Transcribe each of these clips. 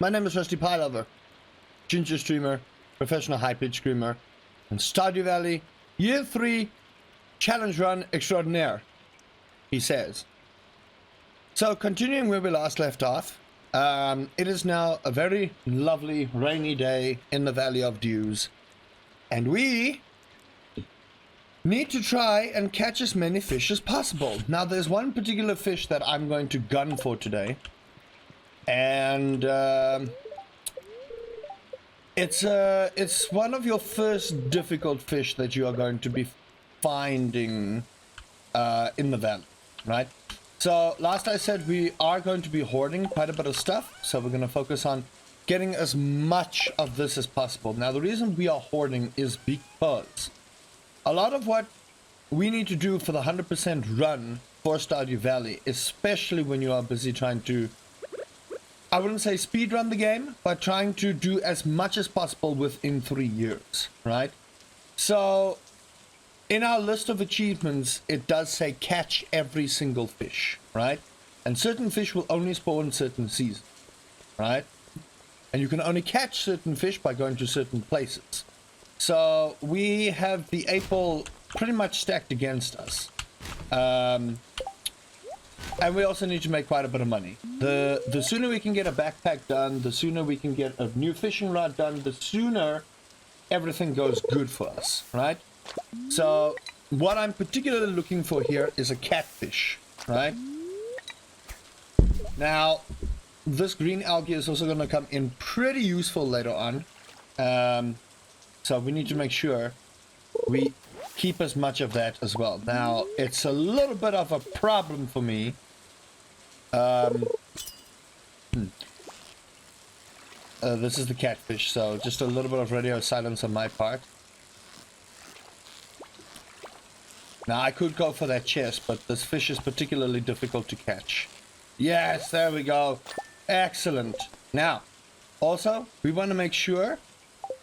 My name is RustyPieLover, ginger streamer, professional high-pitch screamer, and Stardew Valley, Year 3, Challenge Run Extraordinaire, he says. So, continuing where we last left off, it is now a very lovely rainy day in the Valley of Dews, and we need to try and catch as many fish as possible. Now, there's one particular fish that I'm going to gun for today, and it's one of your first difficult fish that you are going to be finding in the valley, right? So last I said we are going to be hoarding quite a bit of stuff, so we're going to focus on getting as much of this as possible. Now the reason we are hoarding is because a lot of what we need to do for the 100% run for Stardew Valley, especially when you are busy trying to, I wouldn't say speedrun the game, but trying to do as much as possible within 3 years, right? So in our list of achievements, it does say catch every single fish, right? And certain fish will only spawn certain seasons, right? And you can only catch certain fish by going to certain places. So we have the 8 ball pretty much stacked against us. And we also need to make quite a bit of money. The sooner we can get a backpack done, the sooner we can get a new fishing rod done, the sooner everything goes good for us, right? So what I'm particularly looking for here is a catfish, right? Now, this green algae is also going to come in pretty useful later on. So we need to make sure we keep as much of that as well. Now, it's a little bit of a problem for me. This is the catfish, so just a little bit of radio silence on my part. Now, I could go for that chest, but this fish is particularly difficult to catch. Yes, there we go. Excellent. Now, also, we want to make sure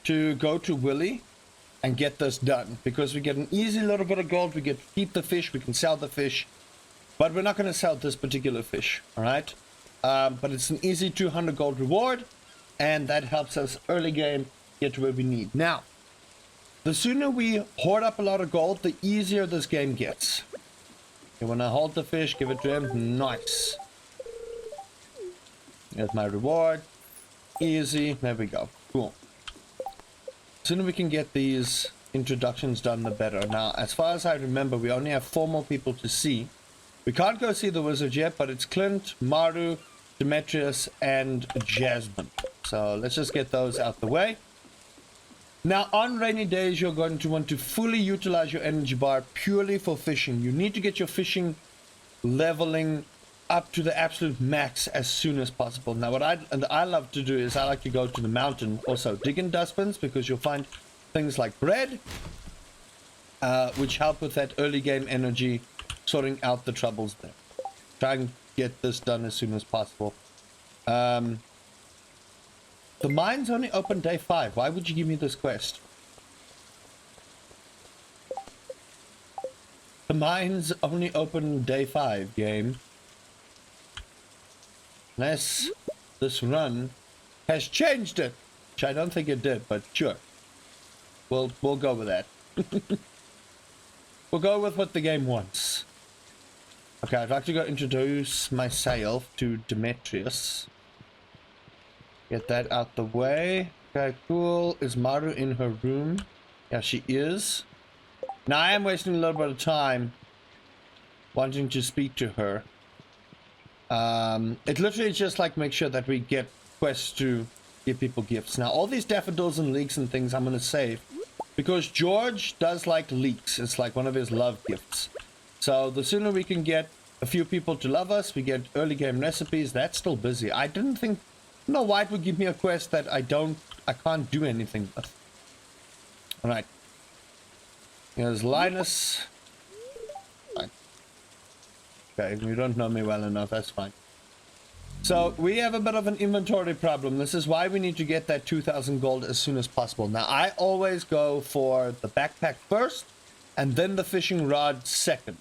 to go to Willy and get this done, because we get an easy little bit of gold. We get to keep the fish, we can sell the fish, but we're not going to sell this particular fish, all right? But it's an easy 200 gold reward, and that helps us early game get to where we need. Now, the sooner we hoard up a lot of gold, the easier this game gets. Okay, when I hold the fish, give it to him. Nice. There's my reward. Easy. There we go. Cool. The sooner we can get these introductions done, the better. Now, as far as I remember, we only have 4 more people to see. We can't go see the wizard yet, but it's Clint, Maru, Demetrius, and Jasmine. So let's just get those out the way. Now, on rainy days, you're going to want to fully utilize your energy bar purely for fishing. You need to get your fishing leveling up to the absolute max as soon as possible. Now, what I love to do is I like to go to the mountain, also dig in dustbins, because you'll find things like bread, which help with that early game energy, sorting out the troubles there. Try and get this done as soon as possible. The mine's only open day 5. Why would you give me this quest? The mine's only open day 5, game. Unless this run has changed it. Which I don't think it did, but sure. We'll go with that. We'll go with what the game wants. Okay, I'd like to go introduce myself to Demetrius. Get that out the way. Okay, cool. Is Maru in her room? Yeah, she is. Now, I am wasting a little bit of time wanting to speak to her. It literally just like make sure that we get quests to give people gifts. Now, all these daffodils and leeks and things I'm going to save, because George does like leeks. It's like one of his love gifts. So the sooner we can get a few people to love us, we get early game recipes. That's still busy. I didn't think, no, why it would give me a quest that I can't do anything with. All right. Here's Linus. Fine. Okay, you don't know me well enough. That's fine. So we have a bit of an inventory problem. This is why we need to get that 2,000 gold as soon as possible. Now, I always go for the backpack first and then the fishing rod second,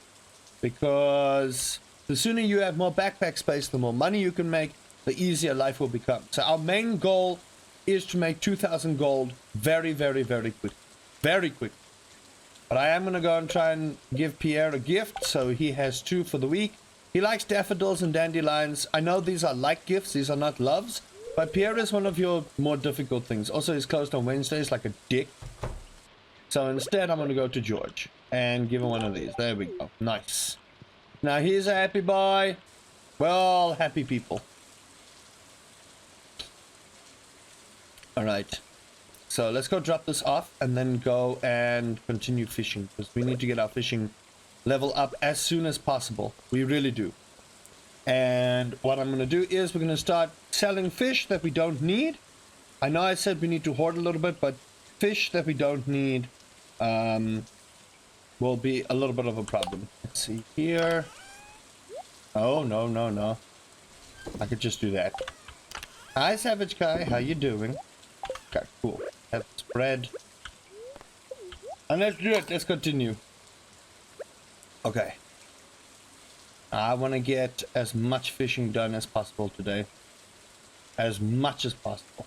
because the sooner you have more backpack space, the more money you can make, the easier life will become. So our main goal is to make 2,000 gold very, very, very quick. Very quick. But I am going to go and try and give Pierre a gift, so he has 2 for the week. He likes daffodils and dandelions. I know these are like gifts, these are not loves. But Pierre is one of your more difficult things. Also, he's closed on Wednesdays like a dick. So instead, I'm going to go to George and give him one of these. There we go. Nice. Now, he's a happy boy. We're all happy people. Alright. So let's go drop this off and then go and continue fishing. Because we need to get our fishing level up as soon as possible. We really do. And what I'm going to do is we're going to start selling fish that we don't need. I know I said we need to hoard a little bit, but fish that we don't need will be a little bit of a problem. Let's see here. Oh, no, no, no. I could just do that. Hi, Savage Guy. How you doing? Okay, cool. Have spread. And let's do it. Let's continue. Okay. I want to get as much fishing done as possible today. As much as possible.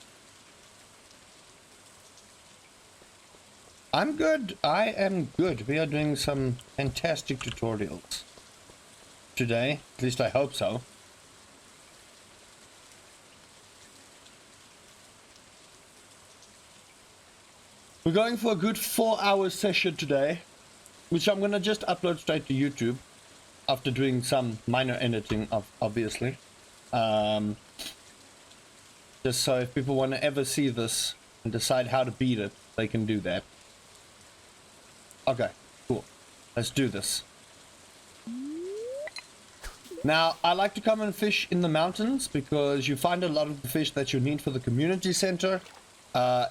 I'm good. I am good. We are doing some fantastic tutorials today. At least I hope so. We're going for a good 4-hour session today, which I'm going to just upload straight to YouTube after doing some minor editing, obviously. Just so if people want to ever see this and decide how to beat it, they can do that. Okay, cool. Let's do this. Now, I like to come and fish in the mountains because you find a lot of the fish that you need for the community center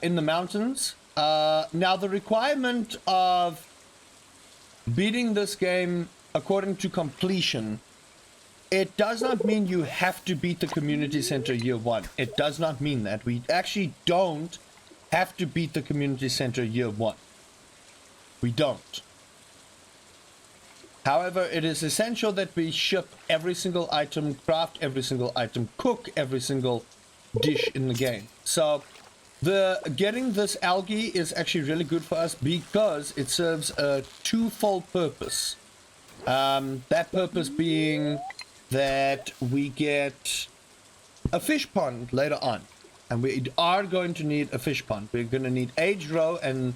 in the mountains. Now, the requirement of beating this game according to completion, it does not mean you have to beat the community center year 1. It does not mean that. We actually don't have to beat the community center year 1. We don't. However, it is essential that we ship every single item, craft every single item, cook every single dish in the game. So getting this algae is actually really good for us because it serves a twofold purpose. That purpose being that we get a fish pond later on. And we are going to need a fish pond. We're going to need aged roe and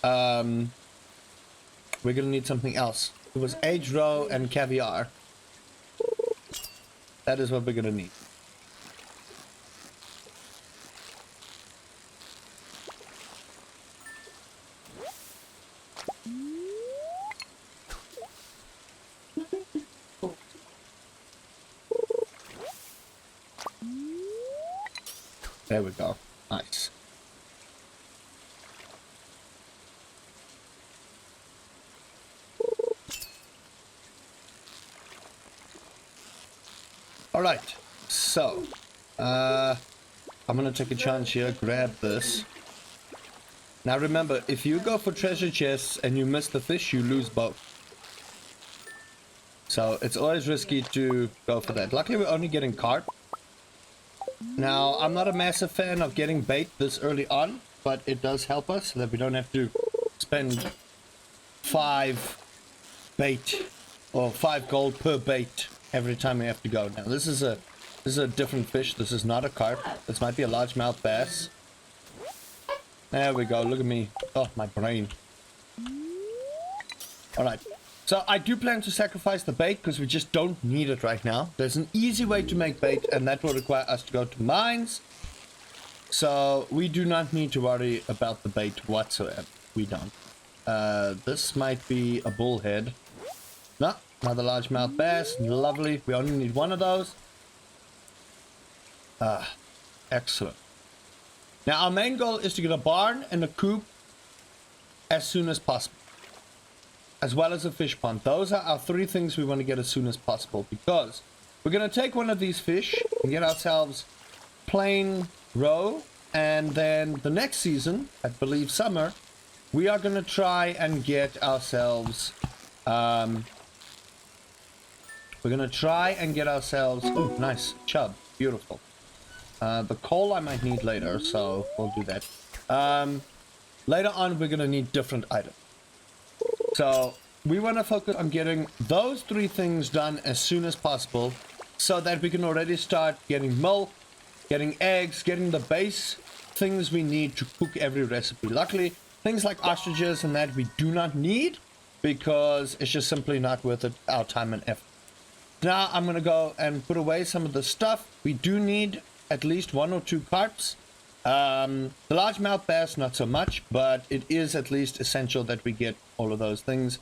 we're going to need something else. It was aged roe and caviar. That is what we're going to need. There we go. Nice. Alright, so I'm gonna take a chance here, grab this. Now remember, if you go for treasure chests and you miss the fish, you lose both. So it's always risky to go for that. Luckily we're only getting carp. Now, I'm not a massive fan of getting bait this early on, but it does help us so that we don't have to spend 5 bait or 5 gold per bait every time we have to go. Now, this is a different fish. This is not a carp. This might be a largemouth bass. There we go. Look at me. Oh, my brain. All right. So I do plan to sacrifice the bait because we just don't need it right now. There's an easy way to make bait and that will require us to go to mines. So we do not need to worry about the bait whatsoever. We don't. This might be a bullhead. No, another largemouth bass. Lovely. We only need one of those. Excellent. Now our main goal is to get a barn and a coop as soon as possible. As well as a fish pond. Those are our 3 things we want to get as soon as possible because we're going to take one of these fish and get ourselves plain roe, and then the next season, I believe summer, we are going to try and get ourselves ooh, nice chub. Beautiful. The coal I might need later, so we'll do that. Later on, we're going to need different items. So we want to focus on getting those 3 things done as soon as possible so that we can already start getting milk, getting eggs, getting the base things we need to cook every recipe. Luckily, things like ostriches and that we do not need because it's just simply not worth it, our time and effort. Now I'm going to go and put away some of the stuff. We do need at least 1 or 2 carps. The largemouth bass, not so much, but it is at least essential that we get all of those things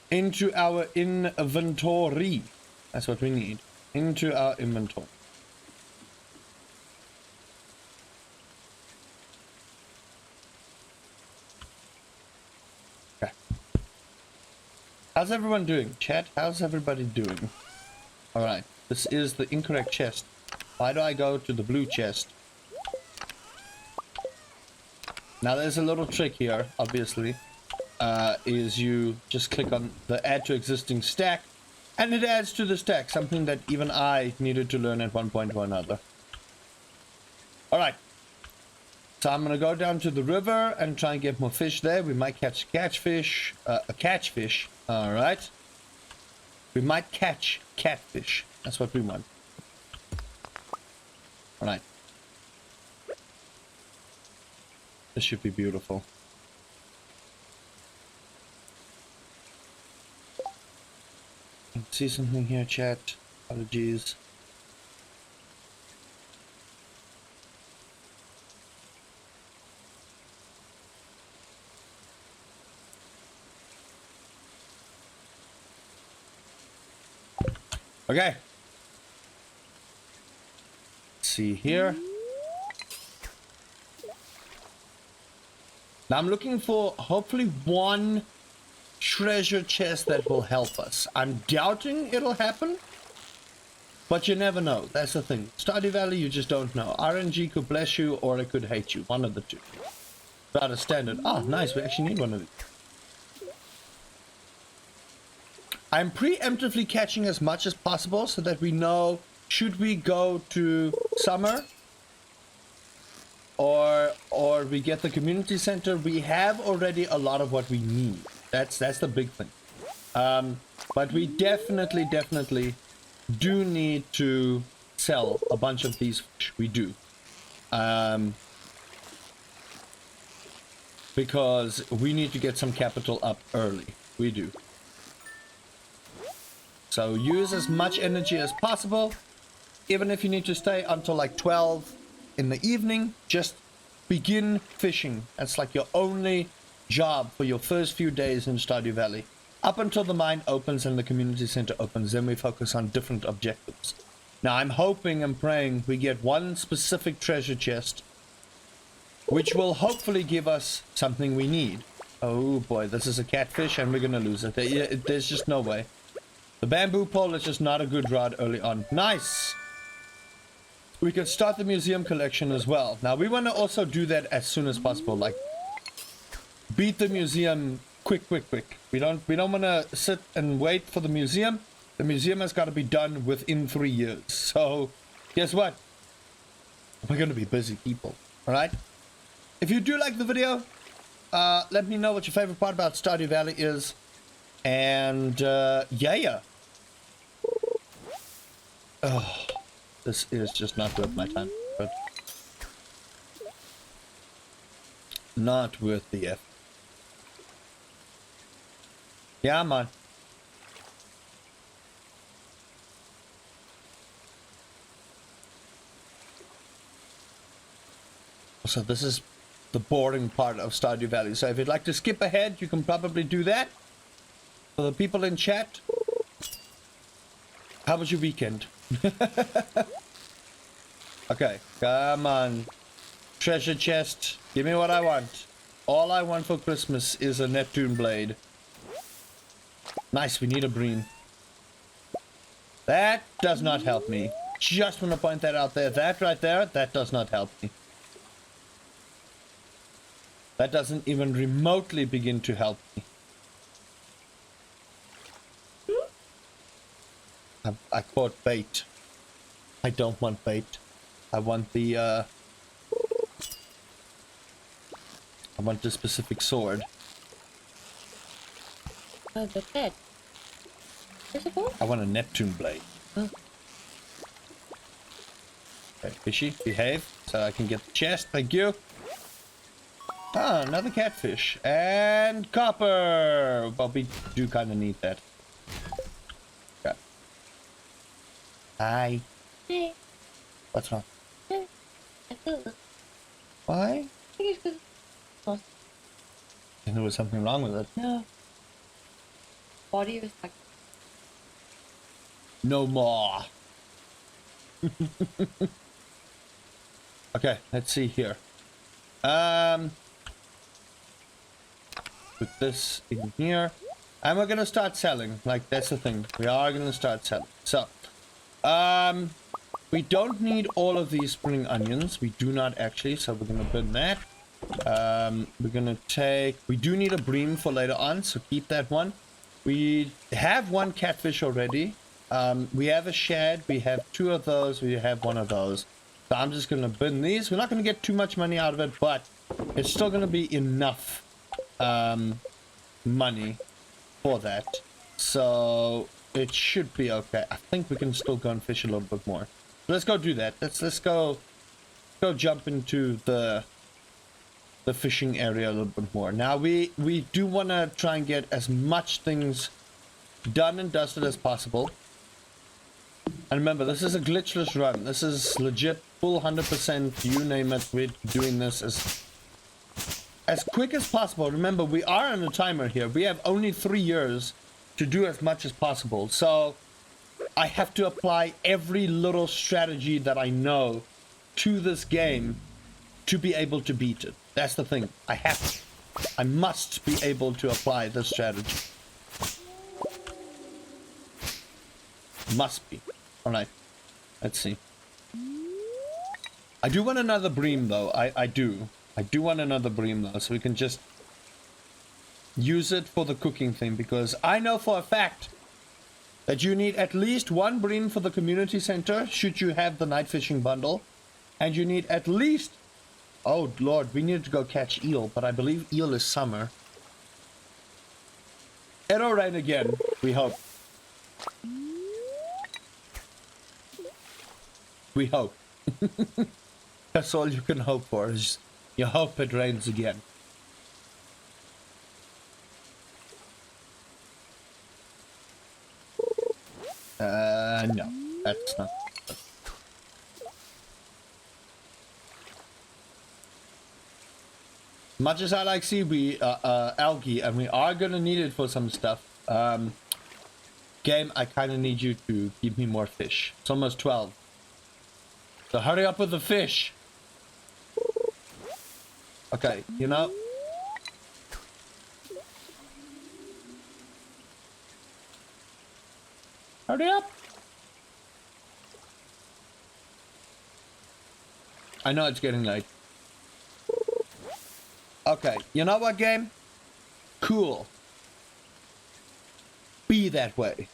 into our inventory. That's what we need. Into our inventory. Okay. How's everyone doing? Chat, how's everybody doing? Alright, this is the incorrect chest. Why do I go to the blue chest? Now there's a little trick here, obviously, is you just click on the add to existing stack, and it adds to the stack, something that even I needed to learn at one point or another. Alright, so I'm going to go down to the river and try and get more fish there. We might catch a catfish, alright. We might catch catfish, that's what we want. Alright. This should be beautiful. See something here, chat? Apologies. Okay. Let's see here. Now I'm looking for hopefully 1 treasure chest that will help us. I'm doubting it'll happen, but you never know. That's the thing. Stardew Valley, you just don't know. RNG could bless you or it could hate you. One of the two. About a standard. Oh, nice. We actually need one of these. I'm preemptively catching as much as possible so that we know, should we go to summer or we get the community center, we have already a lot of what we need. That's the big thing. But we definitely do need to sell a bunch of these fish. We do. Because we need to get some capital up early. We do. So use as much energy as possible. Even if you need to stay until like 12 in the evening, just begin fishing. That's like your only job for your first few days in Stardew Valley. Up until the mine opens and the community center opens, then we focus on different objectives. Now I'm hoping and praying we get 1 specific treasure chest, which will hopefully give us something we need. Oh boy, this is a catfish and we're gonna lose it. There's just no way. The bamboo pole is just not a good rod early on. Nice! We can start the museum collection as well. Now we want to also do that as soon as possible. Like, beat the museum quick. We don't want to sit and wait for the museum. The museum has got to be done within 3 years. So, guess what? We're going to be busy people. Alright? If you do like the video, let me know what your favorite part about Stardew Valley is. And, yeah. Oh, this is just not worth my time. But not worth the effort. Yeah, man. So this is the boring part of Stardew Valley. So if you'd like to skip ahead, you can probably do that. For the people in chat, how was your weekend? Okay, come on. Treasure chest, give me what I want. All I want for Christmas is a Neptune blade. Nice, we need a breen. That does not help me. Just want to point that out there. That right there, that does not help me. That doesn't even remotely begin to help me. I caught bait. I don't want bait. I want the specific sword. Oh, the bed. Where's it going? I want a Neptune blade. Oh. Okay, fishy, behave, so I can get the chest. Thank you. Ah, another catfish. And copper! Well, we do kind of need that. Okay. Hi. Hey. What's wrong? Hey. I feel it. Why? I think it's because lost. And there was something wrong with it. No. Body was like. No more. Okay, let's see here. Put this in here. And we're gonna start selling. Like, that's the thing. We are gonna start selling. So, we don't need all of these spring onions. We do not actually, so we're gonna burn that. We're gonna take... We do need a bream for later on, so keep that one. We have one catfish already. We have a shad. We have 2 of those. We have 1 of those. So I'm just gonna burn these. We're not gonna get too much money out of it, but it's still gonna be enough money for that. So it should be okay. I think we can still go and fish a little bit more. Let's go do that. Let's go jump into the fishing area a little bit more. Now we do want to try and get as much things done and dusted as possible. And remember, this is a glitchless run. This is legit full 100%. You name it. We're doing this as quick as possible. Remember, we are on a timer here. We have only 3 years to do as much as possible. So I have to apply every little strategy that I know to this game to be able to beat it. That's the thing. I must be able to apply this strategy. Must be. Alright. Let's see. I do want another bream though. I do. I do want another bream though, so we can just use it for the cooking thing, because I know for a fact that you need at least 1 bream for the community center should you have the night fishing bundle, and you need at least... Oh lord, we need to go catch eel, but I believe eel is summer. It'll rain again, we hope. We hope. That's all you can hope for, is you hope it rains again. No, that's not. Much as I like seaweed, algae, and we are gonna need it for some stuff. Game, I kind of need you to give me more fish. It's almost 12. So hurry up with the fish. Okay, you know. Hurry up. I know it's getting late. Okay, you know what, game? Cool. Be that way.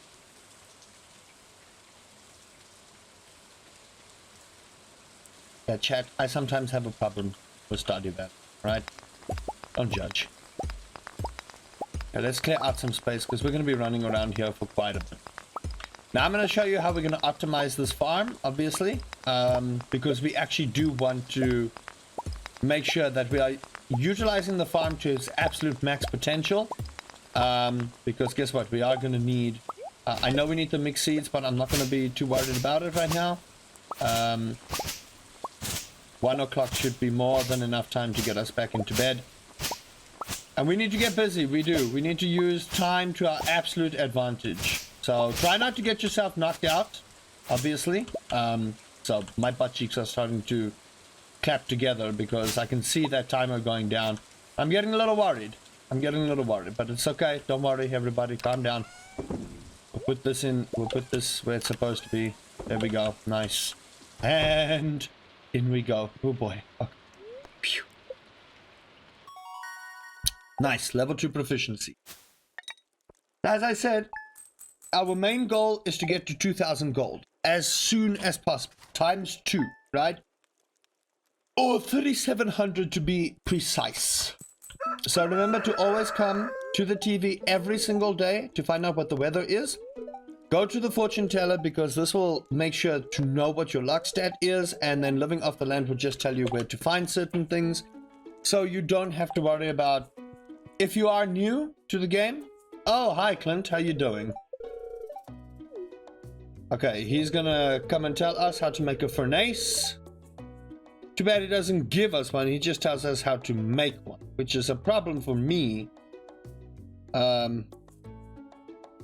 Yeah, chat, I sometimes have a problem with Stardew Valley, right? Don't judge. Okay, let's clear out some space, because we're going to be running around here for quite a bit. Now I'm going to show you how we're going to optimize this farm, obviously, because we actually do want to make sure that we are utilizing the farm to its absolute max potential, because guess what, we are going to need, I know we need the mixed seeds, but I'm not going to be too worried about it right now. 1 o'clock should be more than enough time to get us back into bed. And we need to get busy, we do. We need to use time to our absolute advantage. So try not to get yourself knocked out, obviously. So my butt cheeks are starting to clap together because I can see that timer going down. I'm getting a little worried. But it's okay. Don't worry, everybody. Calm down. We'll put this in. We'll put this where it's supposed to be. There we go. Nice. And in we go. Oh boy. Okay. Phew. Nice. Level 2 proficiency. As I said, our main goal is to get to 2,000 gold. as soon as possible. Times 2, right? Or 3,700 to be precise. So remember to always come to the TV every single day to find out what the weather is. Go to the fortune teller because this will make sure to know what your luck stat is, and then living off the land will just tell you where to find certain things. So you don't have to worry about if you are new to the game. Oh, hi Clint, how you doing? Okay, he's gonna come and tell us how to make a furnace. Too bad he doesn't give us one, he just tells us how to make one, which is a problem for me.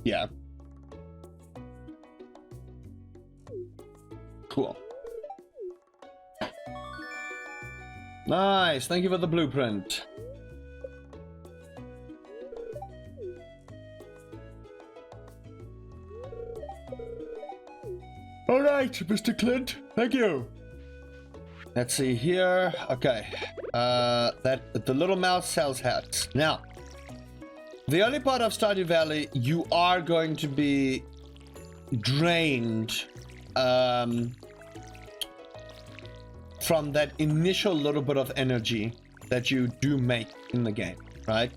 Yeah. Cool. Nice, thank you for the blueprint. All right, Mr. Clint, thank you. Let's see here. Okay, that the little mouse sells hats. Now, the early part of Stardew Valley, you are going to be drained from that initial little bit of energy that you do make in the game, right?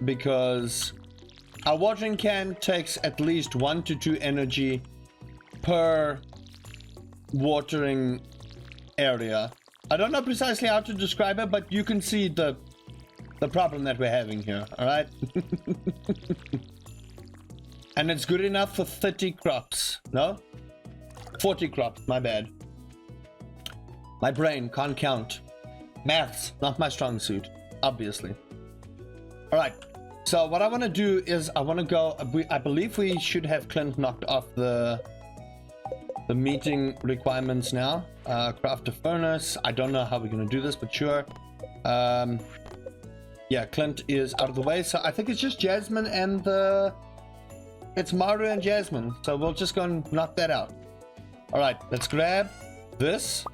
Because a watering can takes at least 1 to 2 energy per watering area. I don't know precisely how to describe it, but you can see the problem that we're having here, all right? And it's good enough for 30 crops, no? 40 crops, my bad. My brain can't count. Maths, not my strong suit, obviously. All right, so what I want to do is I want to go, I believe we should have Clint knocked off the meeting requirements now. Craft a furnace. I don't know how we're going to do this, but sure. Yeah, Clint is out of the way, so I think it's just Jasmine and it's Maru and Jasmine, so we'll just go and knock that out. All right, let's grab this.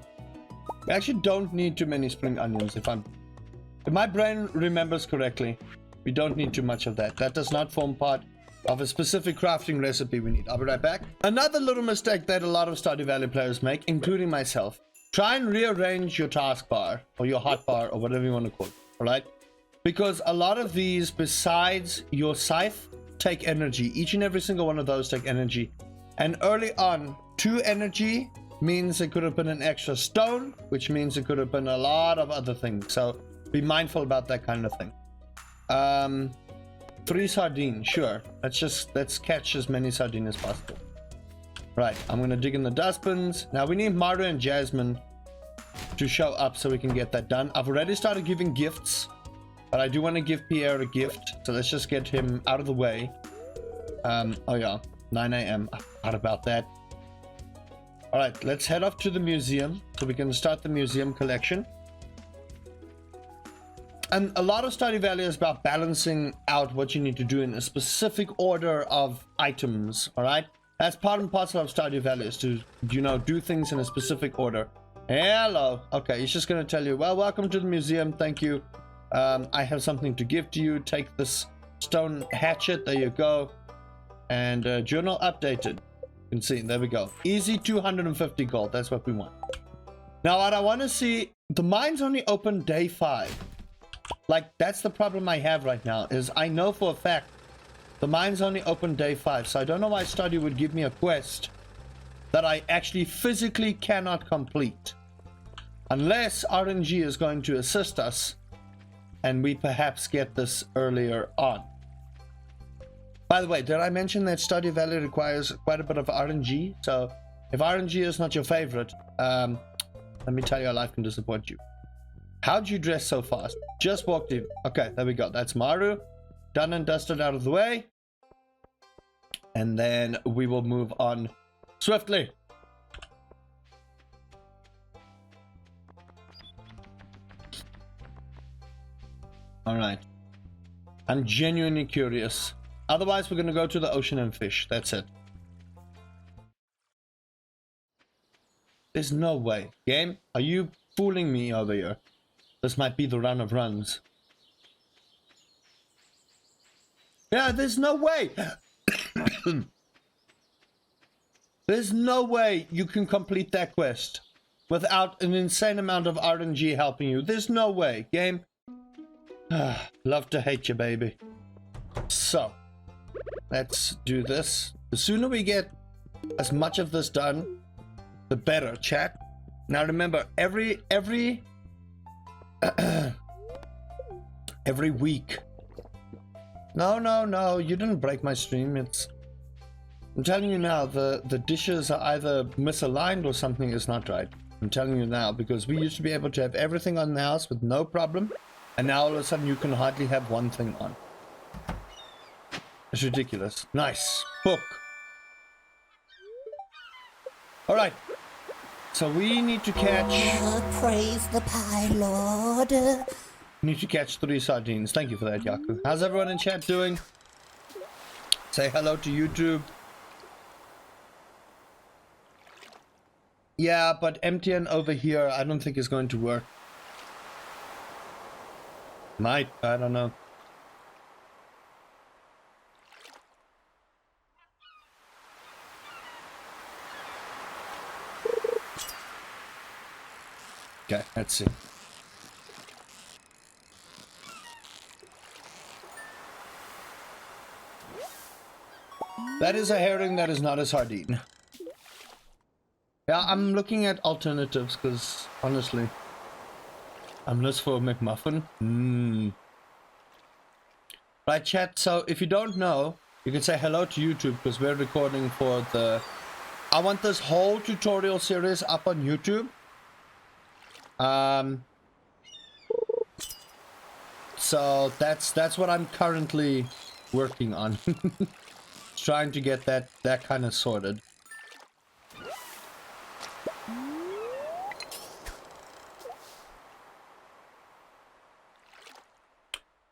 We actually don't need too many spring onions if my brain remembers correctly. We don't need too much of that. That does not form part of a specific crafting recipe we need. I'll be right back. Another little mistake that a lot of Stardew Valley players make, including myself, try and rearrange your taskbar or your hotbar or whatever you want to call it, all right? Because a lot of these, besides your scythe, take energy. Each and every single one of those take energy. And early on, 2 energy means it could have been an extra stone, which means it could have been a lot of other things. So be mindful about that kind of thing. 3 sardines, sure. Let's catch as many sardines as possible. Right, I'm gonna dig in the dustbins. Now we need Maru and Jasmine to show up so we can get that done. I've already started giving gifts, but I do want to give Pierre a gift. So let's just get him out of the way. Oh yeah, 9 a.m. I forgot about that. All right, let's head off to the museum so we can start the museum collection. And a lot of Stardew Valley is about balancing out what you need to do in a specific order of items, all right? That's part and parcel of Stardew Valley, is to, you know, do things in a specific order. Hello. Okay, he's just going to tell you, well, welcome to the museum. Thank you. I have something to give to you. Take this stone hatchet. There you go. And journal updated. You can see, there we go. Easy 250 gold. That's what we want. Now, what I want to see, the mine's only open day 5. Like, that's the problem I have right now, is I know for a fact the mine's only open day 5, so I don't know why Stardew would give me a quest that I actually physically cannot complete. Unless RNG is going to assist us, and we perhaps get this earlier on. By the way, did I mention that Stardew Valley requires quite a bit of RNG? So, if RNG is not your favorite, let me tell you how life can disappoint you. How'd you dress so fast? Just walked in. Okay, there we go. That's Maru. Done and dusted out of the way. And then we will move on swiftly. Alright. I'm genuinely curious. Otherwise, we're going to go to the ocean and fish. That's it. There's no way. Game, are you fooling me over here? This might be the run of runs. Yeah, there's no way. There's no way you can complete that quest without an insane amount of RNG helping you. There's no way, game. Love to hate you, baby. So, let's do this. The sooner we get as much of this done, the better, chat. Now remember, every week. No, you didn't break my stream. I'm telling you now, the dishes are either misaligned or something is not right. I'm telling you now, because we used to be able to have everything on the house with no problem, and now all of a sudden you can hardly have one thing on. It's ridiculous. Nice. Book. Alright. So we need to catch... praise the Pie Lord. Need to catch 3 sardines. Thank you for that, Yaku. How's everyone in chat doing? Say hello to YouTube. Yeah, but MTN over here I don't think is going to work. Might, I don't know. Okay, let's see. That is a herring, that is not a sardine. Yeah, I'm looking at alternatives because, honestly, I'm less for a McMuffin. Right, chat, so if you don't know, you can say hello to YouTube because we're recording for the... I want this whole tutorial series up on YouTube. So that's what I'm currently working on. Trying to get that kind of sorted.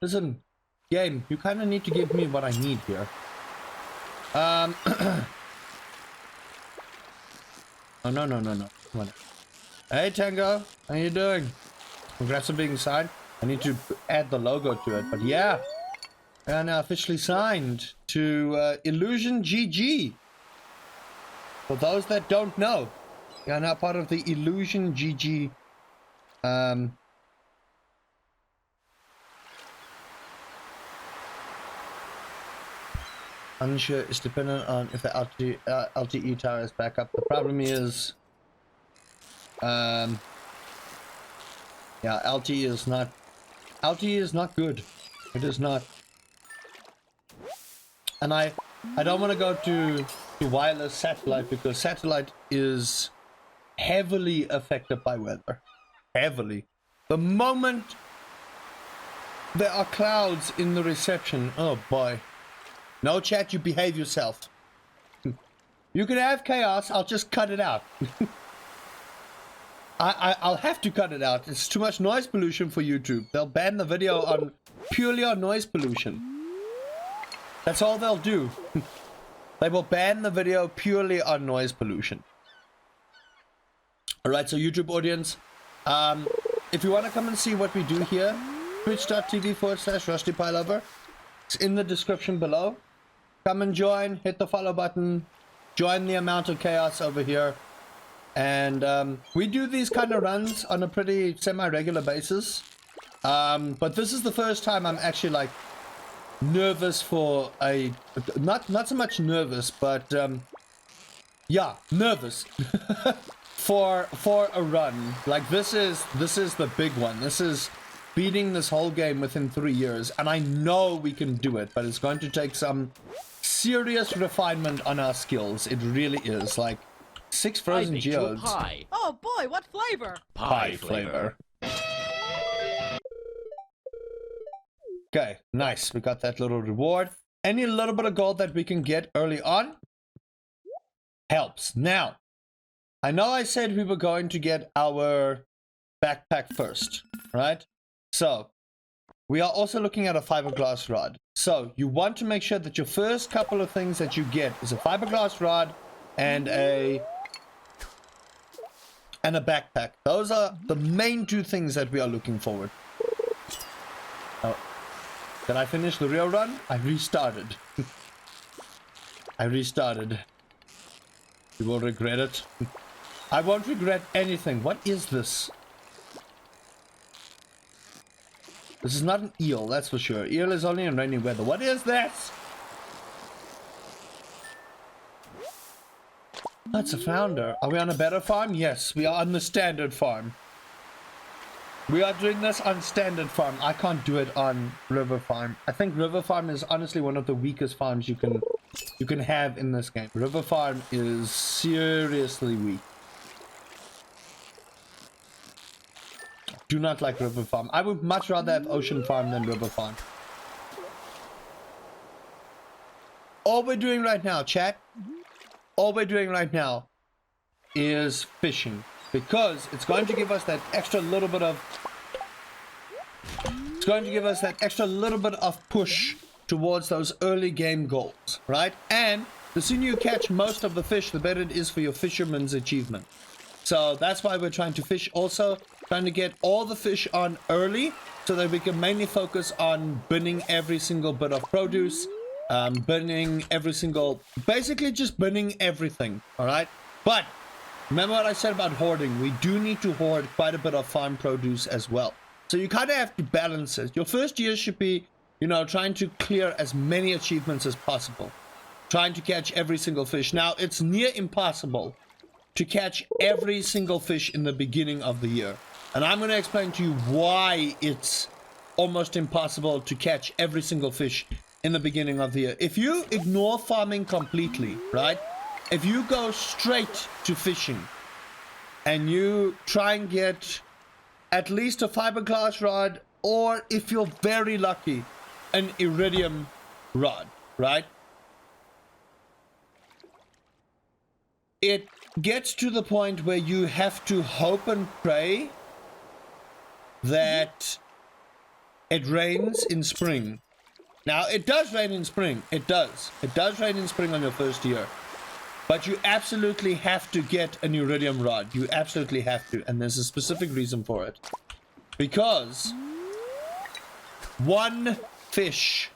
Listen, game, you kind of need to give me what I need here. Oh, no. Come on. Hey, Tango, how you doing? Congrats on being signed. I need to add the logo to it, but yeah. We are now officially signed to Illusion GG. For those that don't know, we are now part of the Illusion GG unsure is dependent on if the LTE tower is back up. The problem is yeah, LTE is not good. It is not. And I don't want to go to wireless satellite because satellite is heavily affected by weather. Heavily. The moment there are clouds in the reception, oh boy. No, chat, you behave yourself. You can have chaos, I'll just cut it out. I'll have to cut it out. It's too much noise pollution for YouTube. They'll ban the video purely on noise pollution. That's all they'll do. They will ban the video purely on noise pollution. Alright, so YouTube audience, if you want to come and see what we do here, twitch.tv/RustyPieLover. It's in the description below. Come and join, hit the follow button, join the amount of chaos over here. And we do these kind of runs on a pretty semi-regular basis. But this is the first time I'm actually like nervous for a... Not so much nervous, but yeah, nervous. for a run. Like this is the big one. This is beating this whole game within 3 years. And I know we can do it, but it's going to take some serious refinement on our skills. It really is. Like 6 frozen geodes. Pie. Oh boy, what flavor? Pie flavor. Okay, nice. We got that little reward. Any little bit of gold that we can get early on helps. Now, I know I said we were going to get our backpack first, right? So, we are also looking at a fiberglass rod. So, you want to make sure that your first couple of things that you get is a fiberglass rod and a backpack. Those are the main 2 things that we are looking forward. Oh. Did I finish the real run? I restarted. I restarted. You will regret it. I won't regret anything. What is this? This is not an eel, that's for sure. Eel is only in rainy weather. What is this? That's a flounder. Are we on a better farm? Yes, we are on the standard farm. We are doing this on standard farm. I can't do it on river farm. I think river farm is honestly one of the weakest farms you can have in this game. River farm is seriously weak. Do not like river farm. I would much rather have ocean farm than river farm. All we're doing right now, chat, all we're doing right now is fishing, because it's going to give us that extra little bit of push towards those early game goals, right? And the sooner you catch most of the fish, the better it is for your fisherman's achievement. So that's why we're trying to fish. Also trying to get all the fish on early so that we can mainly focus on binning every single bit of produce, basically just binning everything, all right? But remember what I said about hoarding. We do need to hoard quite a bit of farm produce as well. So you kind of have to balance it. Your first year should be, trying to clear as many achievements as possible. Trying to catch every single fish. Now, it's near impossible to catch every single fish in the beginning of the year. And I'm going to explain to you why it's almost impossible to catch every single fish in the beginning of the year. If you ignore farming completely, right? If you go straight to fishing and you try and get at least a fiberglass rod, or if you're very lucky, an iridium rod, right? It gets to the point where you have to hope and pray that it rains in spring. Now, it does rain in spring. It does. It does rain in spring on your first year. But you absolutely have to get an iridium rod. You absolutely have to. And there's a specific reason for it. Because one fish,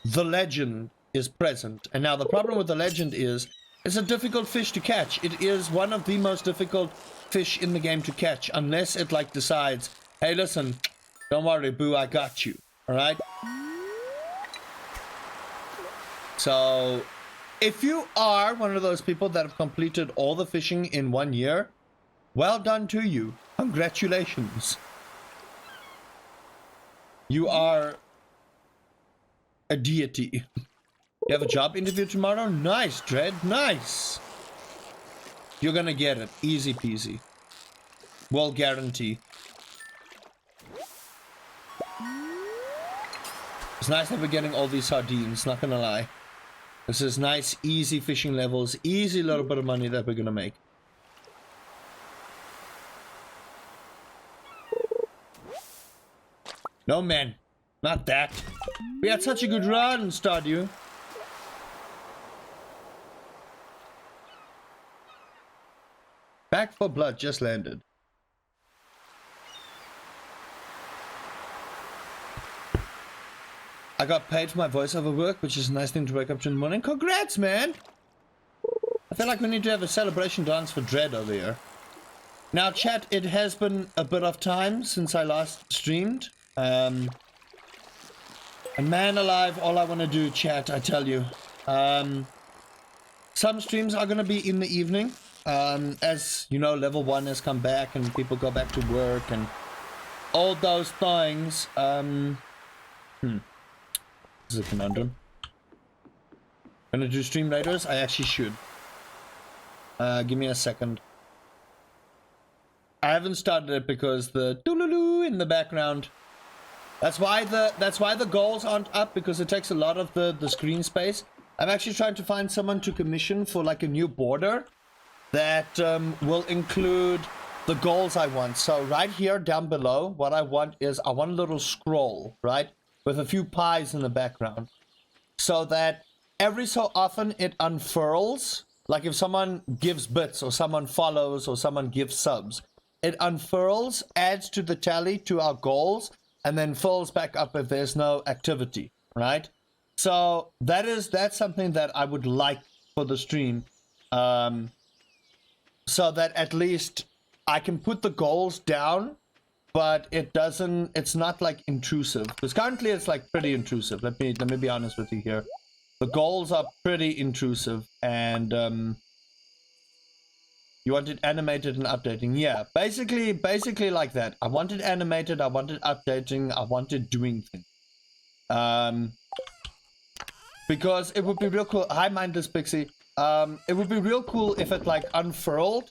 the legend, is present. And now the problem with the legend is it's a difficult fish to catch. It is one of the most difficult fish in the game to catch. Unless it decides, hey, listen, don't worry, boo, I got you. All right? So if you are one of those people that have completed all the fishing in 1 year, well done to you. Congratulations. You are a deity. You have a job interview tomorrow? Nice, Dread. Nice. You're gonna get it. Easy peasy. Well, guarantee. It's nice that we're getting all these sardines, not gonna lie. This is nice, easy fishing levels, easy little bit of money that we're gonna make. No, man. Not that. We had such a good run, Stardew. Back for Blood just landed. I got paid for my voiceover work, which is a nice thing to wake up to in the morning. Congrats, man! I feel like we need to have a celebration dance for Dread over here. Now, chat, it has been a bit of time since I last streamed. And man alive, all I want to do, chat, I tell you. Some streams are going to be in the evening. As, level 1 has come back and people go back to work and all those things. This is a conundrum. Gonna do stream raiders? I actually should. Give me a second. I haven't started it because the dooloo in the background. That's why the goals aren't up, because it takes a lot of the screen space. I'm actually trying to find someone to commission for a new border that will include the goals I want. So right here down below, what I want is I want a little scroll, right? With a few pies in the background, so that every so often it unfurls. Like if someone gives bits or someone follows or someone gives subs, it unfurls, adds to the tally to our goals, and then fills back up if there's no activity, right? So that's something that I would like for the stream, So that at least I can put the goals down, but it's not like intrusive. Because currently it's like pretty intrusive. Let me be honest with you here. The goals are pretty intrusive, and you want it animated and updating. Yeah, basically like that. I want it animated, I want it updating, I want it doing things. Because it would be real cool. Hi, Mindless Pixie. It would be real cool if it like unfurled,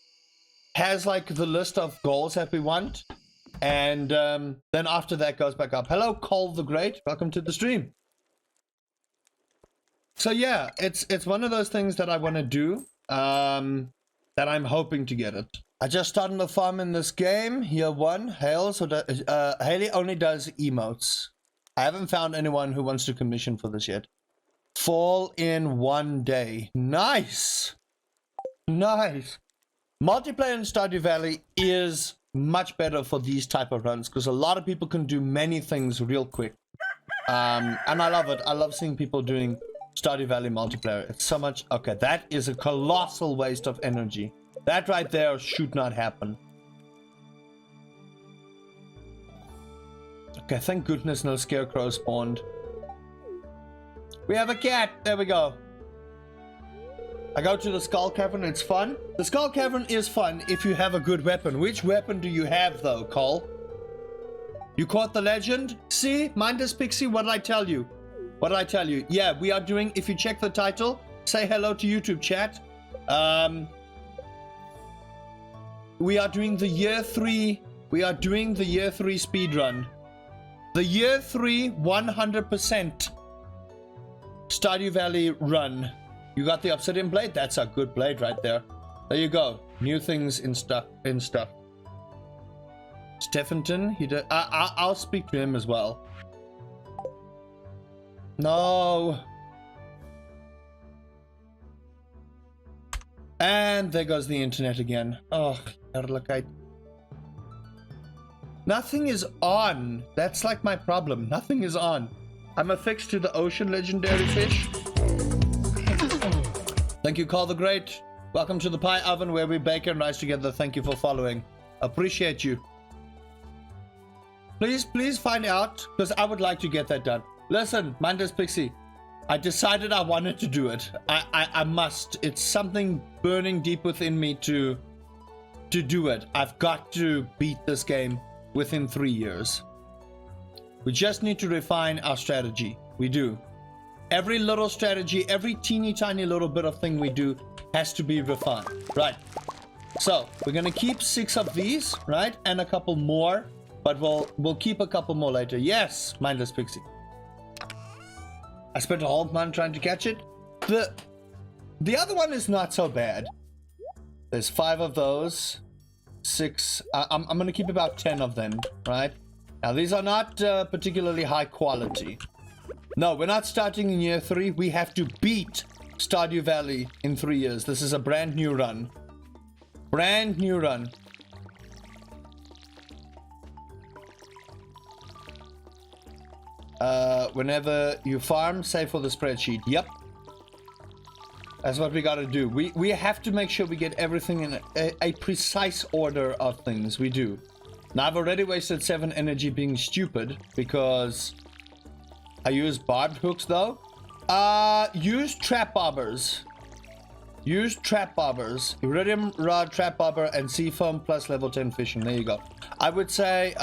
has like the list of goals that we want, and then after that goes back up. Hello, Cole the Great. Welcome to the stream. So yeah, it's one of those things that I want to do. That I'm hoping to get it. I just started the farm in this game. Year 1, Hale. So Haley only does emotes. I haven't found anyone who wants to commission for this yet. Fall in 1 day. Nice. Nice. Multiplayer in Stardew Valley is much better for these type of runs because a lot of people can do many things real quick. And I love it. I love seeing people doing Stardew Valley multiplayer. It's so much. Okay, that is a colossal waste of energy. That right there should not happen. Okay, thank goodness no Scarecrow spawned. We have a cat. There we go. I go to the Skull Cavern. It's fun. The Skull Cavern is fun if you have a good weapon. Which weapon do you have though, Cole? You caught the legend? See, Mindless Pixie, what did I tell you? What did I tell you? Yeah, we are doing, if you check the title, say hello to YouTube chat. We are doing the year 3, speedrun. The year 3 100% Stardew Valley run. You got the obsidian blade? That's a good blade right there. There you go. New things in stuff. Stephenton, I'll speak to him as well. No. And there goes the internet again. Oh, nothing is on. That's like my problem. Nothing is on. I'm affixed to the ocean legendary fish. Thank you, Call the Great. Welcome to the pie oven where we bake and rice together. Thank you for following. Appreciate you. Please find out, because I would like to get that done. Listen, Mindless Pixie, I decided I wanted to do it. I must. It's something burning deep within me to do it. I've got to beat this game within 3 years. We just need to refine our strategy. We do. Every little strategy, every teeny tiny little bit of thing we do has to be refined. Right. So we're gonna keep 6 of these, right? And a couple more. But we'll keep a couple more later. Yes, Mindless Pixie. I spent a whole month trying to catch it. The other one is not so bad. There's 5 of those. 6. I'm gonna keep about 10 of them, right? Now these are not particularly high quality. No, we're not starting in year 3. We have to beat Stardew Valley in 3 years. This is a brand new run. Brand new run. Whenever you farm, save for the spreadsheet. Yep. That's what we gotta do. We have to make sure we get everything in a precise order of things. We do. Now I've already wasted 7 energy being stupid because I use barbed hooks though. Use trap bobbers. Use trap bobbers. Iridium rod, trap bobber, and sea foam plus level 10 fishing. There you go. I would say,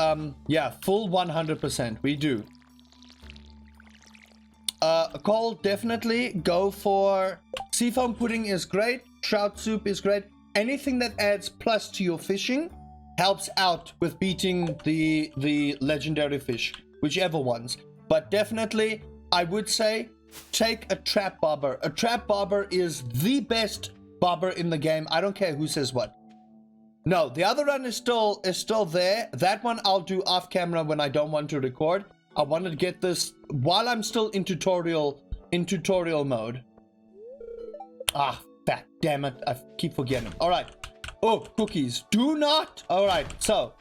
yeah, full 100%. We do. Cole, definitely go for seafoam pudding is great. Trout soup is great. Anything that adds plus to your fishing helps out with beating the legendary fish, whichever ones. But definitely, I would say take a trap bobber. A trap bobber is the best bobber in the game. I don't care who says what. No, the other one is still there. That one I'll do off camera when I don't want to record. I wanted to get this while I'm still in tutorial mode. Ah, damn it. I keep forgetting. All right. Oh, cookies. Do not. All right. So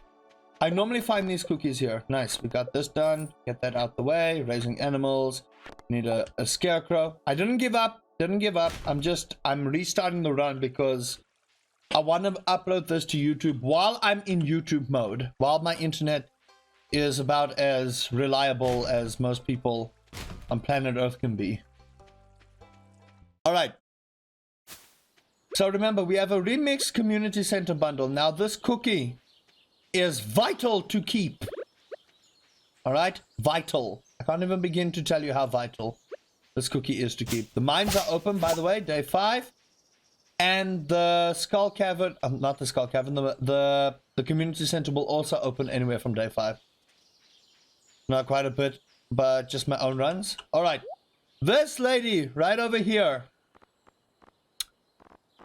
I normally find these cookies here. Nice. We got this done. Get that out the way. Raising animals. Need a scarecrow. I didn't give up. Didn't give up. I'm restarting the run because I want to upload this to YouTube while I'm in YouTube mode. While my internet is about as reliable as most people on planet Earth can be. Alright. So remember, we have a remixed community center bundle. Now this cookie is vital to keep. Alright? Vital. I can't even begin to tell you how vital this cookie is to keep. The mines are open, by the way, day 5. And the skull cavern, not the skull cavern, the community center will also open anywhere from day 5. Not quite a bit, but just my own runs. Alright. This lady right over here.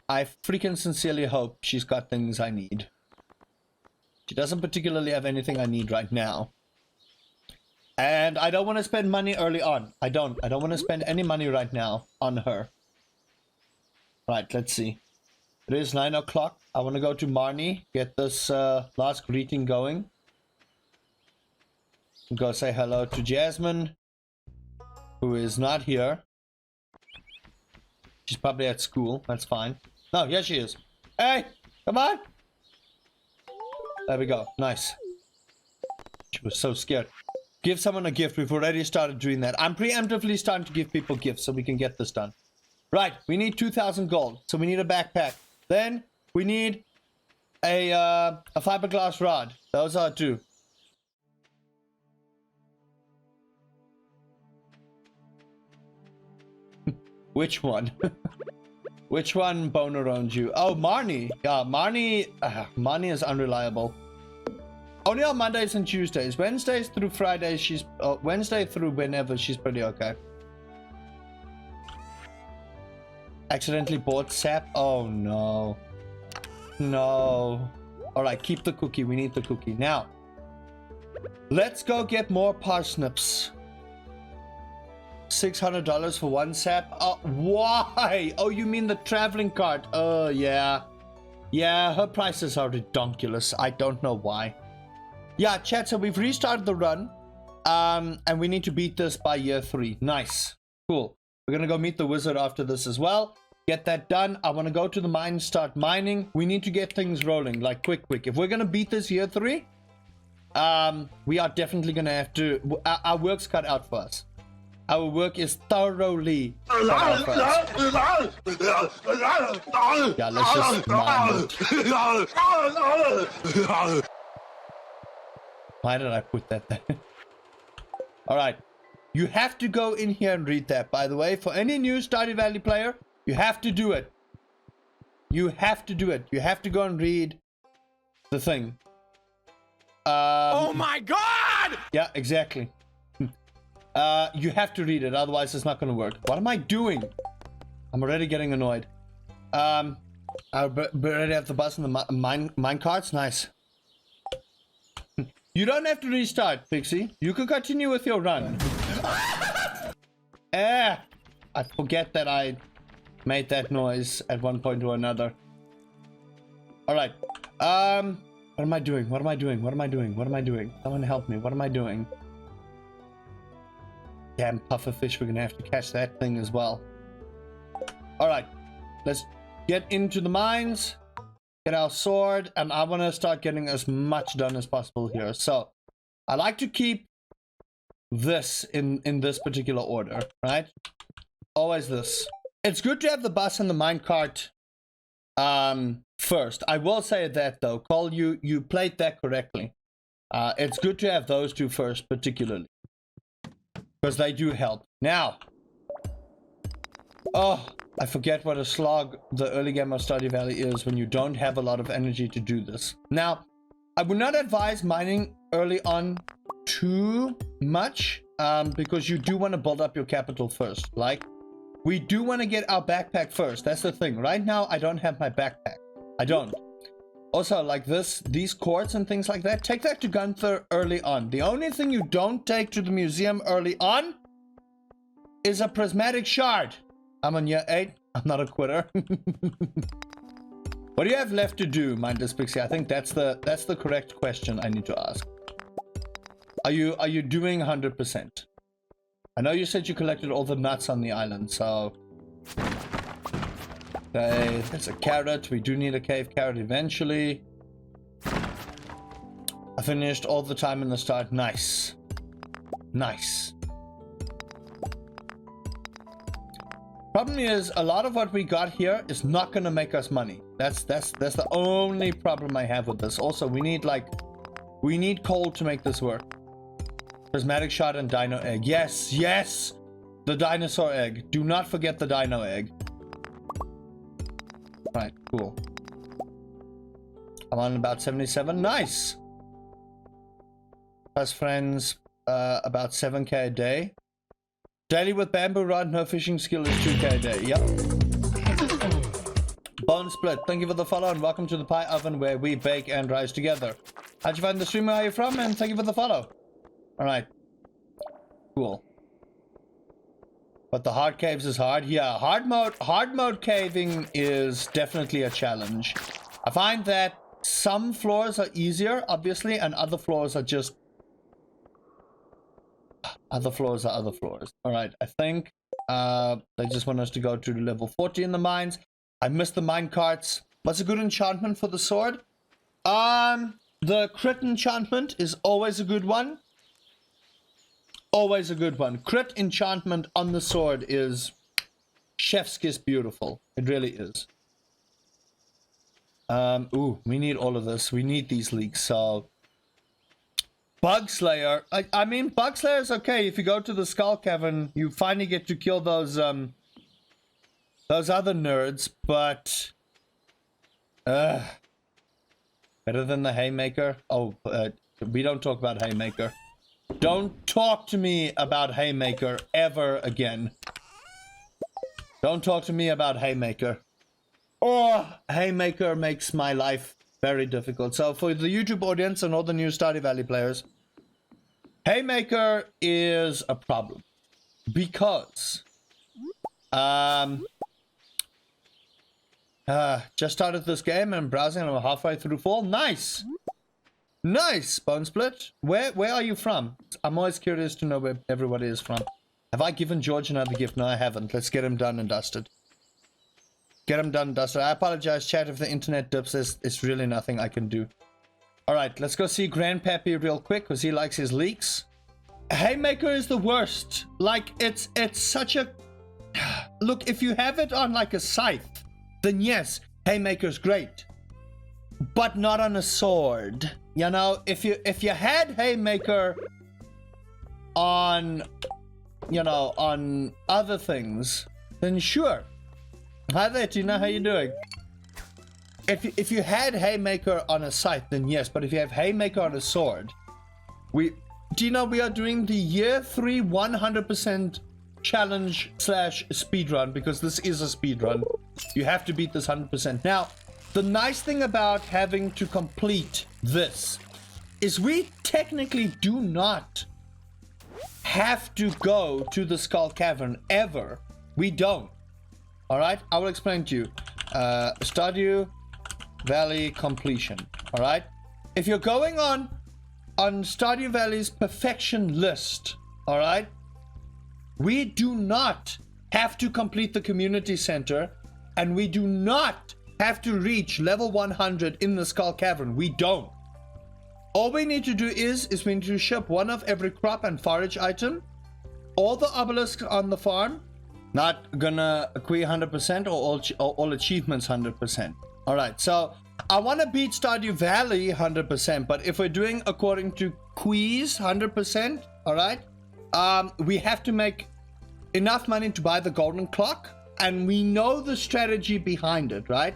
I freaking sincerely hope she's got things I need. She doesn't particularly have anything I need right now. And I don't want to spend money early on. I don't want to spend any money right now on her. Right, let's see. It is 9 o'clock. I want to go to Marnie, get this last greeting going. Go say hello to Jasmine, who is not here. She's probably at school. That's fine. No, here she is. Hey, come on. There we go. Nice. She was so scared. Give someone a gift. We've already started doing that. I'm preemptively starting to give people gifts so we can get this done. Right, we need 2,000 gold. So we need a backpack. Then we need a fiberglass rod. Those are 2. Which one? Which one boner owns you? Oh, Marnie. Yeah, Marnie is unreliable. Only on Mondays and Tuesdays. Wednesdays through Fridays, she's... Wednesday through whenever, she's pretty okay. Accidentally bought sap? Oh, no. No. Alright, keep the cookie. We need the cookie. Now, let's go get more parsnips. $600 for 1 sap? Why? Oh, you mean the traveling cart? Oh, yeah. Yeah, her prices are ridiculous. I don't know why. Yeah, chat, so we've restarted the run. And we need to beat this by year 3. Nice. Cool. We're gonna go meet the wizard after this as well. Get that done. I want to go to the mine, start mining. We need to get things rolling, like quick. If we're gonna beat this year 3, we are definitely gonna have to... Our work's cut out for us. Our work is thoroughly cut out for us. Yeah, let's just mine it. Why did I put that there? Alright. You have to go in here and read that, by the way. For any new Stardew Valley player, you have to do it. You have to do it. You have to go and read the thing. Oh my god! Yeah, exactly. You have to read it, otherwise it's not going to work. What am I doing? I'm already getting annoyed. I already have the bus and the mine carts. Nice. You don't have to restart, Pixie. You can continue with your run. I forget that I made that noise at one point or another. Alright. What am I doing? What am I doing? What am I doing? What am I doing? Someone help me. What am I doing? Damn pufferfish, we're gonna have to catch that thing as well. Alright. Let's get into the mines. Get our sword. And I want to start getting as much done as possible here. So, I like to keep this in this particular order, right? Always this. It's good to have the bus and the minecart first. I will say that though, Cole, you played that correctly. It's good to have those 2 first, particularly, because they do help. Now, oh, I forget what a slog the early game of Stardew Valley is when you don't have a lot of energy to do this. Now, I would not advise mining early on too much, because you do want to build up your capital first. Like, we do want to get our backpack first. That's the thing. Right now, I don't have my backpack. I don't. Also, like these quartz and things like that, take that to Gunther early on. The only thing you don't take to the museum early on is a prismatic shard. I'm on year 8. I'm not a quitter. What do you have left to do, Mindless Pixie? I think that's the correct question I need to ask. Are you doing 100%? I know you said you collected all the nuts on the island, so Okay, there's a carrot. We do need a cave carrot eventually. I finished all the time in the start. Nice. Nice. Problem is, a lot of what we got here is not gonna make us money. That's the only problem I have with this. Also, we need coal to make this work. Prismatic shot and dino egg. Yes, yes! The dinosaur egg. Do not forget the dino egg. Right, cool. I'm on about 77. Nice! Plus friends, about 7k a day. Daily with bamboo rod, no fishing skill is 2k a day. Yep. Bone Split, thank you for the follow and welcome to the pie oven where we bake and rise together. How'd you find the stream? Where are you from? And thank you for the follow. Alright. Cool. But the hard caves is hard. Yeah, hard mode caving is definitely a challenge. I find that some floors are easier, obviously, and other floors are just... Other floors are other floors. Alright, I think they just want us to go to level 40 in the mines. I missed the mine carts. What's a good enchantment for the sword? The crit enchantment is always a good one. Always a good one. Crit enchantment on the sword is chef's kiss beautiful. It really is. Ooh, we need all of this. We need these leaks, so... Bug Slayer. I mean, Bug Slayer is okay. If you go to the Skull Cavern, you finally get to kill those other nerds, but... better than the Haymaker? Oh, we don't talk about Haymaker. Don't talk to me about Haymaker ever again. Don't talk to me about Haymaker. Oh, Haymaker makes my life very difficult. So for the YouTube audience and all the new Stardew Valley players, Haymaker is a problem. Because... just started this game and browsing and I'm halfway through fall. Nice! Nice, Bone Split. Where are you from? I'm always curious to know where everybody is from. Have I given George another gift? No, I haven't. Let's get him done and dusted. Get him done and dusted. I apologize, chat, if the internet dips. It's really nothing I can do. Alright, let's go see Grandpappy real quick, because he likes his leeks. Haymaker is the worst. Like, it's such a... Look, if you have it on, like, a scythe, then yes, Haymaker's great. But not on a sword. You know, if you had Haymaker on, you know, on other things, then sure. Hi there, Tina, how you doing? If you had Haymaker on a scythe, then yes. But if you have Haymaker on a sword, Tina, we are doing the year 3 100% challenge / speedrun, because this is a speedrun. You have to beat this 100%. Now, the nice thing about having to complete this is we technically do not have to go to the Skull Cavern ever. We don't. Alright, I will explain to you. Stardew Valley completion. Alright? If you're going on Stardew Valley's perfection list, alright, we do not have to complete the community center, and we do not have to reach level 100 in the Skull Cavern. We don't. All we need to do is we need to ship one of every crop and forage item, all the obelisks on the farm, not gonna acquire 100% or all achievements 100%. Alright, so I want to beat Stardew Valley 100%, but if we're doing according to quiz 100%, alright, we have to make enough money to buy the golden clock, and we know the strategy behind it, right?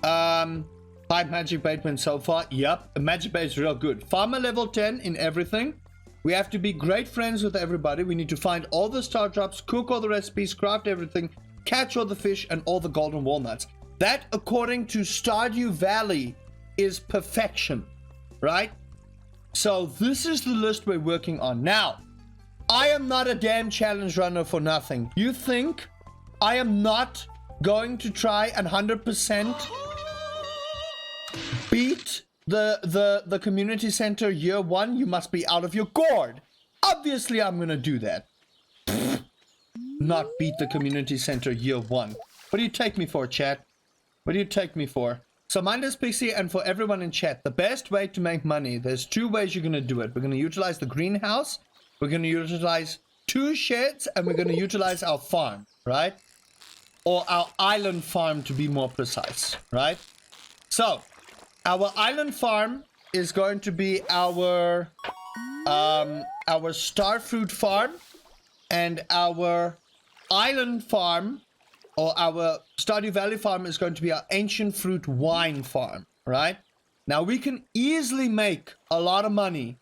5 magic bait wins so far. Yep, magic bait is real good. Farmer level 10 in everything. We have to be great friends with everybody. We need to find all the star drops, cook all the recipes, craft everything, catch all the fish and all the golden walnuts. That, according to Stardew Valley, is perfection, right? So this is the list we're working on. Now, I am not a damn challenge runner for nothing. You think I am not going to try and 100% beat the community center year 1? You must be out of your gourd. Obviously, I'm gonna do that. not beat the community center year one. What do you take me for, chat? What do you take me for? So Mindless Pixie, and for everyone in chat, the best way to make money, there's two ways you're going to do it. We're going to utilize the greenhouse, we're going to utilize 2 sheds, and we're going to utilize our farm, right? Or our island farm, to be more precise, right? So our island farm is going to be our starfruit farm, and our island farm, or our Stardew Valley farm, is going to be our ancient fruit wine farm, right? Now we can easily make a lot of money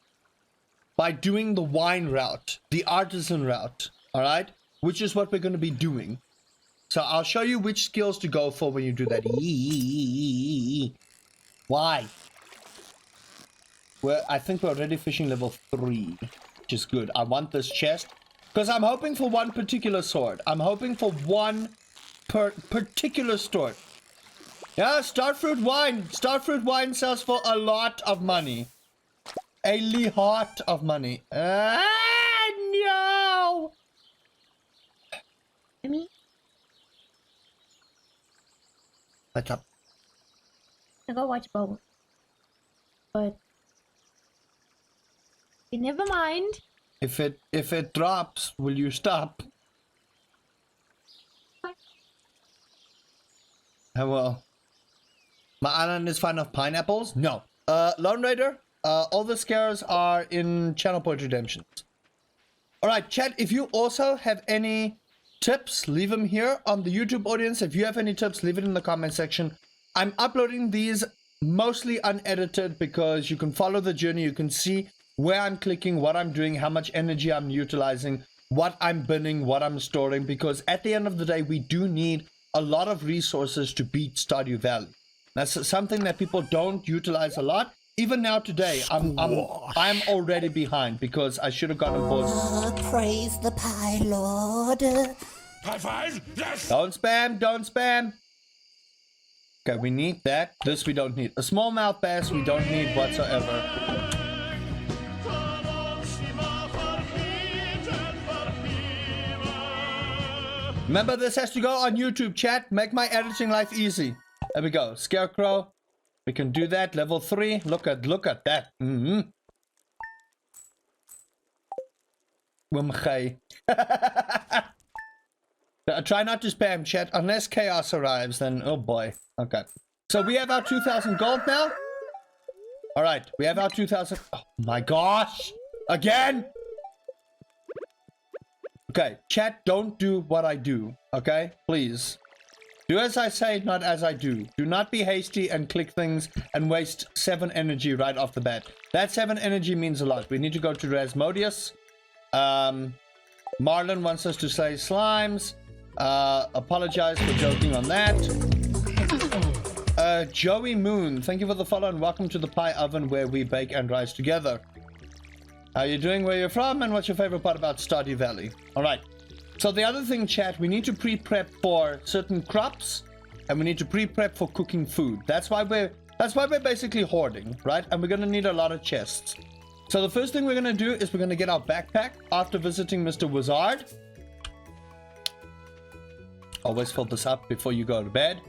by doing the wine route, the artisan route, all right? Which is what we're going to be doing. So I'll show you which skills to go for when you do that. Why? Well, I think we're already fishing level 3, which is good. I want this chest because I'm hoping for one particular sword. I'm hoping for one particular sword. Yeah, starfruit wine. Starfruit wine sells for a lot of money. A lot of money. No! Emmy? What's up? I go watch both. But never mind. If it drops, will you stop? Well, my island is fine of pineapples? No. Lone Raider, all the scares are in channel point redemptions. Alright, chat, if you also have any tips, leave them here on the YouTube audience. If you have any tips, leave it in the comment section. I'm uploading these mostly unedited because you can follow the journey. You can see where I'm clicking, what I'm doing, how much energy I'm utilizing, what I'm binning, what I'm storing, because at the end of the day, we do need a lot of resources to beat Stardew Valley. That's something that people don't utilize a lot. Even now today, I'm already behind because I should have gotten both. Praise the Pie Lord. High five! Yes! Don't spam, don't spam. Okay, we need that. This we don't need. A smallmouth bass we don't need whatsoever. Remember, this has to go on YouTube, chat. Make my editing life easy. There we go. Scarecrow. We can do that. Level 3. Look at that. Try not to spam, chat. Unless chaos arrives, then oh boy. Okay. So we have our 2,000 gold now. All right. We have our 2,000. Oh my gosh. Again. Okay, chat, don't do what I do, okay? Please. Do as I say, not as I do. Do not be hasty and click things and waste 7 energy right off the bat. That 7 energy means a lot. We need to go to Rasmodius. Marlon wants us to say slimes. Apologize for joking on that. Joey Moon, thank you for the follow and welcome to the pie oven where we bake and rise together. How are you doing, where you're from, and what's your favorite part about Stardew Valley? Alright, so the other thing, chat, we need to pre-prep for certain crops, and we need to pre-prep for cooking food. That's why we're basically hoarding, right? And we're gonna need a lot of chests. So the first thing we're gonna do is we're gonna get our backpack after visiting Mr. Wizard. Always fill this up before you go to bed.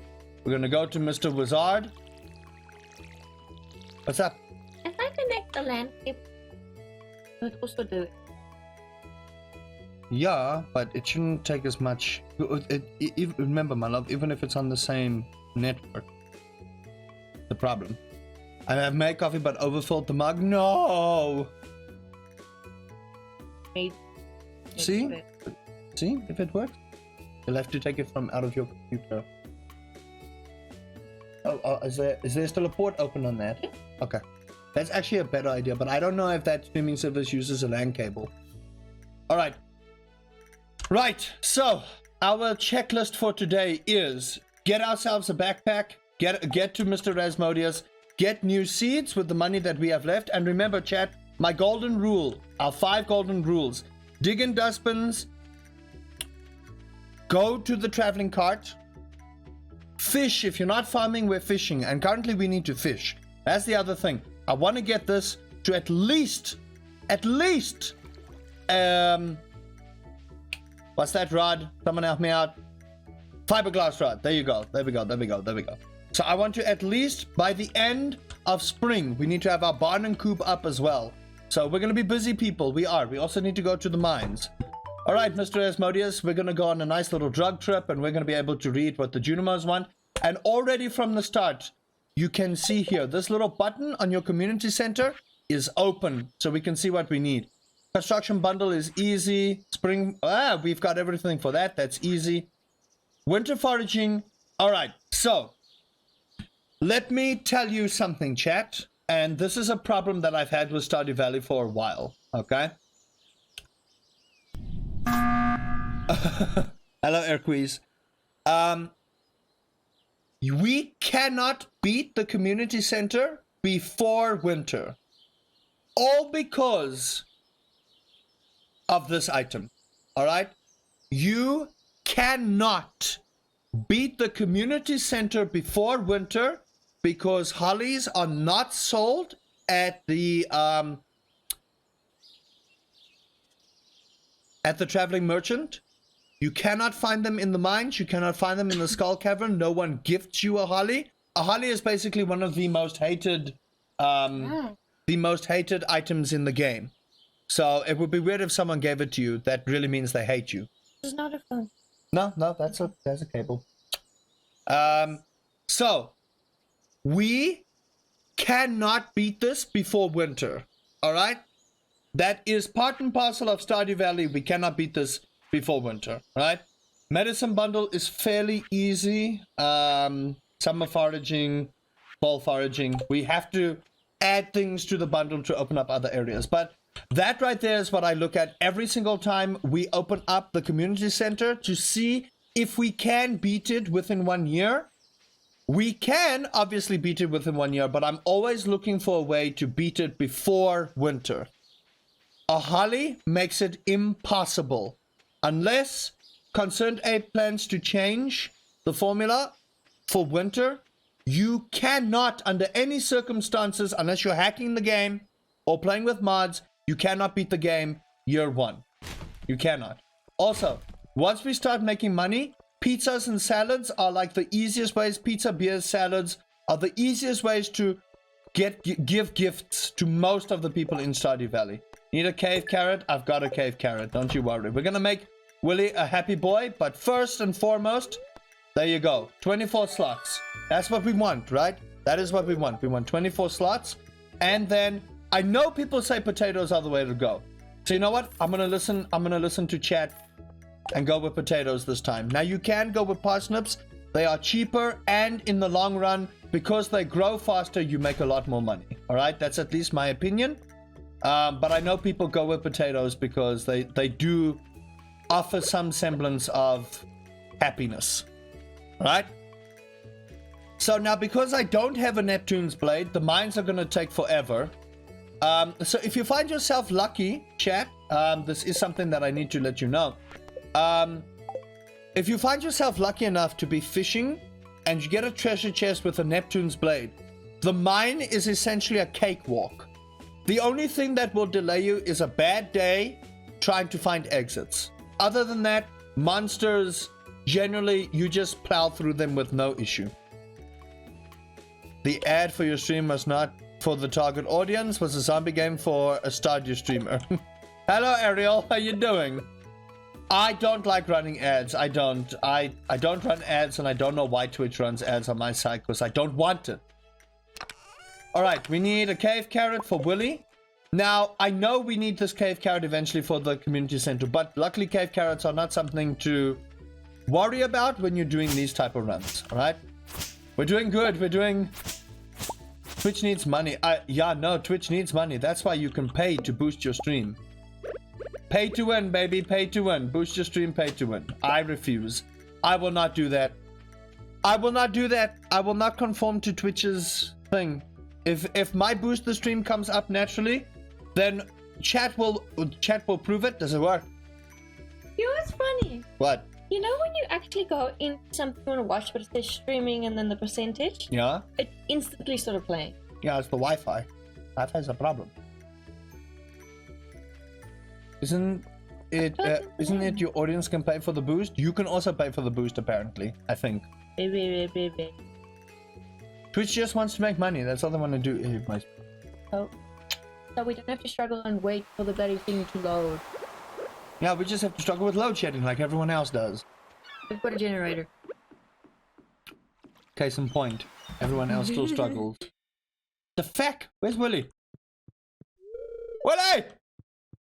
We're gonna go to Mr. Wizard. What's up? If I connect the landscape, I would also do it. Yeah, but it shouldn't take as much. Remember, my love, even if it's on the same network, the problem. I have made coffee but overfilled the mug. No! Maybe See? do it. See if it works? You'll have to take it from out of your computer. Oh, is there still a port open on that? Yeah. Okay. That's actually a better idea, but I don't know if that streaming service uses a LAN cable. Alright. Right, so our checklist for today is get ourselves a backpack, get to Mr. Rasmodius, get new seeds with the money that we have left, and remember, chat, my golden rule, our 5 golden rules. Dig in dustbins, go to the traveling cart, fish. If you're not farming, we're fishing, and currently we need to fish. That's the other thing. I want to get this to at least What's that rod? Someone help me out. Fiberglass rod. There you go. There we go. There we go. There we go. So I want to at least by the end of spring, we need to have our barn and coop up as well. So we're going to be busy people. We are. We also need to go to the mines. All right, Mr. Asmodeus, we're going to go on a nice little drug trip and we're going to be able to read what the Junimos want. And already from the start, you can see here, this little button on your community center is open so we can see what we need. Construction bundle is easy. Spring, we've got everything for that. That's easy. Winter foraging. All right, so let me tell you something, chat. And this is a problem that I've had with Stardew Valley for a while, okay? Hello, Airquiz. We cannot beat the community center before winter. All because of this item, all right? You cannot beat the community center before winter because hollies are not sold at the traveling merchant. You cannot find them in the mines. You cannot find them in the skull cavern. No one gifts you a holly. A holly is basically one of the most hated items in the game. So it would be weird if someone gave it to you. That really means they hate you. It's not a phone. No, there's a cable. So we cannot beat this before winter. All right? That is part and parcel of Stardew Valley. We cannot beat this before winter, right? Medicine bundle is fairly easy. Summer foraging, fall foraging. We have to add things to the bundle to open up other areas. But that right there is what I look at every single time we open up the community center to see if we can beat it within 1 year. We can obviously beat it within 1 year, but I'm always looking for a way to beat it before winter. A holly makes it impossible. Unless Concerned Ape plans to change the formula for winter, you cannot, under any circumstances, unless you're hacking the game or playing with mods, you cannot beat the game year one. You cannot. Also, once we start making money, pizzas and salads are like the easiest ways. Pizza, beers, salads are the easiest ways to give gifts to most of the people in Stardew Valley. Need a cave carrot? I've got a cave carrot. Don't you worry. We're going to make Willy a happy boy. But first and foremost, there you go. 24 slots. That's what we want, right? That is what we want. We want 24 slots. And then I know people say potatoes are the way to go. So you know what? I'm going to listen. I'm going to listen to chat and go with potatoes this time. Now you can go with parsnips. They are cheaper. And in the long run, because they grow faster, you make a lot more money. All right? That's at least my opinion. But I know people go with potatoes because they do offer some semblance of happiness. Right? So now because I don't have a Neptune's blade, the mines are going to take forever. So if you find yourself lucky, chat, this is something that I need to let you know. If you find yourself lucky enough to be fishing and you get a treasure chest with a Neptune's blade, the mine is essentially a cakewalk. The only thing that will delay you is a bad day trying to find exits. Other than that, monsters, generally, you just plow through them with no issue. The ad for your stream was not for the target audience, was a zombie game for a Stardew streamer. Hello, Ariel. How you doing? I don't like running ads. I don't run ads, and I don't know why Twitch runs ads on my site, because I don't want it. Alright, we need a cave carrot for Willy. Now, I know we need this cave carrot eventually for the community center, but luckily cave carrots are not something to worry about when you're doing these type of runs, alright? We're doing good, we're doing... Twitch needs money. Twitch needs money. That's why you can pay to boost your stream. Pay to win, baby, pay to win. Boost your stream, pay to win. I refuse. I will not do that. I will not do that. I will not conform to Twitch's thing. If my boost the stream comes up naturally, then chat will prove it. Does it work? You know what's funny? What? You know when you actually go in something you want to watch, but it says streaming and then the percentage? Yeah? It instantly started playing. Yeah, it's the Wi-Fi. Wi-Fi is a problem. isn't it your audience can pay for the boost? You can also pay for the boost, apparently. I think. Twitch just wants to make money. That's all they want to do. Oh, so we don't have to struggle and wait for the bloody thing to load. Yeah, we just have to struggle with load shedding like everyone else does. We've got a generator. Case in point, everyone else still struggles. The feck? Where's Willy? Willy!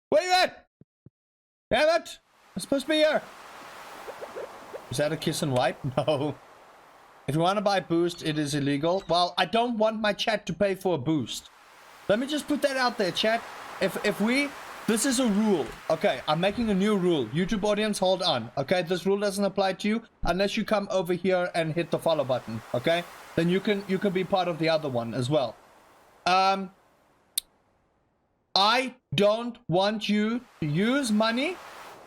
Where you at? Damn it! I'm supposed to be here. Is that a kiss and wipe? No. If you want to buy boost, it is illegal. Well, I don't want my chat to pay for a boost. Let me just put that out there, chat. This is a rule. Okay, I'm making a new rule. YouTube audience, hold on. Okay, this rule doesn't apply to you unless you come over here and hit the follow button. Okay, then you can be part of the other one as well. I don't want you to use money.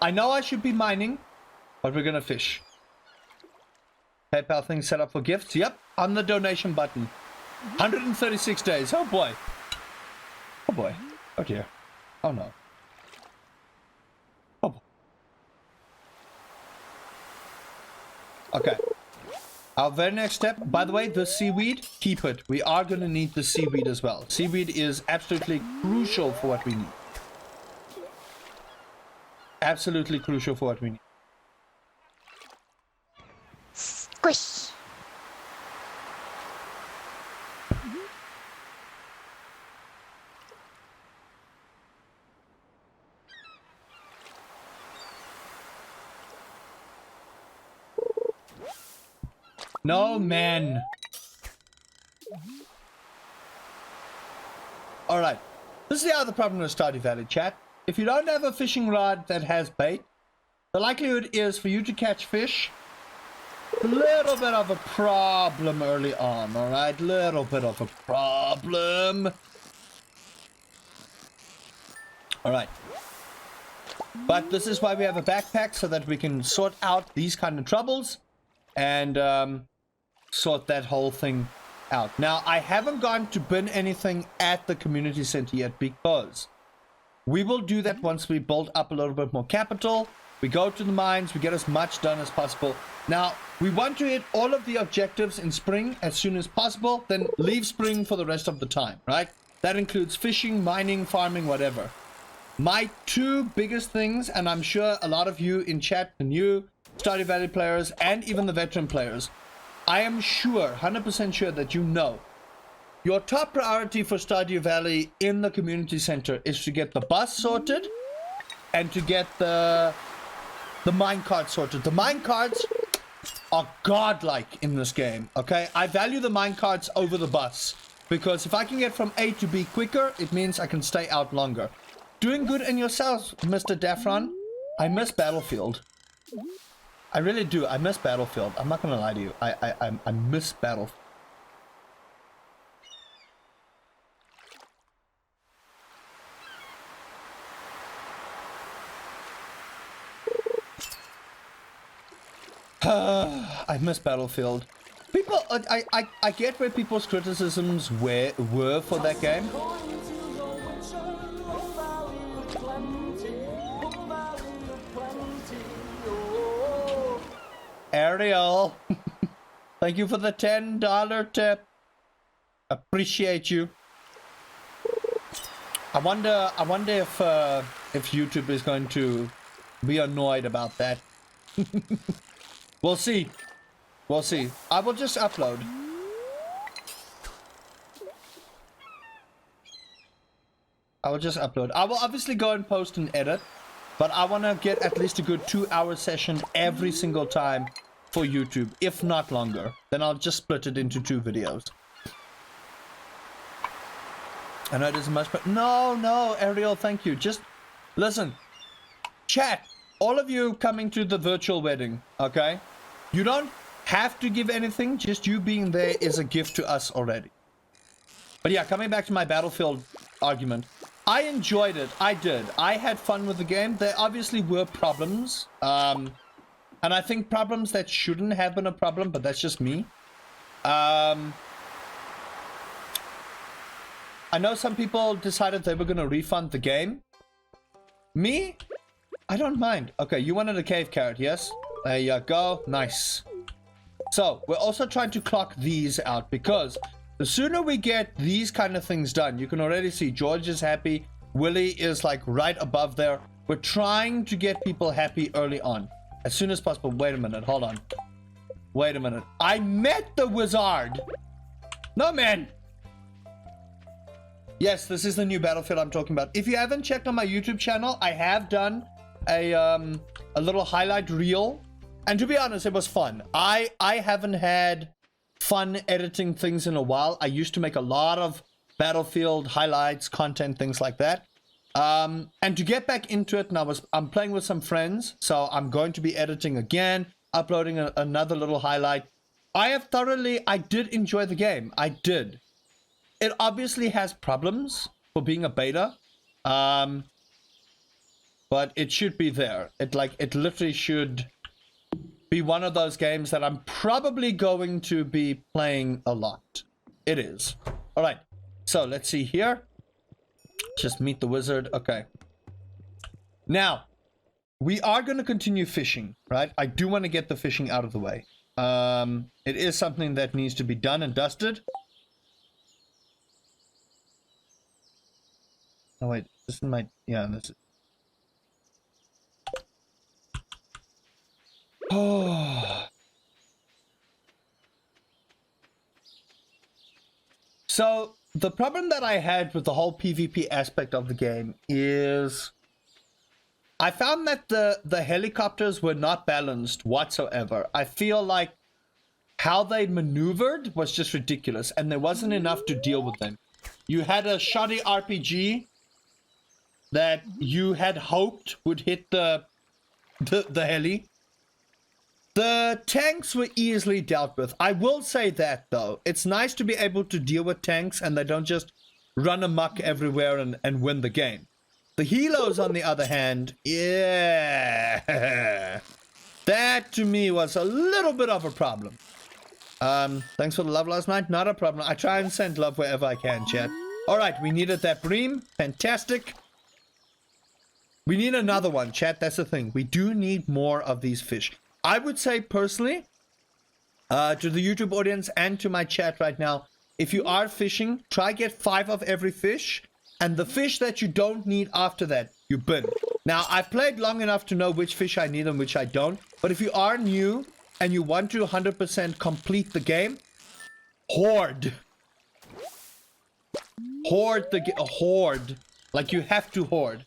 I know I should be mining, but we're gonna fish. PayPal thing set up for gifts. Yep, on the donation button. 136 days. Oh boy. Oh boy. Oh dear. Oh no. Oh boy. Okay. Our very next step, by the way, the seaweed, keep it. We are going to need the seaweed as well. Seaweed is absolutely crucial for what we need. Absolutely crucial for what we need. Squish. No, man. Alright. This is the other problem with Stardew Valley, chat. If you don't have a fishing rod that has bait, the likelihood is for you to catch fish a little bit of a problem early on, alright? Little bit of a problem. Alright. But this is why we have a backpack, so that we can sort out these kind of troubles and sort that whole thing out. Now, I haven't gone to bin anything at the community center yet because we will do that once we build up a little bit more capital. We go to the mines, we get as much done as possible. Now, we want to hit all of the objectives in spring as soon as possible, then leave spring for the rest of the time, right? That includes fishing, mining, farming, whatever. My two biggest things, and I'm sure a lot of you in chat, the new Stardew Valley players and even the veteran players, I am sure, 100% sure that you know, your top priority for Stardew Valley in the community center is to get the bus sorted and to get the minecart sorted. The minecarts are godlike in this game, okay? I value the minecarts over the bus because if I can get from A to B quicker, it means I can stay out longer. Doing good in yourselves, Mr. Daffron. I miss Battlefield. I really do. I miss Battlefield. I'm not gonna lie to you. I miss Battlefield. I miss Battlefield. People, I get where people's criticisms were for that game. Ariel, thank you for the $10 tip. Appreciate you. I wonder if YouTube is going to be annoyed about that. We'll see. We'll see. I will just upload. I will just upload. I will obviously go and post and edit. But I want to get at least a good 2-hour session every single time for YouTube, if not longer. Then I'll just split it into 2 videos. I know it isn't much, but no, Ariel, thank you. Just listen, chat, all of you coming to the virtual wedding, okay? You don't have to give anything, just you being there is a gift to us already. But yeah, coming back to my Battlefield argument. I enjoyed it. I did. I had fun with the game. There obviously were problems. And I think problems that shouldn't have been a problem, but that's just me. I know some people decided they were going to refund the game. Me? I don't mind. Okay, you wanted a cave carrot, yes? There you go. Nice. So, we're also trying to clock these out because the sooner we get these kind of things done, you can already see George is happy. Willie is like right above there. We're trying to get people happy early on. As soon as possible. Wait a minute. Hold on. Wait a minute. I met the wizard. No, man. Yes, this is the new battlefield I'm talking about. If you haven't checked on my YouTube channel, I have done a little highlight reel. And to be honest, it was fun. I haven't had fun editing things in a while. I used to make a lot of battlefield highlights, content, things like that. And to get back into it, now I'm playing with some friends, so I'm going to be editing again, uploading another little highlight. I did enjoy the game. I did. It obviously has problems for being a beta. But it should be there. It literally should be one of those games that I'm probably going to be playing a lot. It is. All right. So let's see here. Just meet the wizard. Okay. Now, we are going to continue fishing, right? I do want to get the fishing out of the way. It is something that needs to be done and dusted. Oh, wait. This is my... Yeah, this is... Oh. So, the problem that I had with the whole PvP aspect of the game is I found that the helicopters were not balanced whatsoever. I feel like how they maneuvered was just ridiculous, and there wasn't enough to deal with them. You had a shoddy RPG that you had hoped would hit the heli. The tanks were easily dealt with. I will say that, though. It's nice to be able to deal with tanks and they don't just run amok everywhere and win the game. The helos, on the other hand, yeah. That, to me, was a little bit of a problem. Thanks for the love last night. Not a problem. I try and send love wherever I can, chat. All right, we needed that bream. Fantastic. We need another one, chat. That's the thing. We do need more of these fish. I would say personally, to the YouTube audience and to my chat right now, if you are fishing, try get 5 of every fish, and the fish that you don't need after that, you bin. Now, I've played long enough to know which fish I need and which I don't, but if you are new and you want to 100% complete the game, hoard. Hoard. Like, you have to hoard.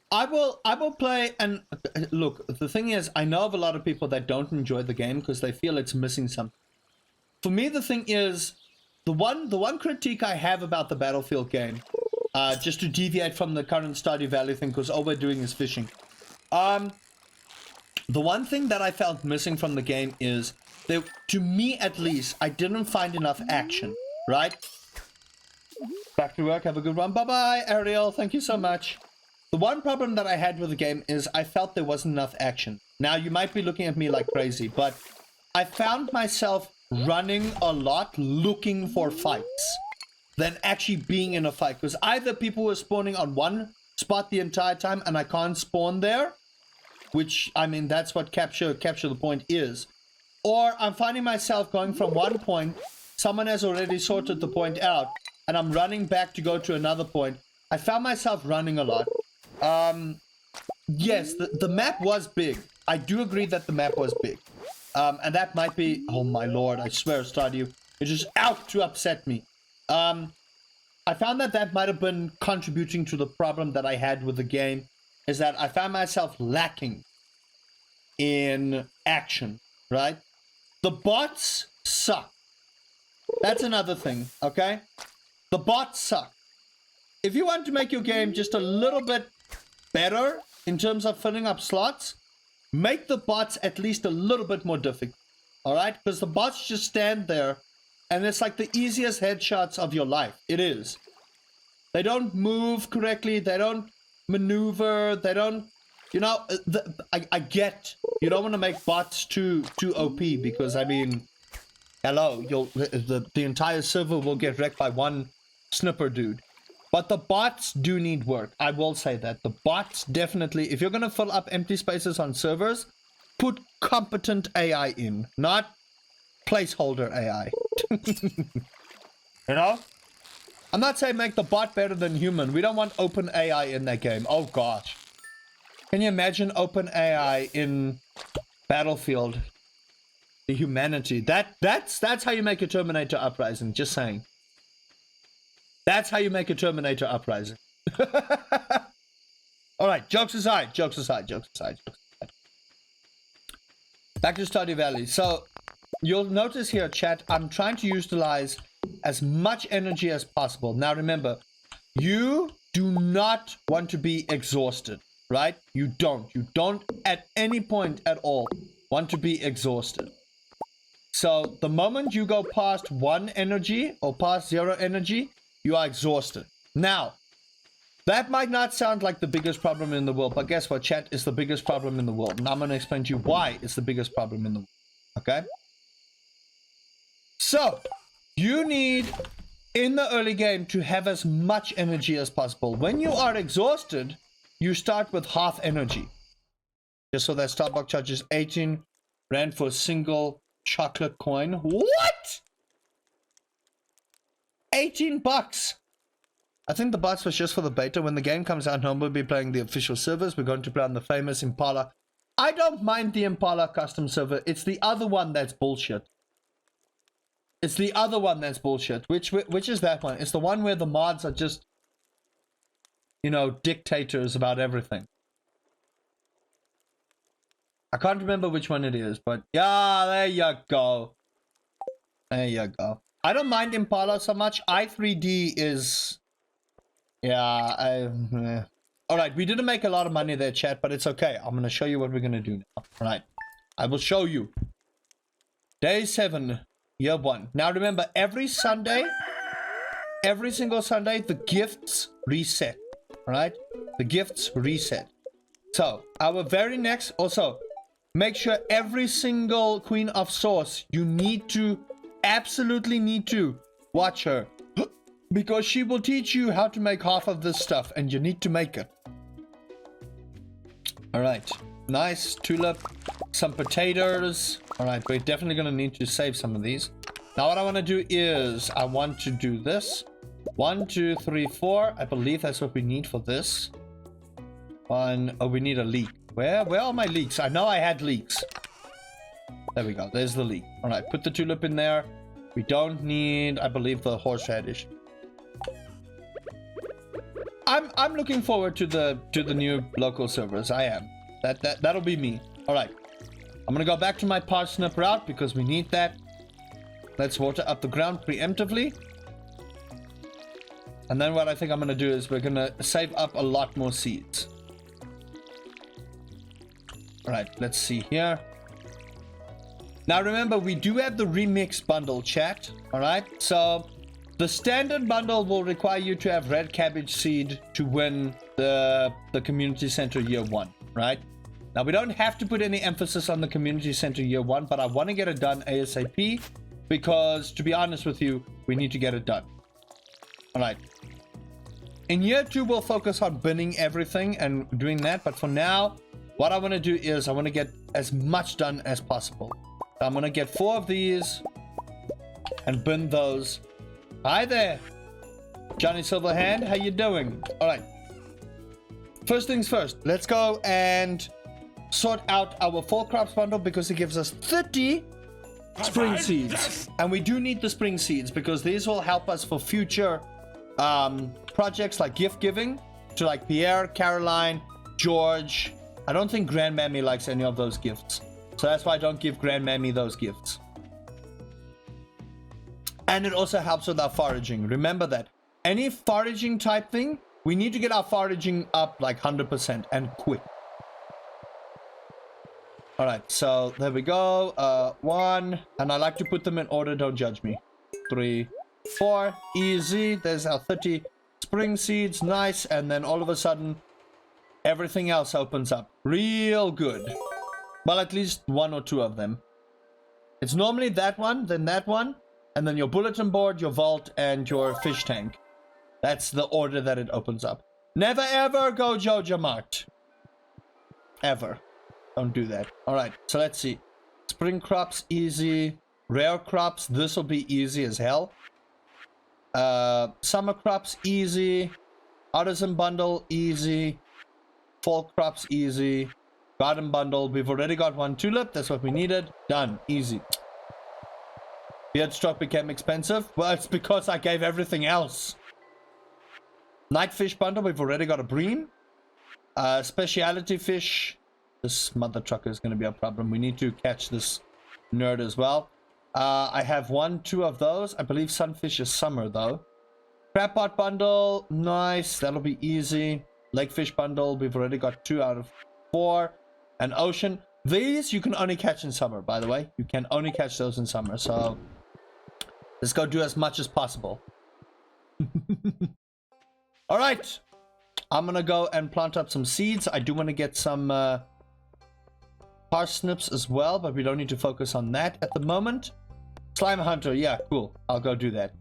I will play, and look, the thing is, I know of a lot of people that don't enjoy the game because they feel it's missing something. For me, the thing is, the one critique I have about the Battlefield game, just to deviate from the current Stardew Valley thing, because all we're doing is fishing. The one thing that I felt missing from the game is, that, to me at least, I didn't find enough action, right? Back to work, have a good one. Bye-bye, Ariel, thank you so much. The one problem that I had with the game is I felt there wasn't enough action. Now, you might be looking at me like crazy, but I found myself running a lot looking for fights than actually being in a fight. Because either people were spawning on one spot the entire time and I can't spawn there, which, I mean, that's what capture the point is. Or I'm finding myself going from one point, someone has already sorted the point out, and I'm running back to go to another point. I found myself running a lot. Yes, the map was big. I do agree that the map was big. And that might be... Oh my lord, I swear, Stardew. It's just out to upset me. I found that might have been contributing to the problem that I had with the game. Is that I found myself lacking in action, right? The bots suck. That's another thing, okay? The bots suck. If you want to make your game just a little bit better in terms of filling up slots, make the bots at least a little bit more difficult. Alright? Because the bots just stand there and it's like the easiest headshots of your life. It is. They don't move correctly. They don't maneuver. They don't... You know, I get you don't want to make bots too OP because, I mean, hello, the entire server will get wrecked by one snipper dude. But the bots do need work. I will say that. The bots definitely, if you're going to fill up empty spaces on servers, put competent AI in, not placeholder AI. You know? I'm not saying make the bot better than human. We don't want open AI in that game. Oh gosh. Can you imagine open AI in Battlefield? The humanity. That's how you make a Terminator Uprising. Just saying. That's how you make a Terminator Uprising. Alright, jokes aside. Back to Stardew Valley. So, you'll notice here, chat, I'm trying to utilize as much energy as possible. Now remember, you do not want to be exhausted, right? You don't at any point at all want to be exhausted. So, the moment you go past 1 energy or past 0 energy, you are exhausted. Now, that might not sound like the biggest problem in the world, but guess what, chat? It's the biggest problem in the world. And I'm going to explain to you why it's the biggest problem in the world. Okay? So, you need, in the early game, to have as much energy as possible. When you are exhausted, you start with half energy. Just so that Starbucks charges 18 Rand for a single chocolate coin. What? 18 bucks. I think the bots was just for the beta. When the game comes out, no one will be playing the official servers. We're going to play on the famous Impala. I don't mind the Impala custom server. It's the other one that's bullshit. It's the other one that's bullshit. Which is that one? It's the one where the mods are just, you know, dictators about everything. I can't remember which one it is, but yeah, there you go. There you go. I don't mind Impala so much. i3D is... Yeah, Alright, we didn't make a lot of money there, chat, but it's okay. I'm going to show you what we're going to do now. Alright, I will show you. Day 7, year 1. Now remember, every Sunday, every single Sunday, the gifts reset. Alright? The gifts reset. So, our very next... Also, make sure every single Queen of Sauce, you need to... Absolutely need to watch her. Because she will teach you how to make half of this stuff, and you need to make it. Alright, nice tulip, some potatoes. Alright, we're definitely going to need to save some of these. Now what I want to do is, I want to do this. 1, 2, 3, 4. I believe that's what we need for this. Oh, we need a leek. Where are my leeks? I know I had leeks. There we go, there's the leek. Alright, put the tulip in there. We don't need, I believe, the horseradish. I'm looking forward to the new local servers. I am. That'll be me. All right. I'm gonna go back to my parsnip route because we need that. Let's water up the ground preemptively. And then what I think I'm gonna do is we're gonna save up a lot more seeds. All right. Let's see here. Now remember, we do have the remix bundle, chat. All right. So. The standard bundle will require you to have red cabbage seed to win the community center year 1, right? Now we don't have to put any emphasis on the community center year 1, but I want to get it done ASAP because, to be honest with you, we need to get it done. All right. In year 2, we'll focus on binning everything and doing that. But for now, what I want to do is I want to get as much done as possible. So I'm going to get 4 of these and bin those. Hi there, Johnny Silverhand. How you doing? All right. First things first. Let's go and sort out our fall crops bundle because it gives us 30 spring seeds. Yes! And we do need the spring seeds because these will help us for future projects like gift giving to like Pierre, Caroline, George. I don't think Grandmammy likes any of those gifts. So that's why I don't give Grandmammy those gifts. And it also helps with our foraging. Remember that. Any foraging type thing, we need to get our foraging up like 100% and quick. Alright, so there we go. 1. And I like to put them in order, don't judge me. 3, 4. Easy. There's our 30 spring seeds. Nice. And then all of a sudden, everything else opens up. Real good. Well, at least 1 or 2 of them. It's normally that one, then that one, and then your bulletin board, your vault, and your fish tank. That's the order that it opens up. Never ever go Joja Mart. Ever. Don't do that. Alright, so let's see. Spring crops, easy. Rare crops, this will be easy as hell. Summer crops, easy. Artisan bundle, easy. Fall crops, easy. Garden bundle, we've already got one tulip. That's what we needed. Done. Easy. Beardstroke became expensive. Well, it's because I gave everything else. Night fish bundle, we've already got a bream. Speciality fish. This mother trucker is going to be a problem. We need to catch this nerd as well. I have 1, 2 of those. I believe sunfish is summer though. Crab pot bundle, nice. That'll be easy. Lake fish bundle, we've already got 2 out of 4. And ocean. These you can only catch in summer, by the way. You can only catch those in summer. So let's go do as much as possible. All right. I'm going to go and plant up some seeds. I do want to get some parsnips as well, but we don't need to focus on that at the moment. Slime hunter. Yeah, cool. I'll go do that.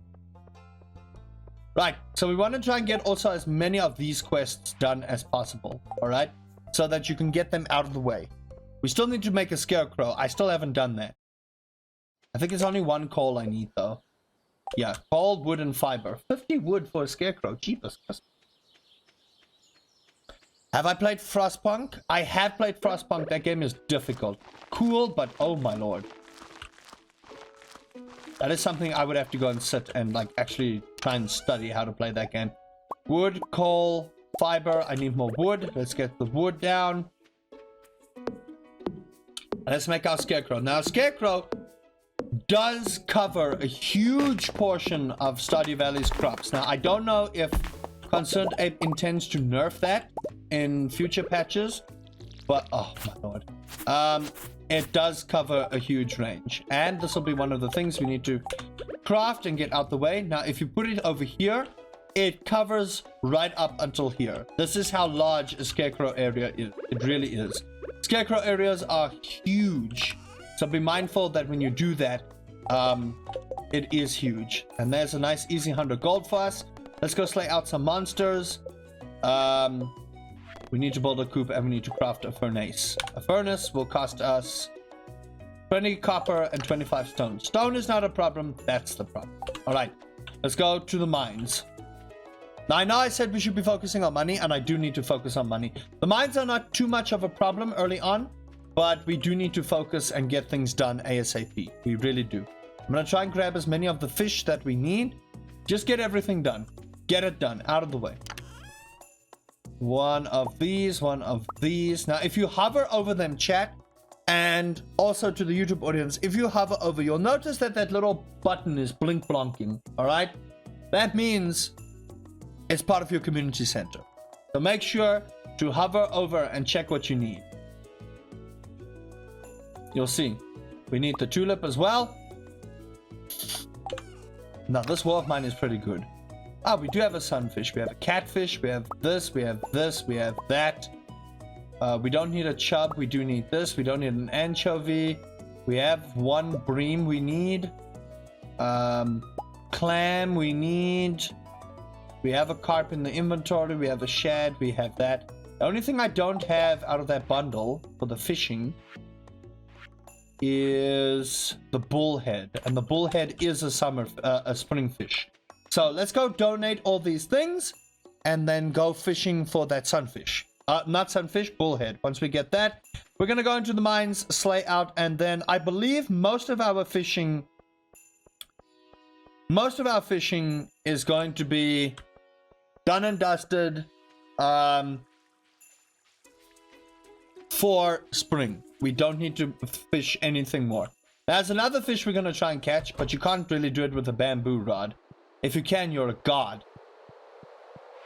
Right. So we want to try and get also as many of these quests done as possible. All right. So that you can get them out of the way. We still need to make a scarecrow. I still haven't done that. I think it's only 1 coal I need though. Yeah, coal, wood, and fiber. 50 wood for a scarecrow. Cheapest. Have I played Frostpunk? I have played Frostpunk. That game is difficult. Cool, but oh my lord. That is something I would have to go and sit and like actually try and study how to play that game. Wood, coal, fiber. I need more wood. Let's get the wood down. Let's make our scarecrow. Now, scarecrow does cover a huge portion of Stardew Valley's crops. Now, I don't know if Concerned Ape intends to nerf that in future patches, but oh my lord. It does cover a huge range, and this will be one of the things we need to craft and get out the way. Now, if you put it over here, it covers right up until here. This is how large a scarecrow area is. It really is. Scarecrow areas are huge, so be mindful that when you do that, it is huge. And there's a nice easy 100 gold for us. Let's go slay out some monsters. We need to build a coop and we need to craft a furnace. A furnace will cost us 20 copper and 25 stone. Stone is not a problem. That's the problem. All right, let's go to the mines. Now, I know I said we should be focusing on money, and I do need to focus on money. The mines are not too much of a problem early on, but we do need to focus and get things done ASAP. We really do. I'm going to try and grab as many of the fish that we need. Just get everything done. Get it done. Out of the way. One of these. One of these. Now, if you hover over them, chat, and also to the YouTube audience, if you hover over, you'll notice that that little button is blink-blonking. All right? That means it's part of your community center. So make sure to hover over and check what you need. You'll see. We need the tulip as well. Now, this wharf mine is pretty good. Ah, we do have a sunfish. We have a catfish. We have this. We have this. We have that. We don't need a chub. We do need this. We don't need an anchovy. We have 1 bream we need. Clam we need. We have a carp in the inventory. We have a shad. We have that. The only thing I don't have out of that bundle for the fishing is the bullhead. And the bullhead is a spring fish. So let's go donate all these things and then go fishing for that sunfish. Not sunfish, bullhead. Once we get that, we're going to go into the mines, slay out, and then I believe most of our fishing is going to be done and dusted for spring. We don't need to fish anything more. There's another fish we're going to try and catch, but you can't really do it with a bamboo rod. If you can, you're a god.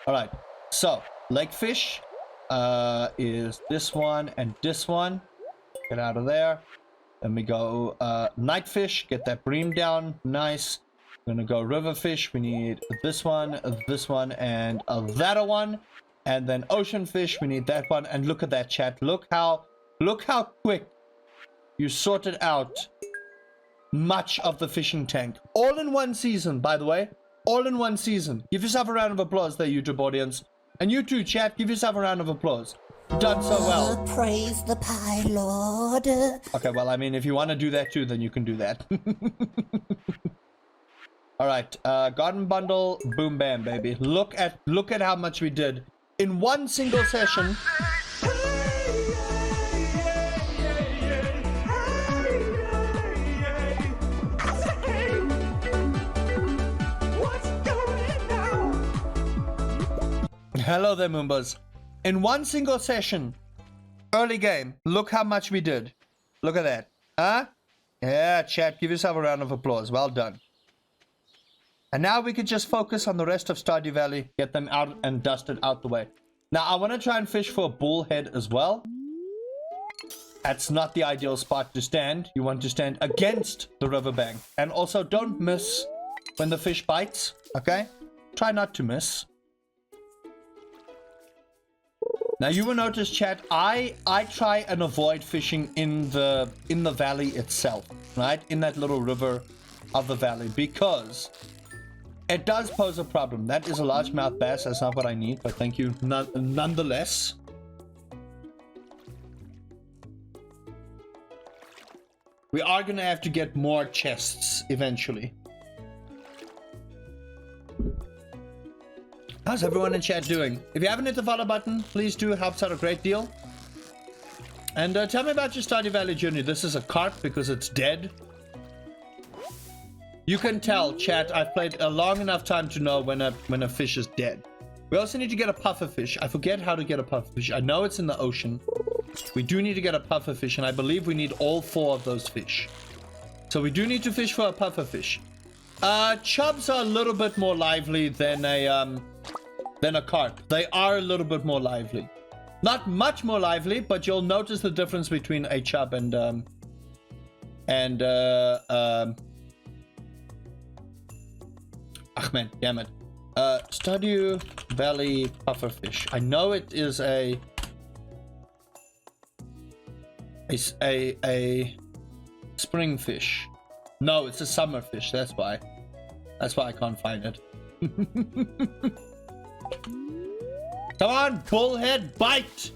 Alright, so lake fish is this one and this one. Get out of there. Then we go night fish, get that bream down. Nice. We're gonna go river fish. We need this one, and that one. And then ocean fish, we need that one. And look at that, chat. Look how quick you sorted out much of the fishing tank. All in one season, by the way. All in one season. Give yourself a round of applause there, YouTube audience. And you too, chat. Give yourself a round of applause. You've done so well. Praise the Pie Lord. Okay, well, I mean, if you want to do that too, then you can do that. All right, garden bundle, boom, bam, baby. Look at how much we did in one single session. Hello there, Moombas. In one single session, early game, look how much we did. Look at that. Huh? Yeah, chat, give yourself a round of applause. Well done. And now we can just focus on the rest of Stardew Valley, get them out and dusted out the way. Now, I want to try and fish for a bullhead as well. That's not the ideal spot to stand. You want to stand against the riverbank. And also, don't miss when the fish bites, okay? Try not to miss. Now, you will notice, chat, I try and avoid fishing in the valley itself, right? In that little river of the valley, because it does pose a problem. That is a largemouth bass. That's not what I need, but thank you nonetheless. We are going to have to get more chests eventually. How's everyone in chat doing? If you haven't hit the follow button, please do. It helps out a great deal. And tell me about your Stardew Valley journey. This is a carp because it's dead. You can tell, chat, I've played a long enough time to know when a fish is dead. We also need to get a pufferfish. I forget how to get a pufferfish. I know it's in the ocean. We do need to get a pufferfish, and I believe we need all 4 of those fish. So we do need to fish for a pufferfish. Chubs are a little bit more lively than a carp. They are a little bit more lively. Not much more lively, but you'll notice the difference between a chub and ach man, damn it. Stardew Valley pufferfish. I know it is a spring fish. No, it's a summer fish. That's why I can't find it. Come on, bullhead, bite!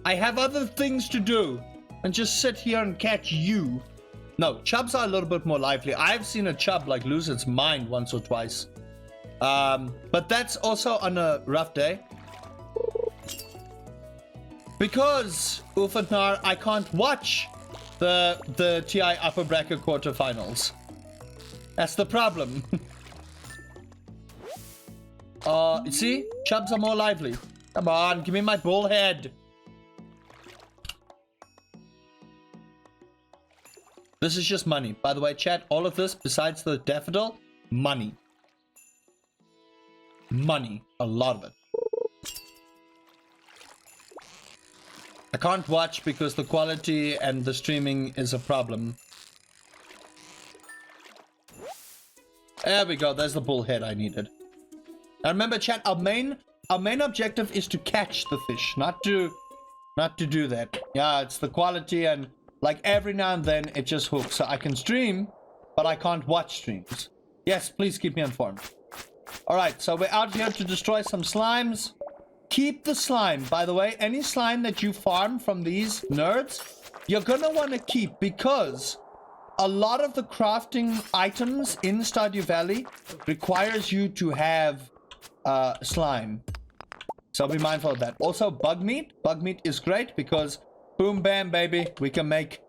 I have other things to do than just sit here and catch you. No, chubs are a little bit more lively. I've seen a chub like lose its mind once or twice. But that's also on a rough day. Because, Ulfatnar, I can't watch the TI upper bracket quarterfinals. That's the problem. You see? Chubs are more lively. Come on, give me my bullhead. This is just money. By the way, chat, all of this, besides the daffodil, money. Money. A lot of it. I can't watch because the quality and the streaming is a problem. There we go. There's the bullhead I needed. Now remember, chat, our main objective is to catch the fish, not to do that. Yeah, it's the quality, and like every now and then it just hooks. So I can stream, but I can't watch streams. Yes, please keep me informed. All right, so we're out here to destroy some slimes. Keep the slime, by the way. Any slime that you farm from these nerds, you're gonna want to keep, because a lot of the crafting items in Stardew Valley requires you to have slime. So be mindful of that. Also, bug meat. Bug meat is great because boom, bam, baby, we can make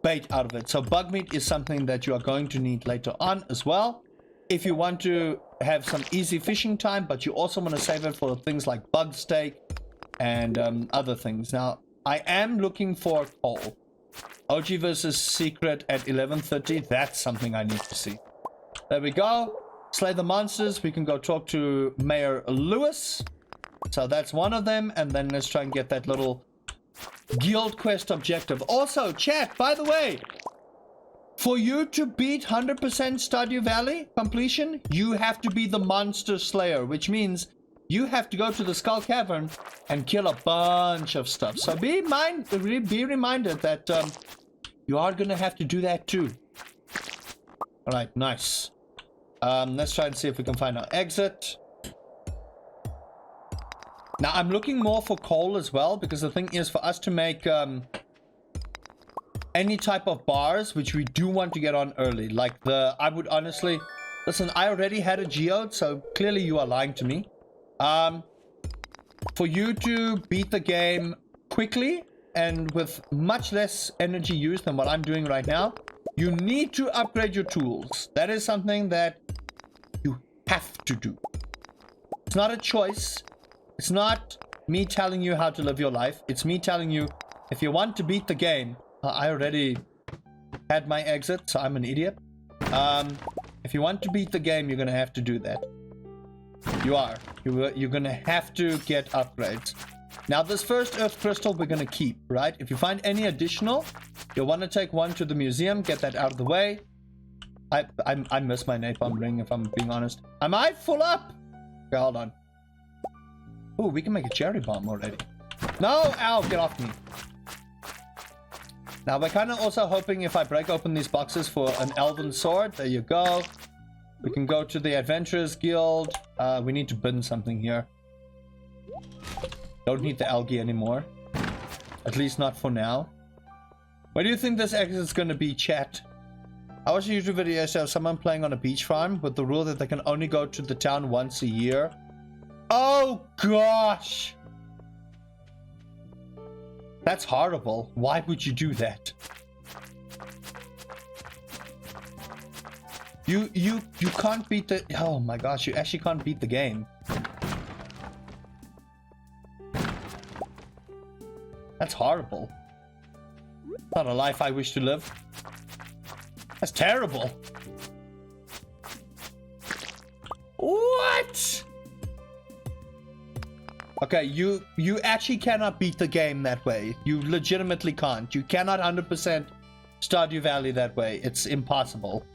bait out of it. So bug meat is something that you are going to need later on as well. If you want to have some easy fishing time, but you also want to save it for things like bug steak and other things. Now, I am looking for coal. OG versus Secret at 11:30. That's something I need to see. There we go. Slay the monsters. We can go talk to Mayor Lewis. So that's one of them. And then let's try and get that little guild quest objective. Also, chat, by the way, for you to beat 100% Stardew Valley completion, you have to be the monster slayer, which means you have to go to the Skull Cavern and kill a bunch of stuff. So be reminded that You are gonna have to do that too. Alright, nice. Let's try and see if we can find our exit. Now, I'm looking more for coal as well, because the thing is, for us to make any type of bars, which we do want to get on early, like I would honestly... Listen, I already had a geode, so clearly you are lying to me. For you to beat the game quickly and with much less energy used than what I'm doing right now, you need to upgrade your tools. That is something that you have to do. It's not a choice. It's not me telling you how to live your life. It's me telling you, if you want to beat the game... I already had my exit, so I'm an idiot. If you want to beat the game, you're going to have to do that. You are. You're going to have to get upgrades. Now, this first earth crystal we're going to keep, right? If you find any additional, you'll want to take one to the museum, get that out of the way. I miss my napalm ring, if I'm being honest. Am I full up? Okay, hold on. Oh, we can make a cherry bomb already. No, ow, get off me. Now, we're kind of also hoping if I break open these boxes for an elven sword. There you go. We can go to the Adventurers Guild. We need to bin something here. Don't need the algae anymore. At least not for now. Where do you think this exit is going to be, chat? I watched a YouTube video yesterday of someone playing on a beach farm with the rule that they can only go to the town once a year. Oh, gosh! That's horrible. Why would you do that? You can't beat the... Oh my gosh, you actually can't beat the game. That's horrible. Not a life I wish to live. That's terrible. What? Okay, you actually cannot beat the game that way. You legitimately can't. You cannot 100% Stardew Valley that way. It's impossible.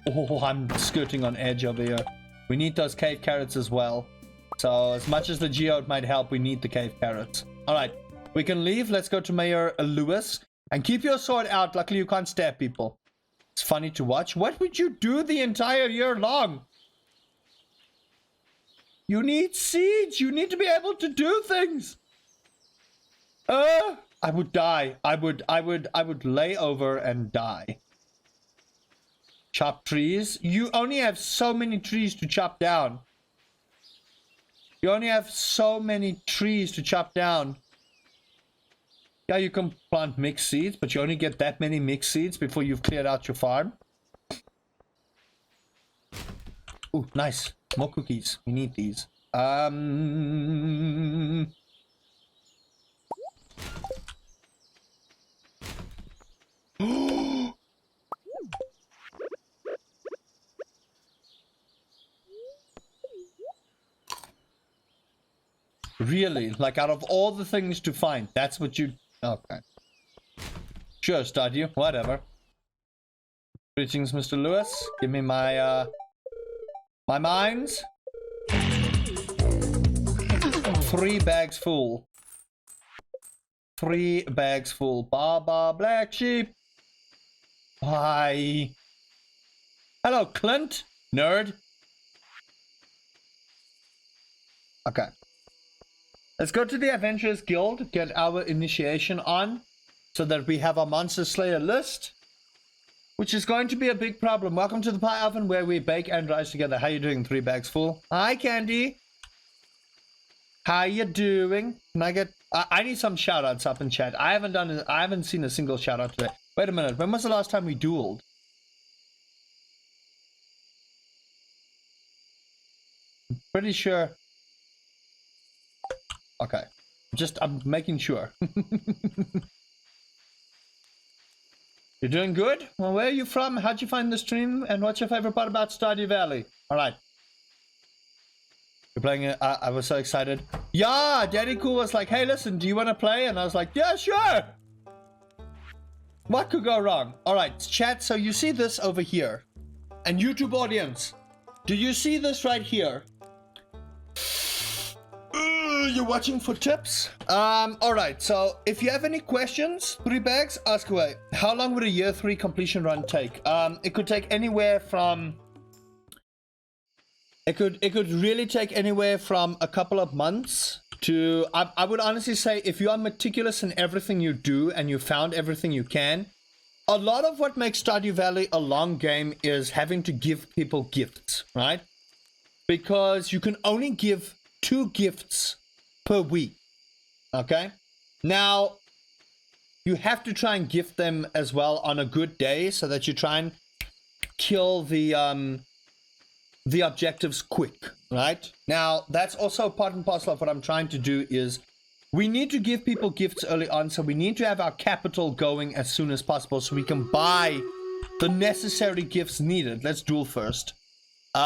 Oh, I'm skirting on edge over here. We need those cave carrots as well. So as much as the geode might help, we need the cave carrots. Alright, we can leave. Let's go to Mayor Lewis. And keep your sword out. Luckily you can't stab people. It's funny to watch. What would you do the entire year long? You need seeds. You need to be able to do things. I would die. I would lay over and die. Chop trees. You only have so many trees to chop down. You only have so many trees to chop down. Yeah, you can plant mixed seeds, but you only get that many mixed seeds before you've cleared out your farm. Ooh, nice. More cookies. We need these. Really? Like, out of all the things to find, that's what you... Okay. Sure, Stardew. Whatever. Greetings, Mr. Lewis. Give me my, my mines. 3 bags full. 3 bags full. Baba Black Sheep. Why? Hello, Clint. Nerd. Okay. Let's go to the Adventurers Guild, get our initiation on, so that we have our Monster Slayer list, which is going to be a big problem. Welcome to the Pie Oven, where we bake and rise together. How you doing, 3 bags full? Hi, Candy. How you doing? Can I get... I need some shout-outs up in chat. I haven't seen a single shout-out today. Wait a minute. When was the last time we dueled? I'm pretty sure... Okay. I'm making sure. You're doing good? Well, where are you from? How'd you find the stream? And what's your favorite part about Stardew Valley? Alright. You're playing it. I was so excited. Yeah! Daddy Cool was like, hey, listen, do you want to play? And I was like, yeah, sure! What could go wrong? Alright, chat, so you see this over here. And YouTube audience, do you see this right here? You're watching for tips? Alright, so if you have any questions, 3 bags, ask away. How long would a year 3 completion run take? It could take anywhere from... It could really take anywhere from a couple of months to... I would honestly say if you are meticulous in everything you do and you found everything you can, a lot of what makes Stardew Valley a long game is having to give people gifts, right? Because you can only give 2 gifts per week, okay? Now, you have to try and gift them as well on a good day so that you try and kill the objectives quick, right? Now, that's also part and parcel of what I'm trying to do is we need to give people gifts early on, so we need to have our capital going as soon as possible so we can buy the necessary gifts needed. Let's duel first. It's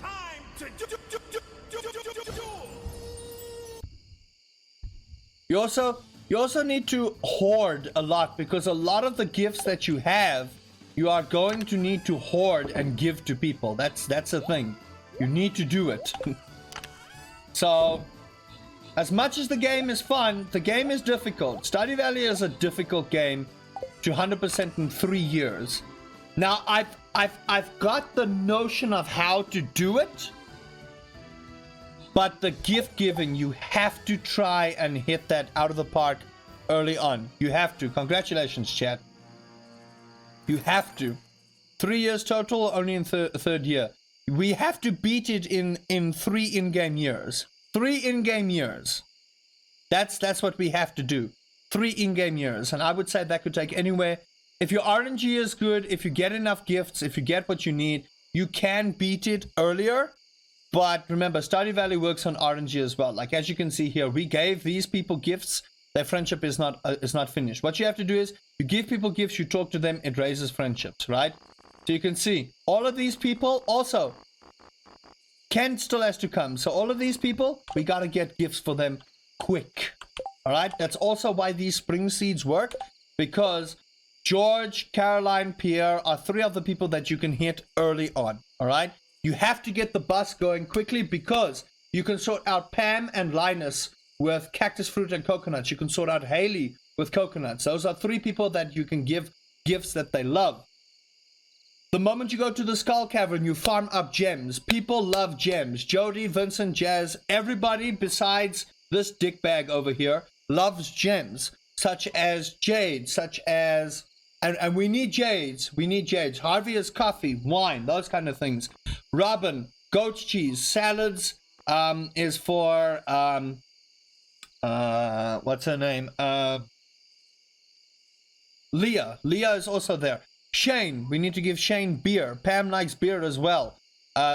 time to duel. You also need to hoard a lot because a lot of the gifts that you have, you are going to need to hoard and give to people. That's a thing. You need to do it. So, as much as the game is fun, the game is difficult. Stardew Valley is a difficult game to 100% in 3 years. Now, I've got the notion of how to do it, but the gift giving, you have to try and hit that out of the park early on. You have to. Congratulations, chat. You have to. 3 years total, only in third year. We have to beat it in 3 in-game years. 3 in-game years. That's what we have to do. 3 in-game years. And I would say that could take anywhere. If your RNG is good, if you get enough gifts, if you get what you need, you can beat it earlier. But remember, Stardew Valley works on RNG as well. Like as you can see here, we gave these people gifts. Their friendship is not finished. What you have to do is you give people gifts, you talk to them, it raises friendships, right? So you can see all of these people also. Ken still has to come. So all of these people, we got to get gifts for them quick. All right. That's also why these spring seeds work, because George, Caroline, Pierre are 3 of the people that you can hit early on. All right. You have to get the bus going quickly because you can sort out Pam and Linus with cactus fruit and coconuts. You can sort out Haley with coconuts. Those are 3 people that you can give gifts that they love. The moment you go to the Skull Cavern, you farm up gems. People love gems. Jody, Vincent, Jazz, everybody besides this dickbag over here loves gems, such as jade, such as... And we need jades. We need jades. Harvey is coffee, wine, those kind of things. Robin, goat's cheese, salads is for... what's her name? Leah. Leah is also there. Shane, we need to give Shane beer. Pam likes beer as well.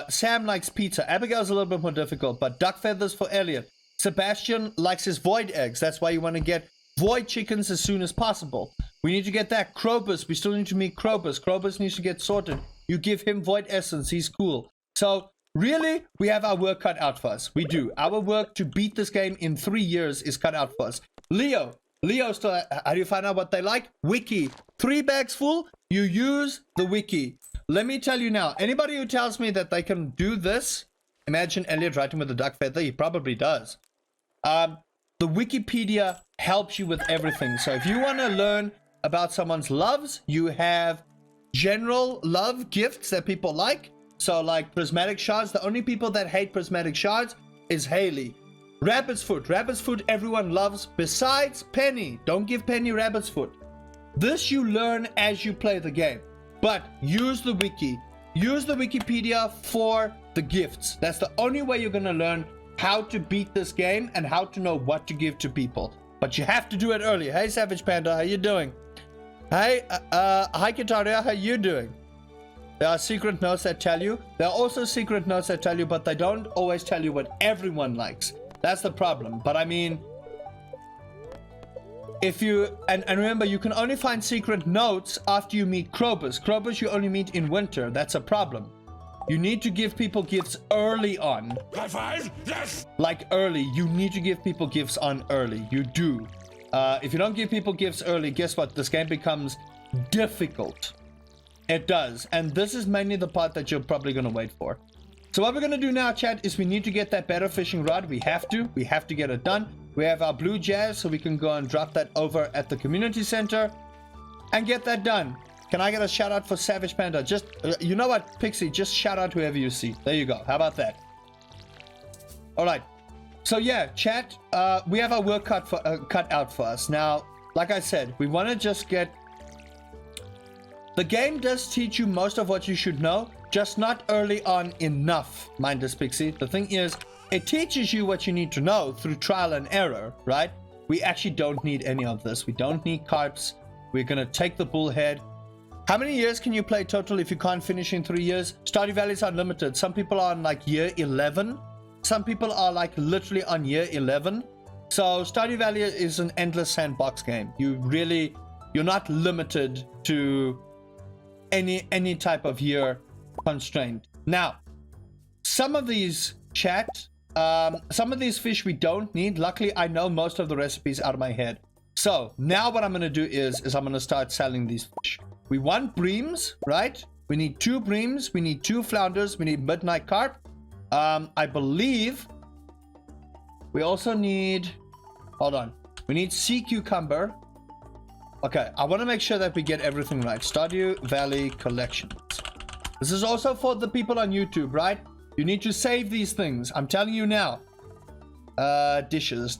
Sam likes pizza. Abigail's a little bit more difficult, but duck feathers for Elliot. Sebastian likes his void eggs. That's why you want to get void chickens as soon as possible. We need to get that. Krobus, we still need to meet Krobus. Krobus needs to get sorted. You give him void essence. He's cool. So, really, we have our work cut out for us. We do. Our work to beat this game in 3 years is cut out for us. Leo still, how do you find out what they like? Wiki. 3 bags full, you use the wiki. Let me tell you now, anybody who tells me that they can do this, imagine Elliot writing with a duck feather, he probably does. The Wikipedia helps you with everything. So if you want to learn about someone's loves, you have general love gifts that people like. So like prismatic shards, the only people that hate prismatic shards is Haley. Rabbit's foot. Rabbit's foot everyone loves besides Penny. Don't give Penny rabbit's foot. This you learn as you play the game. But use the wiki. Use the Wikipedia for the gifts. That's the only way you're going to learn how to beat this game and how to know what to give to people. But you have to do it early. Hey, Savage Panda, how you doing? Hey, hi, Kitaria, how you doing? There are secret notes that tell you. There are also secret notes that tell you, but they don't always tell you what everyone likes. That's the problem. But I mean, if you, and remember, you can only find secret notes after you meet Krobus. Krobus you only meet in winter. That's a problem. You need to give people gifts early on. High five, yes! Like early. You need to give people gifts on early. You do. If you don't give people gifts early, guess what? This game becomes difficult. It does. And this is mainly the part that you're probably going to wait for. So what we're going to do now, chat, is we need to get that better fishing rod. We have to get it done. We have our blue jazz, so we can go and drop that over at the community center and get that done. Can I get a shout out for Savage Panda? Just, you know what, Pixie, just shout out whoever you see. There you go. How about that? All right. So yeah, chat, we have our work cut out for us. Now, like I said, we want to just get... The game does teach you most of what you should know, just not early on enough, Mindless Pixie. The thing is, it teaches you what you need to know through trial and error, right? We actually don't need any of this. We don't need carps. We're going to take the bullhead. How many years can you play total if you can't finish in 3 years? Stardew Valley is unlimited. Some people are on like year 11. Some people are like literally on year 11. So Stardew Valley is an endless sandbox game. You're not limited to any type of year constraint. Now, some of these some of these fish we don't need. Luckily, I know most of the recipes out of my head. So now what I'm going to do is I'm going to start selling these fish. We want breams, right? We need 2 breams. We need 2 flounders. We need midnight carp. I believe we also need... Hold on. We need sea cucumber. Okay, I want to make sure that we get everything right. Stardew Valley collections. This is also for the people on YouTube, right? You need to save these things. I'm telling you now. Dishes.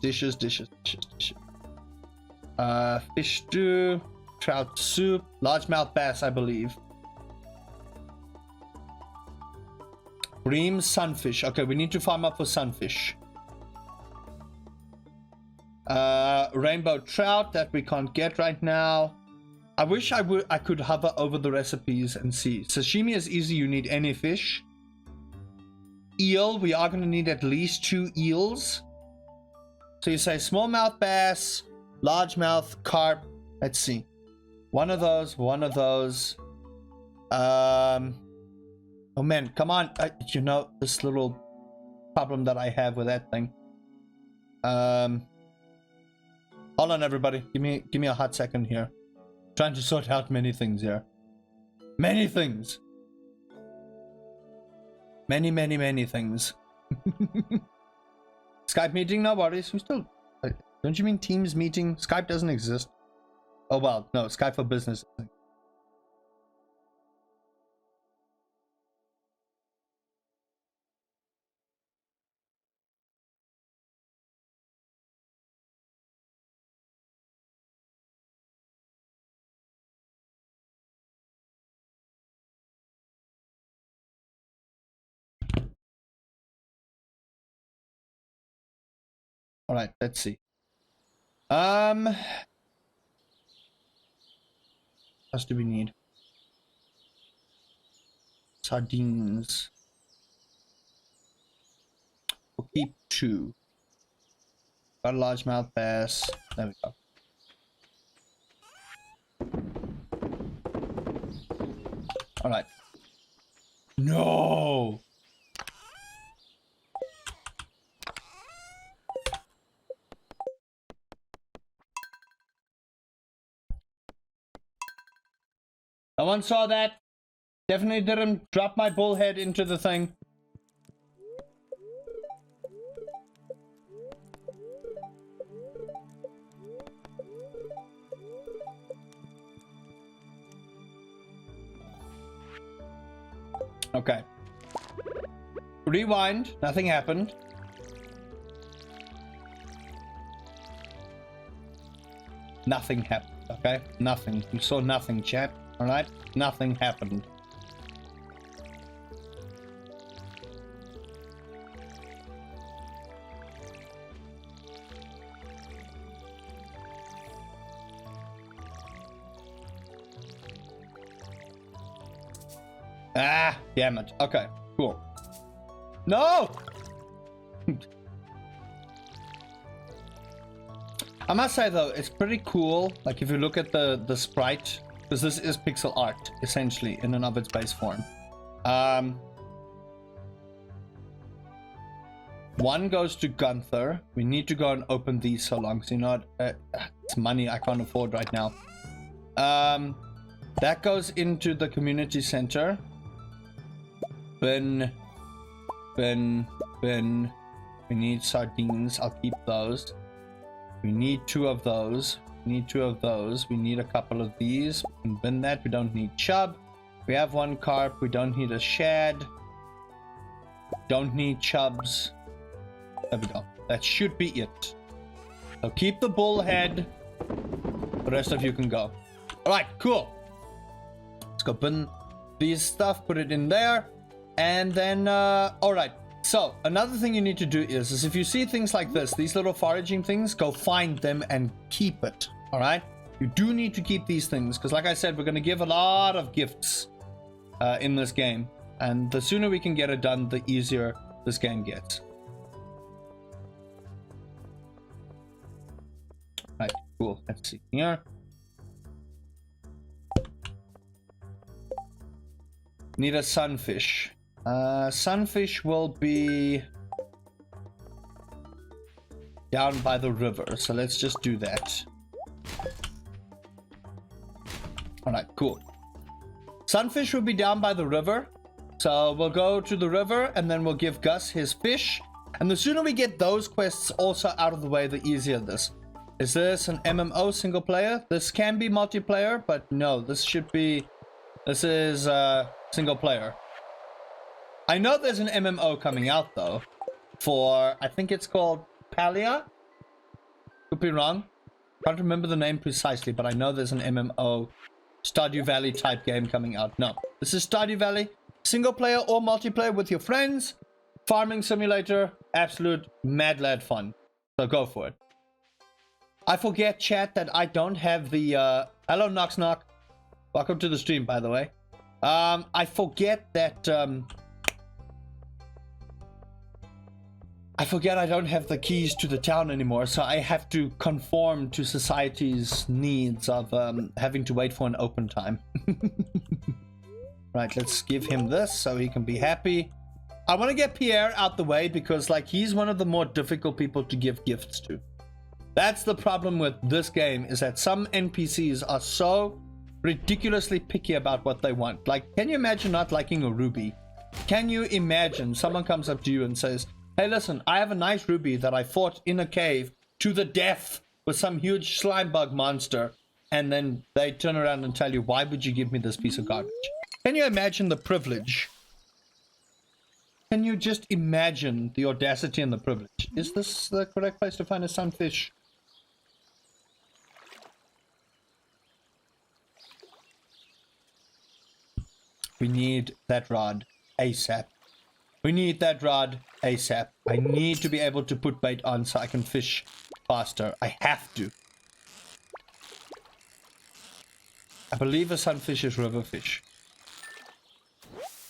Fish stew, trout soup, largemouth bass, I believe. Bream, sunfish. Okay, we need to farm up for sunfish. Rainbow trout that we can't get right now. I wish I could hover over the recipes and see. Sashimi is easy. You need any fish. Eel. We are going to need at least 2 eels. So you say smallmouth bass, largemouth carp. Let's see. One of those. Oh man, come on. You know this little problem that I have with that thing. Hold on, everybody. Give me a hot second here. Trying to sort out many things here. Many things. Many things. Skype meeting? No worries. We still... Don't you mean Teams meeting? Skype doesn't exist. Oh, well. No, Skype for business. All right, let's see. What else do we need? Sardines. We'll keep 2. Got a largemouth bass. There we go. All right. No. No one saw that. Definitely didn't drop my bullhead into the thing. Okay. Rewind. Nothing happened. Nothing happened. Okay? Nothing. You saw nothing, chat. Alright? Nothing happened. Ah, damn it. Okay, cool. No! I must say though, it's pretty cool. Like if you look at the sprite, because this is pixel art essentially in and of its base form. One goes to Gunther. We need to go and open these so long, so you know what? It's money I can't afford right now. That goes into the community center. Bin bin. We need sardines. I'll keep those. We need 2 of those. We need 2 of those. We need a couple of these. We can bin that. We don't need chub. We have 1 carp. We don't need a shad. Don't need chubs. There we go. That should be it. So keep the bullhead. The rest of you can go. Alright, cool. Let's go bin these stuff, put it in there. And then, alright. So, another thing you need to do is if you see things like this, these little foraging things, go find them and keep it. Alright? You do need to keep these things, because like I said, we're going to give a lot of gifts in this game. And the sooner we can get it done, the easier this game gets. Right, cool. Let's see here. Need a sunfish. Sunfish will be down by the river, so let's just do that. Alright, cool. Sunfish will be down by the river, so we'll go to the river and then we'll give Gus his fish. And the sooner we get those quests also out of the way, the easier this. Is this an MMO single player? This can be multiplayer, but no, this is single player. I know there's an MMO coming out though, for, I think it's called Palia? Could be wrong. Can't remember the name precisely, but I know there's an MMO Stardew Valley type game coming out. No, this is Stardew Valley, single player or multiplayer with your friends, farming simulator, absolute mad lad fun. So go for it. I forget, chat, that I don't have the, hello Knox Knock. Welcome to the stream, by the way. I forget that, I don't have the keys to the town anymore, so I have to conform to society's needs of having to wait for an open time. Right, let's give him this so he can be happy. I want to get Pierre out the way because, like, he's one of the more difficult people to give gifts to. That's the problem with this game, is that some NPCs are so ridiculously picky about what they want. Like, can you imagine not liking a ruby? Can you imagine someone comes up to you and says, hey, listen, I have a nice ruby that I fought in a cave to the death with some huge slime bug monster, and then they turn around and tell you, why would you give me this piece of garbage? Can you imagine the privilege? Can you just imagine the audacity and the privilege? Is this the correct place to find a sunfish? We need that rod ASAP. We need that rod ASAP. I need to be able to put bait on so I can fish faster. I have to. I believe a sunfish is river fish.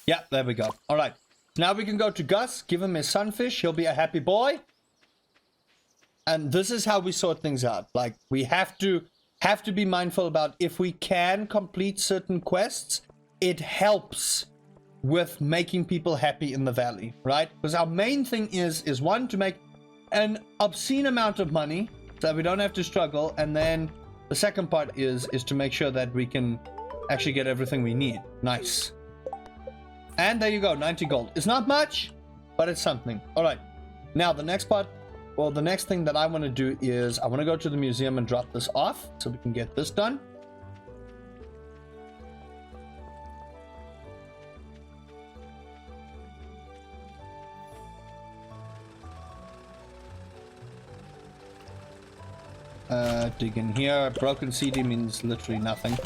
Yeah, there we go. All right. Now we can go to Gus, give him his sunfish. He'll be a happy boy. And this is how we sort things out. Like, we have to be mindful about if we can complete certain quests, it helps with making people happy in the valley, right? Because our main thing is one, to make an obscene amount of money so that we don't have to struggle, and then the second part is to make sure that we can actually get everything we need. Nice. And there you go, 90 gold. It's not much, but it's something. All right. Now the next part, well, the next thing that I want to do is I want to go to the museum and drop this off so we can get this done. Dig in here. Broken CD means literally nothing.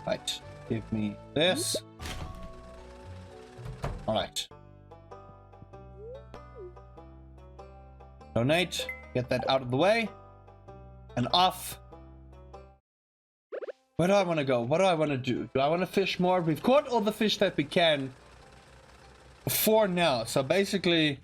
Right. Give me this. Alright. Donate. Get that out of the way. And off. Where do I want to go? What do I want to do? Do I want to fish more? We've caught all the fish that we can for now. So basically...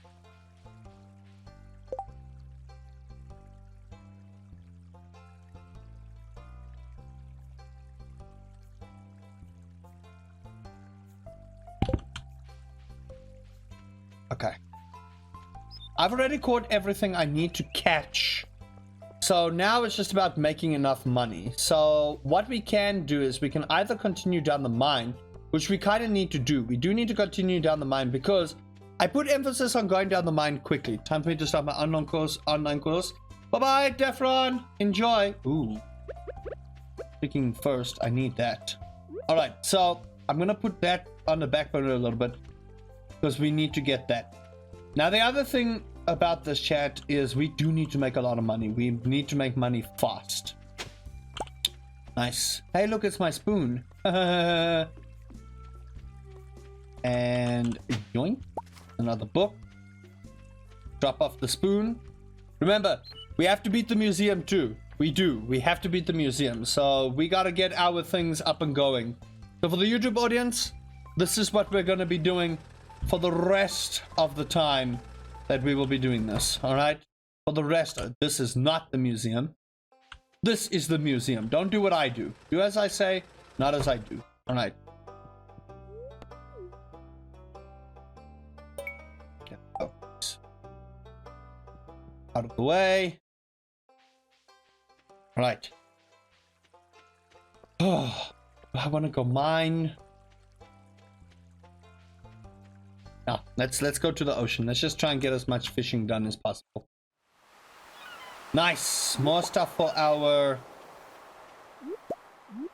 Okay. I've already caught everything I need to catch. So now it's just about making enough money. So what we can do is we can either continue down the mine, which we kind of need to do. We do need to continue down the mine because I put emphasis on going down the mine quickly. Time for me to start my online course. Bye-bye, Defron. Enjoy. Ooh. Picking first, I need that. All right, so I'm going to put that on the back burner a little bit because we need to get that. Now, the other thing about this chat is we do need to make a lot of money. We need to make money fast. Nice. Hey, look, it's my spoon. And yoink. Another book. Drop off the spoon. Remember, we have to beat the museum too. We do. We have to beat the museum. So we got to get our things up and going. So for the YouTube audience, this is what we're going to be doing for the rest of the time that we will be doing this. All right? For the rest, this is not the museum. This is the museum. Don't do what I do. Do as I say, not as I do. All right. Get those out of the way. All right. Oh, I want to go mine. Now, let's go to the ocean. Let's just try and get as much fishing done as possible. Nice. More stuff for our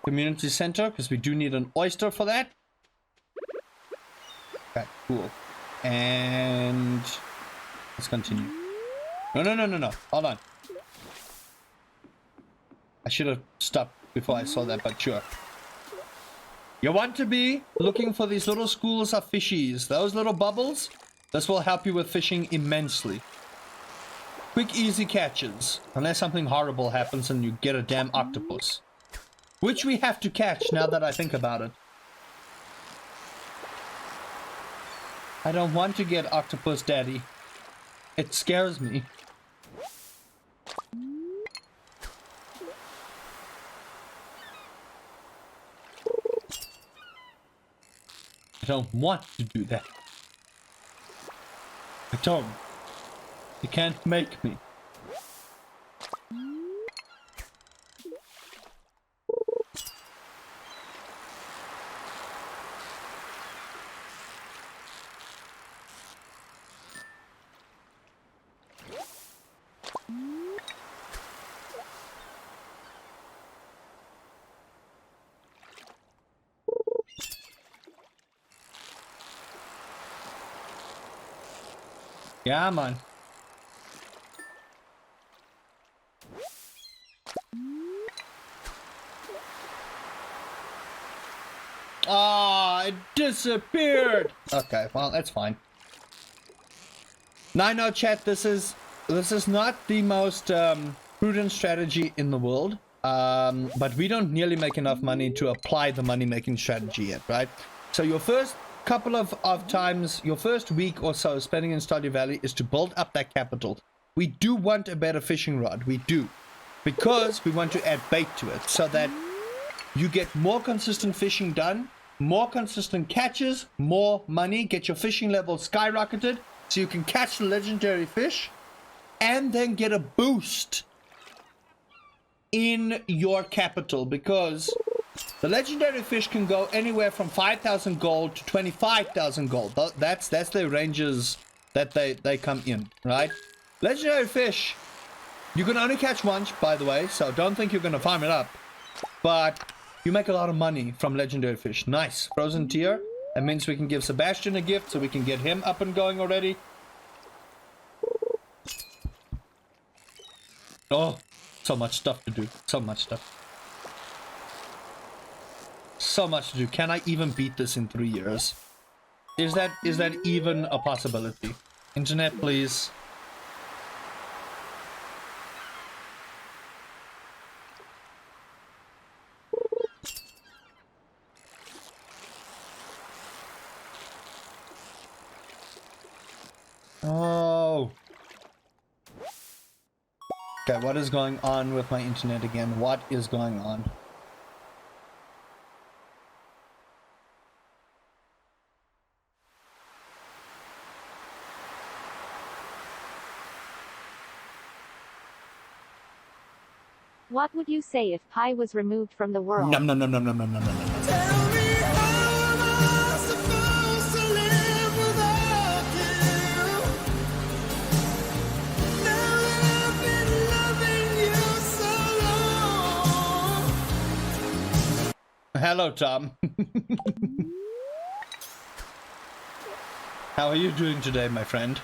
community center because we do need an oyster for that. Okay, cool. And let's continue. No. Hold on. I should have stopped before I saw that, but sure. You want to be looking for these little schools of fishies. Those little bubbles. This will help you with fishing immensely. Quick, easy catches. Unless something horrible happens and you get a damn octopus. Which we have to catch now that I think about it. I don't want to get octopus, Daddy. It scares me. I don't want to do that. I don't. You can't make me. Yeah, man. Ah, it disappeared. Okay, well, that's fine. Now I know, chat, this is not the most prudent strategy in the world. But we don't nearly make enough money to apply the money-making strategy yet, right? So your first couple of times, your first week or so spending in Stardew Valley is to build up that capital. We do want a better fishing rod. We do. Because we want to add bait to it so that you get more consistent fishing done, more consistent catches, more money, get your fishing level skyrocketed so you can catch the legendary fish and then get a boost in your capital, because the legendary fish can go anywhere from 5,000 gold to 25,000 gold. That's the ranges that they come in, right? Legendary fish, you can only catch once, by the way, so don't think you're going to farm it up. But you make a lot of money from legendary fish. Nice. Frozen tier. That means we can give Sebastian a gift so we can get him up and going already. Oh, so much stuff to do. So much stuff. So much to do. Can I even beat this in 3 years? Is that even a possibility? Internet, please. Oh. Okay, what is going on with my internet again? What is going on? What would you say if pie was removed from the world? Nom nom nom nom nom nom nom nom nom. Tell me how am I Hello, Tom. How are you doing today, my friend?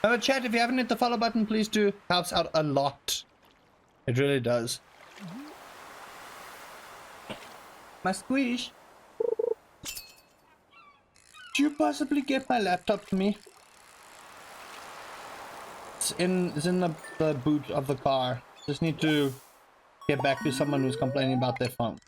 Have a chat. If you haven't hit the follow button, please do. Helps out a lot. It really does. My squish. Could you possibly get my laptop for me? It's in the boot of the car. Just need to get back to someone who's complaining about their phone.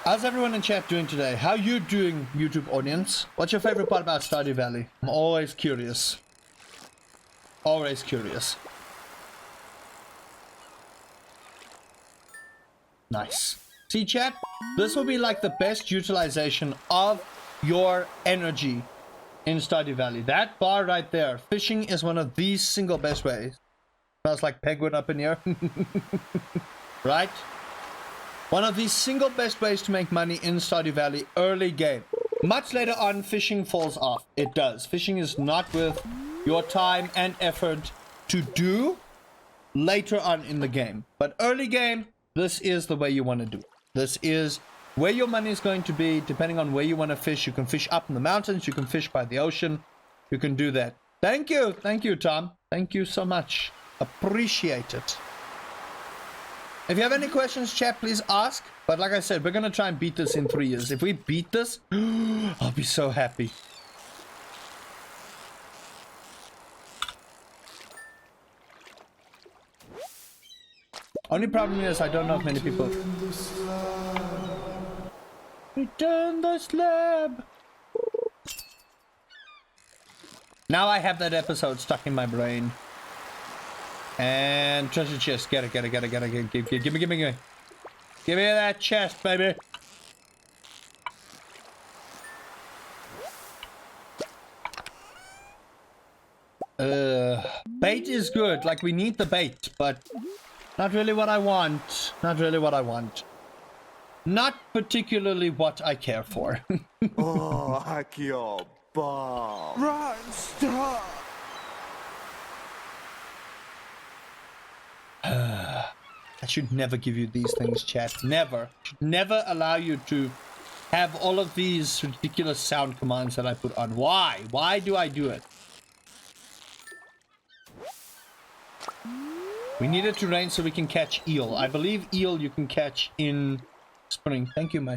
How's everyone in chat doing today? How you doing, YouTube audience? What's your favorite part about Stardew Valley? I'm always curious. Always curious. Nice. See, chat? This will be like the best utilization of your energy in Stardew Valley. That bar right there. Fishing is one of the single best ways. Smells like penguin up in here. Right? One of the single best ways to make money in Stardew Valley early game. Much later on, fishing falls off. It does. Fishing is not worth your time and effort to do later on in the game. But early game, this is the way you want to do it. This is where your money is going to be, depending on where you want to fish. You can fish up in the mountains. You can fish by the ocean. You can do that. Thank you. Thank you, Tom. Thank you so much. Appreciate it. If you have any questions, chat, please ask. But like I said, we're going to try and beat this in 3 years. If we beat this, I'll be so happy. Only problem is I don't know if many people... Return the slab! Now I have that episode stuck in my brain. And treasure chest, get it. Give me. Give me that chest, baby. Bait is good. Like, we need the bait, but not really what I want. Not really what I want. Not particularly what I care for. Oh, hack your bomb. Run, stop. I should never give you these things, chat. Never. Should never allow you to have all of these ridiculous sound commands that I put on. Why? Why do I do it? We need it to rain so we can catch eel. I believe eel you can catch in spring. Thank you, my...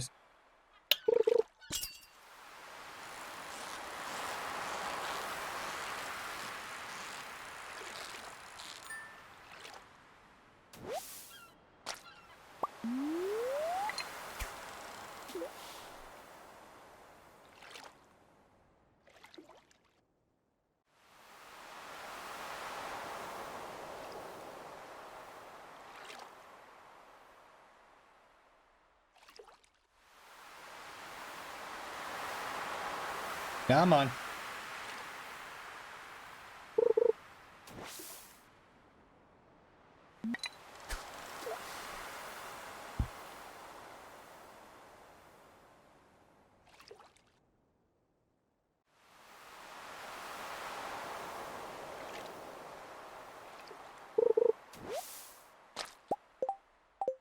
Come on.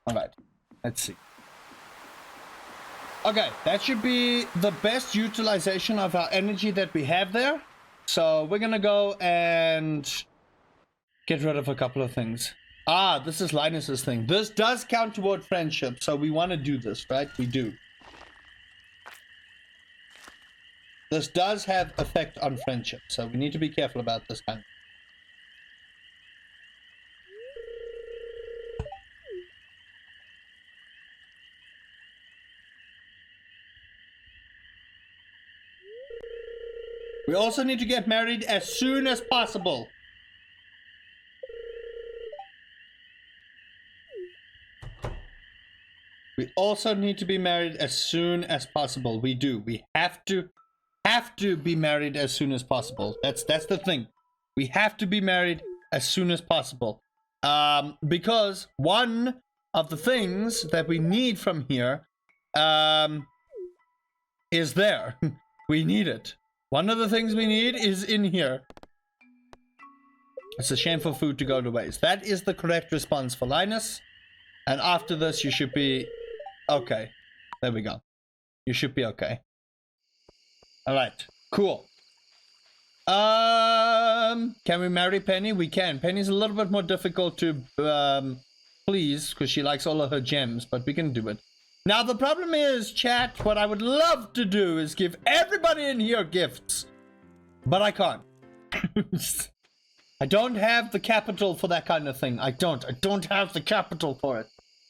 All right, let's see. Okay, that should be the best utilization of our energy that we have there. So we're gonna go and get rid of a couple of things. Ah, this is Linus's thing. This does count toward friendship, so we want to do this, right? We do. This does have effect on friendship, so we need to be careful about this kind. We also need to get married as soon as possible. We also need to be married as soon as possible. We do. We have to be married as soon as possible. That's the thing. We have to be married as soon as possible. Because one of the things that we need from here is there. We need it. One of the things we need is in here. It's a shame for food to go to waste. That is the correct response for Linus. And after this, you should be okay. There we go. You should be okay. All right, cool. Can we marry Penny? We can. Penny's a little bit more difficult to please because she likes all of her gems, but we can do it. Now the problem is, chat, what I would love to do is give everybody in here gifts, but I can't. I don't have the capital for that kind of thing. I don't have the capital for it.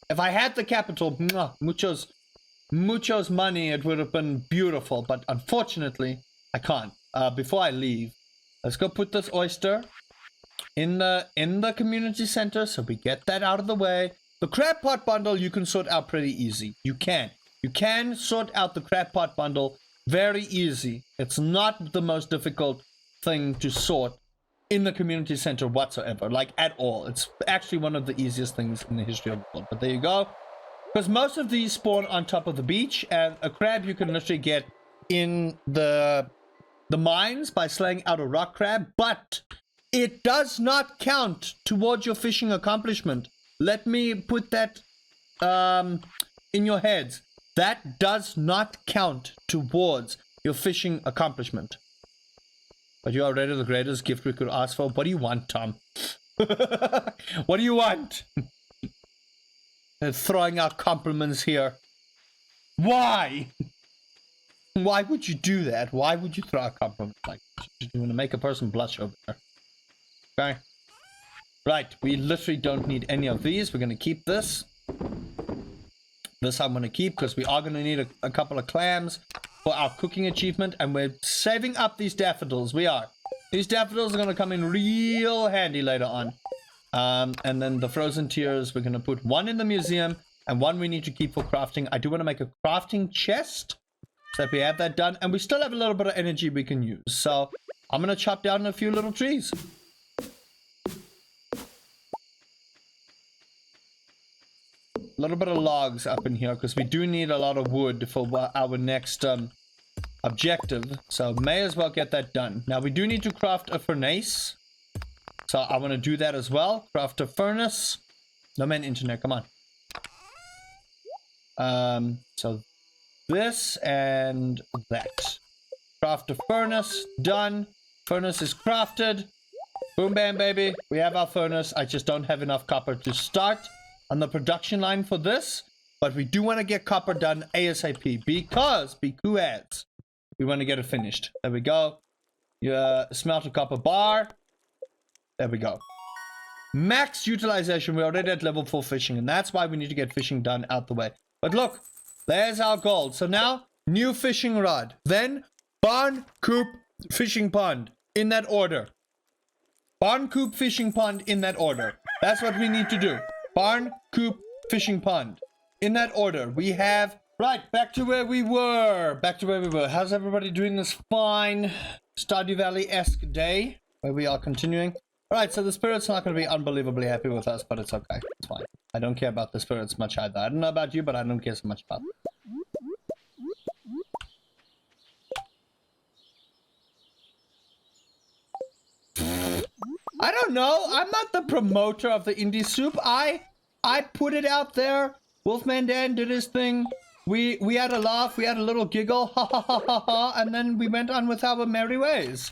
If I had the capital, muchos money, it would have been beautiful, but unfortunately I can't. Before I leave, let's go put this oyster in the community center so we get that out of the way. The crab pot bundle you can sort out pretty easy. You can sort out the crab pot bundle very easy. It's not the most difficult thing to sort in the community center whatsoever, like at all. It's actually one of the easiest things in the history of the world. But there you go. Because most of these spawn on top of the beach, and a crab you can literally get in the mines by slaying out a rock crab, but it does not count towards your fishing accomplishment. Let me put that in your heads. That does not count towards your fishing accomplishment. But you're already the greatest gift we could ask for. What do you want, Tom? What do you want? They're throwing out compliments here. Why? Why would you do that? Why would you throw a compliment like that? You want to make a person blush over there. Okay. Right, we literally don't need any of these. We're going to keep this. This I'm going to keep because we are going to need a couple of clams for our cooking achievement. And we're saving up these daffodils. We are. These daffodils are going to come in real handy later on. And then the frozen tears, we're going to put one in the museum and one we need to keep for crafting. I do want to make a crafting chest so that we have that done. And we still have a little bit of energy we can use. So I'm going to chop down a few little trees. A little bit of logs up in here because we do need a lot of wood for our next objective. So may as well get that done. Now we do need to craft a furnace. So I want to do that as well. Craft a furnace. No man internet, come on. So this and that. Craft a furnace. Done. Furnace is crafted. Boom bam baby. We have our furnace. I just don't have enough copper to start on the production line for this, but we do want to get copper done ASAP because we want to get it finished. There we go. Smelt a copper bar. There we go. Max utilization. We're already at level 4 fishing, and that's why we need to get fishing done out the way. But look, there's our gold. So now, new fishing rod. Then, barn, coop, fishing pond. In that order. Barn, coop, fishing pond in that order. That's what we need to do. Barn, coop, fishing pond. In that order. We have... Right, back to where we were. How's everybody doing this fine Stardew Valley-esque day? Where we are continuing. Alright, so the spirit's not going to be unbelievably happy with us, but it's okay. It's fine. I don't care about the spirits much either. I don't know about you, but I don't care so much about them. I don't know. I'm not the promoter of the indie soup. I put it out there. Wolfman Dan did his thing. We had a laugh. We had a little giggle. Ha ha ha ha ha. And then we went on with our merry ways.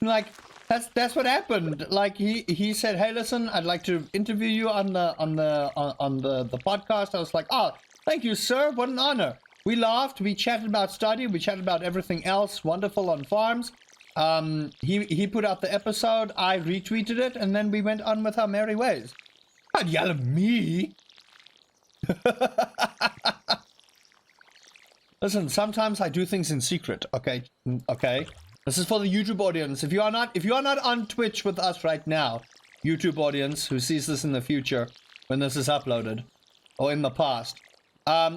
Like that's what happened. Like he said, "Hey, listen, I'd like to interview you on the podcast." I was like, "Oh, thank you, sir. What an honor." We laughed. We chatted about Stardew. We chatted about everything else wonderful on farms. He put out the episode, I retweeted it, and then we went on with our merry ways. Can't yell at me. Listen, sometimes I do things in secret, okay? Okay? This is for the YouTube audience. If you are not on Twitch with us right now, YouTube audience who sees this in the future when this is uploaded, or in the past,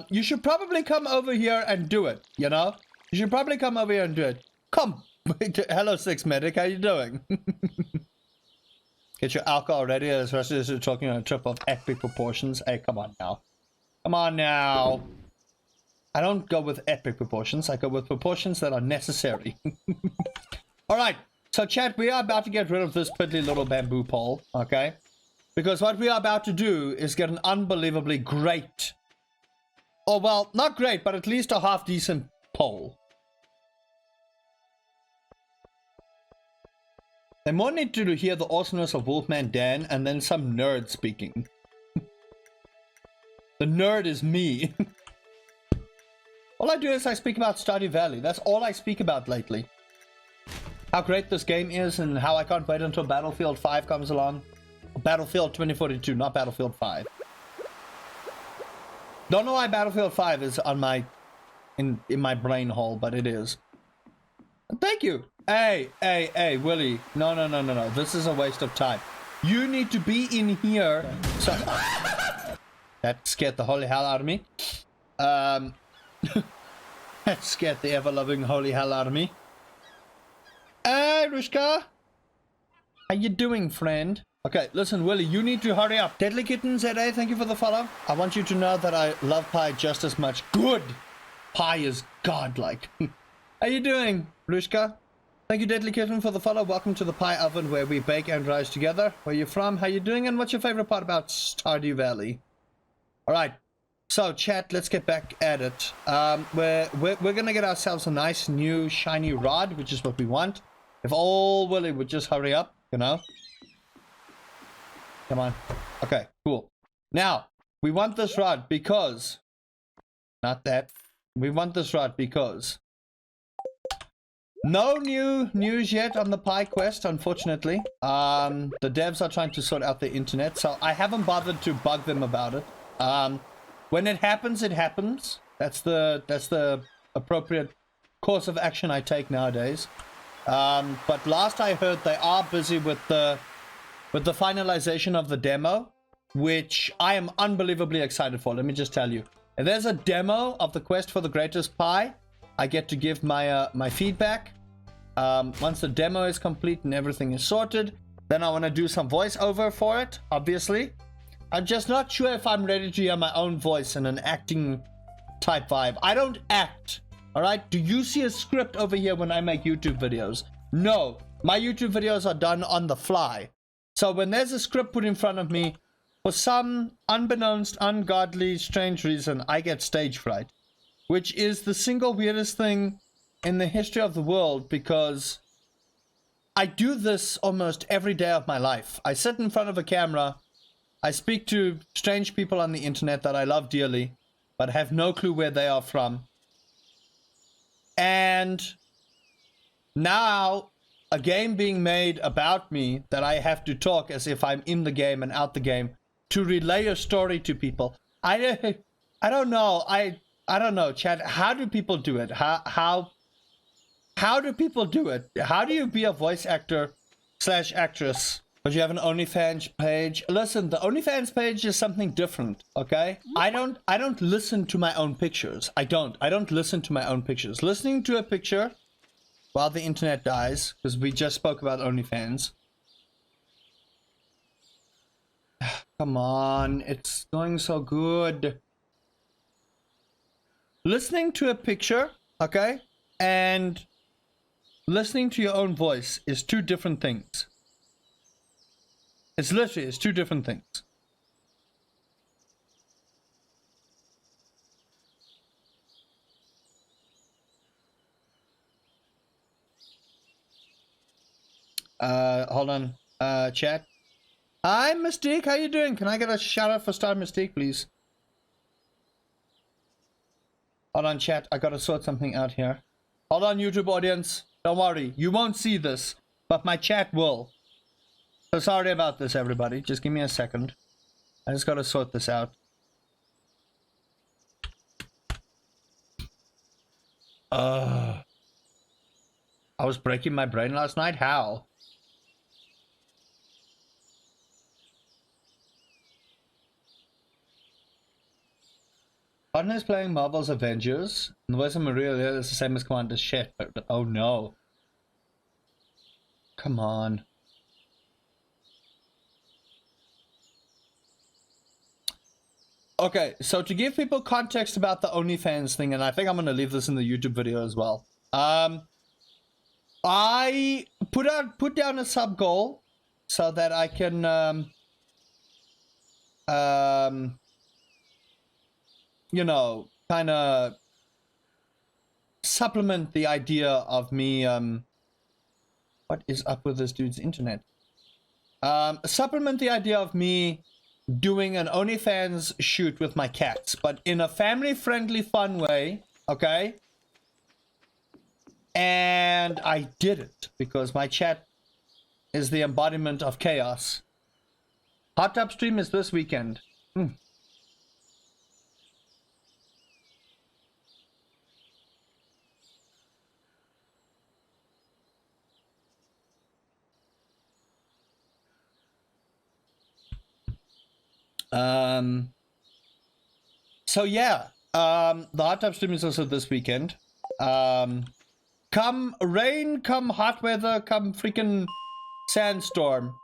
you should probably come over here and do it, you know? You should probably come over here and do it. Come. Hello, Six Medic. How you doing? Get your alcohol ready. As Rusty is talking on a trip of epic proportions. Hey, come on now. Come on now. I don't go with epic proportions. I go with proportions that are necessary. All right. So, chat, we are about to get rid of this piddly little bamboo pole. Okay. Because what we are about to do is get an unbelievably great, or well, not great, but at least a half decent poll. They more need to hear the awesomeness of Wolfman Dan and then some nerd speaking. The nerd is me. All I do is I speak about Stardew Valley. That's all I speak about lately. How great this game is and how I can't wait until Battlefield 5 comes along. Battlefield 2042, not Battlefield 5. Don't know why Battlefield 5 is on my in my brain hole, but it is. Thank you. Hey, Willie. No. This is a waste of time. You need to be in here. So that scared the holy hell out of me. That scared the ever-loving holy hell out of me. Hey, Rushka. How you doing, friend? Okay, listen, Willie, you need to hurry up. Deadly Kitten said, hey, thank you for the follow. I want you to know that I love pie just as much. Good. Pie is godlike. How you doing, Rushka? Thank you, Deadly Kitten, for the follow. Welcome to the pie oven where we bake and rise together. Where you from? How you doing? And what's your favorite part about Stardew Valley? All right. So, chat, let's get back at it. We're going to get ourselves a nice new shiny rod, which is what we want. If all Willie would just hurry up, you know. Come on. Okay, cool. Now, we want this rod because... Not that. We want this rod because... No new news yet on the pie quest, unfortunately. The devs are trying to sort out the internet, so I haven't bothered to bug them about it. When it happens, it happens. That's the appropriate course of action I take nowadays. But last I heard, they are busy with the finalization of the demo, which I am unbelievably excited for. Let me just tell you, if there's a demo of the quest for the greatest pie, I get to give my my feedback. Once the demo is complete and everything is sorted, then I want to do some voiceover for it, obviously. I'm just not sure if I'm ready to hear my own voice in an acting type vibe. I don't act, all right? Do you see a script over here when I make YouTube videos? No, my YouTube videos are done on the fly. So when there's a script put in front of me, for some unbeknownst, ungodly, strange reason, I get stage fright, which is the single weirdest thing in the history of the world, because I do this almost every day of my life. I sit in front of a camera, I speak to strange people on the internet that I love dearly, but have no clue where they are from. And now a game being made about me that I have to talk as if I'm in the game and out the game to relay a story to people. I don't know. I don't know, Chad. How do people do it? How do people do it? How do you be a voice actor / actress? But you have an OnlyFans page. Listen, the OnlyFans page is something different, okay? I don't listen to my own pictures. I don't listen to my own pictures. Listening to a picture while the internet dies, because we just spoke about OnlyFans. Come on, it's going so good. Listening to a picture, okay, and listening to your own voice is two different things. It's two different things. Hold on. Chat. Hi, Mystique. How you doing? Can I get a shout out for Star Mystique, please? Hold on, chat. I gotta sort something out here. Hold on, YouTube audience. Don't worry. You won't see this, but my chat will. So sorry about this, everybody. Just give me a second. I just gotta sort this out. I was breaking my brain last night? How? Partner is playing Marvel's Avengers. And the voice of Maria is the same as Commander Shepard. Oh no. Come on. Okay, so to give people context about the OnlyFans thing, and I think I'm going to leave this in the YouTube video as well. I put down a sub goal so that I can you know, kind of supplement the idea of me, what is up with this dude's internet? Supplement the idea of me doing an OnlyFans shoot with my cats, but in a family-friendly, fun way, okay? And I did it because my chat is the embodiment of chaos. Hot Tub stream is this weekend. So yeah, the Hot Tub stream is also this weekend. Come rain, come hot weather, come freaking sandstorm,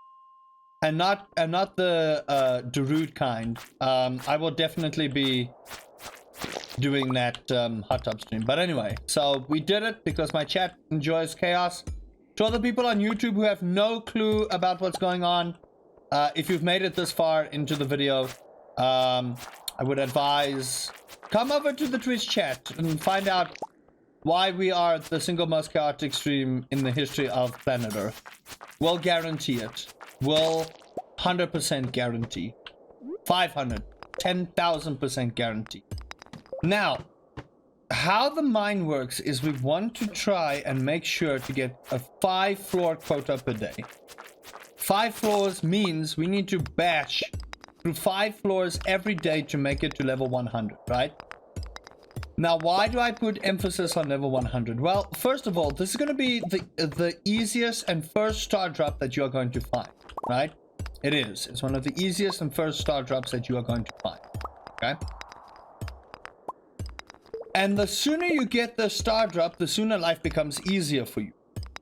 and not the Darude kind. I will definitely be doing that Hot Tub stream. But anyway, so we did it because my chat enjoys chaos. To other people on YouTube who have no clue about what's going on, if you've made it this far into the video, I would advise come over to the Twitch chat and find out why we are the single most chaotic stream in the history of planet Earth. We'll guarantee it. We'll 100% guarantee. 500, 10,000% guarantee. Now, how the mine works is we want to try and make sure to get a 5-floor quota per day. 5 floors means we need to bash through 5 floors every day to make it to level 100, right? Now, why do I put emphasis on level 100? Well, first of all, this is going to be the easiest and first star drop that you are going to find, right? It is. It's one of the easiest and first star drops that you are going to find, okay? And the sooner you get the star drop, the sooner life becomes easier for you.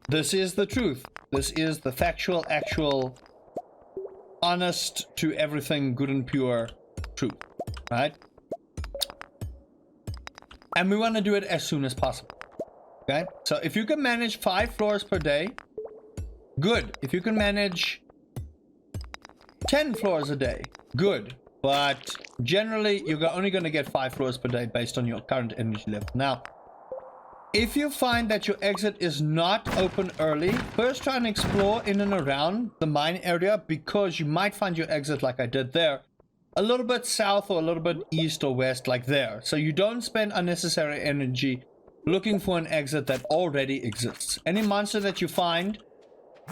This is the truth. This is the factual, actual, honest to everything good and pure truth, right? And we want to do it as soon as possible, okay? So if you can manage 5 floors per day, good. If you can manage 10 floors a day, good. But generally, you're only going to get 5 floors per day based on your current energy level. Now, if you find that your exit is not open early, first try and explore in and around the mine area, because you might find your exit, like I did there, a little bit south or a little bit east or west, like there. So you don't spend unnecessary energy looking for an exit that already exists. Any monster that you find,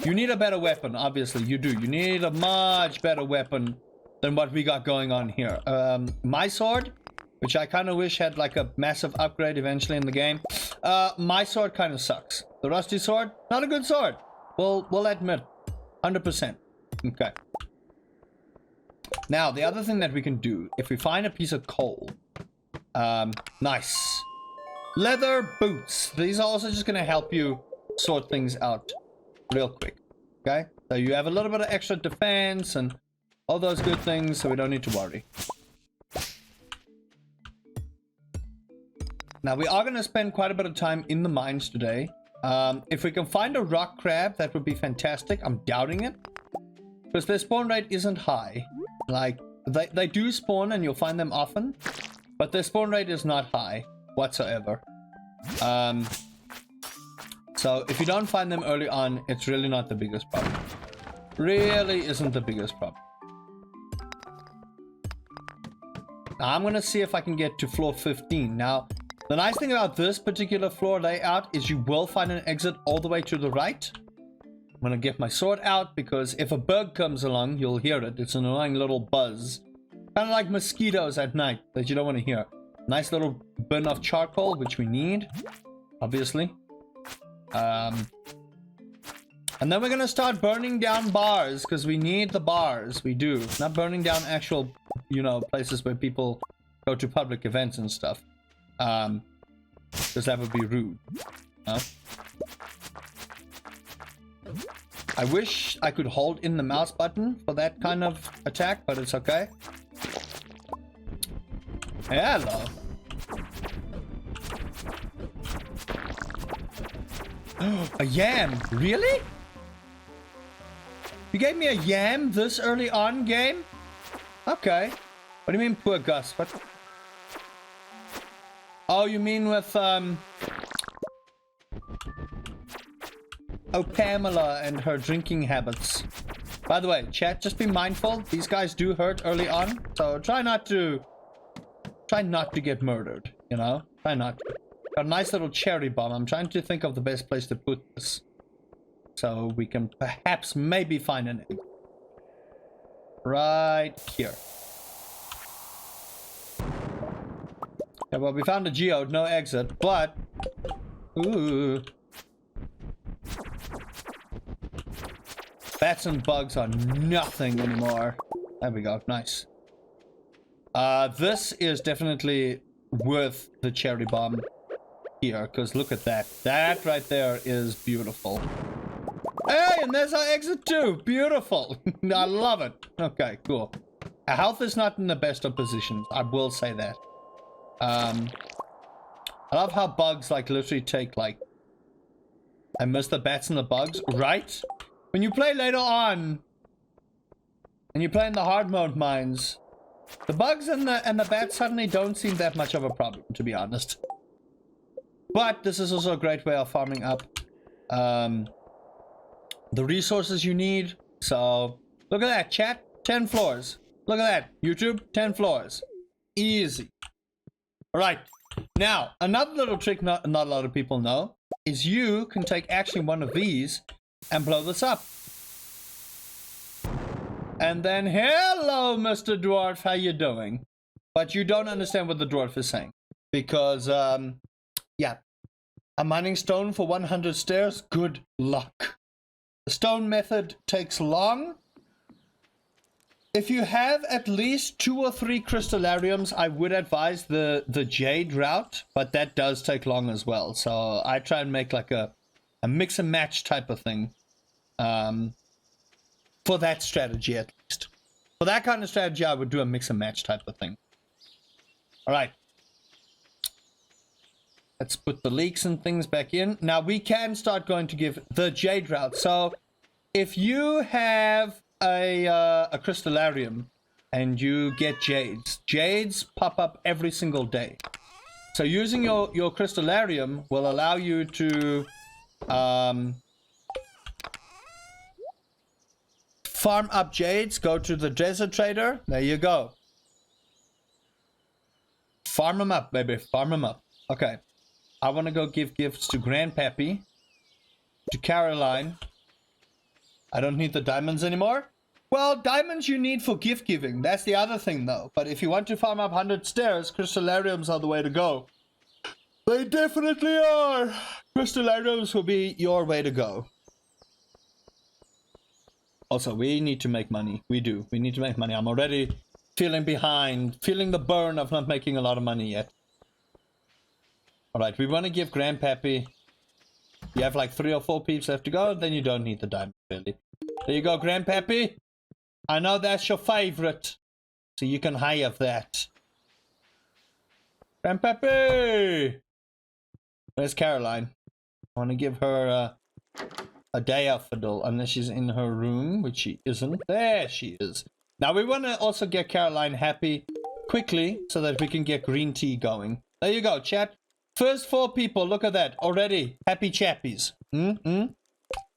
you need a better weapon, obviously, you do. You need a much better weapon than what we got going on here. My sword, which I kind of wish had like a massive upgrade eventually in the game, my sword kind of sucks. The rusty sword, not a good sword. We'll admit, 100%. Okay. Now, the other thing that we can do, if we find a piece of coal, nice. Leather boots. These are also just going to help you sort things out real quick. Okay? So you have a little bit of extra defense and all those good things, so we don't need to worry. Now, we are going to spend quite a bit of time in the mines today. If we can find a rock crab, that would be fantastic. I'm doubting it, because their spawn rate isn't high. Like, they do spawn and you'll find them often, but their spawn rate is not high whatsoever. So if you don't find them early on, it's really not the biggest problem. Really isn't the biggest problem. Now, I'm gonna see if I can get to floor 15. Now, the nice thing about this particular floor layout is you will find an exit all the way to the right. I'm gonna get my sword out, because if a bug comes along, you'll hear it. It's an annoying little buzz. Kind of like mosquitoes at night that you don't want to hear. Nice little bin of charcoal, which we need, obviously. And then we're gonna start burning down bars, because we need the bars. We do. Not burning down actual, you know, places where people go to public events and stuff. Because that would be rude. Huh? I wish I could hold in the mouse button for that kind of attack, but it's okay. Hello. A yam? Really? You gave me a yam this early on, game? Okay. What do you mean, poor Gus? What? Oh, you mean with, Oh, Pamela and her drinking habits. By the way, chat, just be mindful. These guys do hurt early on. So try not to get murdered, you know? Try not to. Got a nice little cherry bomb. I'm trying to think of the best place to put this. So we can perhaps maybe find an egg. Right here. Yeah, well, we found a geode, no exit, but... Ooh. Bats and bugs are nothing anymore. There we go, nice. This is definitely worth the cherry bomb here, because look at that. That right there is beautiful. Hey, and there's our exit too. Beautiful. I love it. Okay, cool. Our health is not in the best of positions. I will say that. I love how bugs like literally take like... I miss the bats and the bugs, right? When you play later on, and you play in the hard mode mines, the bugs and the bats suddenly don't seem that much of a problem, to be honest. But this is also a great way of farming up the resources you need. So look at that, chat. 10 floors. Look at that, YouTube. 10 floors. Easy. All right. Now, another little trick not a lot of people know is you can take actually one of these and blow this up. And then, hello, Mr. Dwarf, how you doing? But you don't understand what the dwarf is saying. Because, yeah. A mining stone for 100 stairs? Good luck. The stone method takes long. If you have at least 2 or 3 crystallariums, I would advise the jade route. But that does take long as well. So I try and make like a mix and match type of thing. For that strategy at least. For that kind of strategy, I would do a mix and match type of thing. Alright. Let's put the leeks and things back in. Now we can start going to give the jade route. So if you have a crystallarium and you get jades, jades pop up every single day. So using your crystallarium will allow you to farm up jades. Go to the desert trader. There you go. Farm them up, baby. Farm them up. Okay. I want to go give gifts to Grandpappy, to Caroline. I don't need the diamonds anymore. Well, diamonds you need for gift giving. That's the other thing, though. But if you want to farm up 100 stairs, crystallariums are the way to go. They definitely are. Crystallariums will be your way to go. Also, we need to make money. We do. We need to make money. I'm already feeling behind, feeling the burn of not making a lot of money yet. Alright, we want to give Grandpappy... You have like 3 or 4 peeps left to go, then you don't need the diamond, really. There you go, Grandpappy. I know that's your favorite, so you can have that. Grandpappy! Where's Caroline? I want to give her a day off fiddle, unless she's in her room, which she isn't. There she is. Now we want to also get Caroline happy quickly, so that we can get green tea going. There you go, chat. First 4 people, look at that, already happy chappies.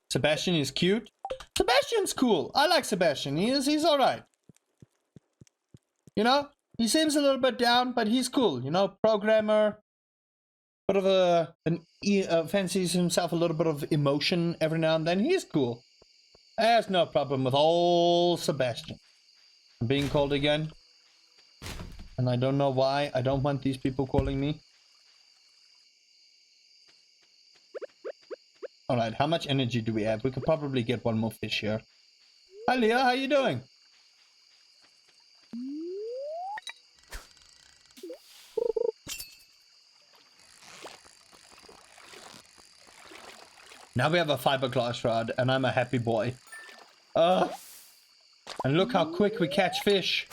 Sebastian is cute. Sebastian's cool. I like Sebastian. He's all right. You know, he seems a little bit down, but he's cool. You know, programmer, bit of fancies himself a little bit of emotion every now and then. He's cool. There's no problem with old Sebastian. I'm being called again, and I don't know why. I don't want these people calling me. Alright, how much energy do we have? We could probably get 1 more fish here. Hi Leah, how you doing? Now we have a fiberglass rod, and I'm a happy boy. And look how quick we catch fish.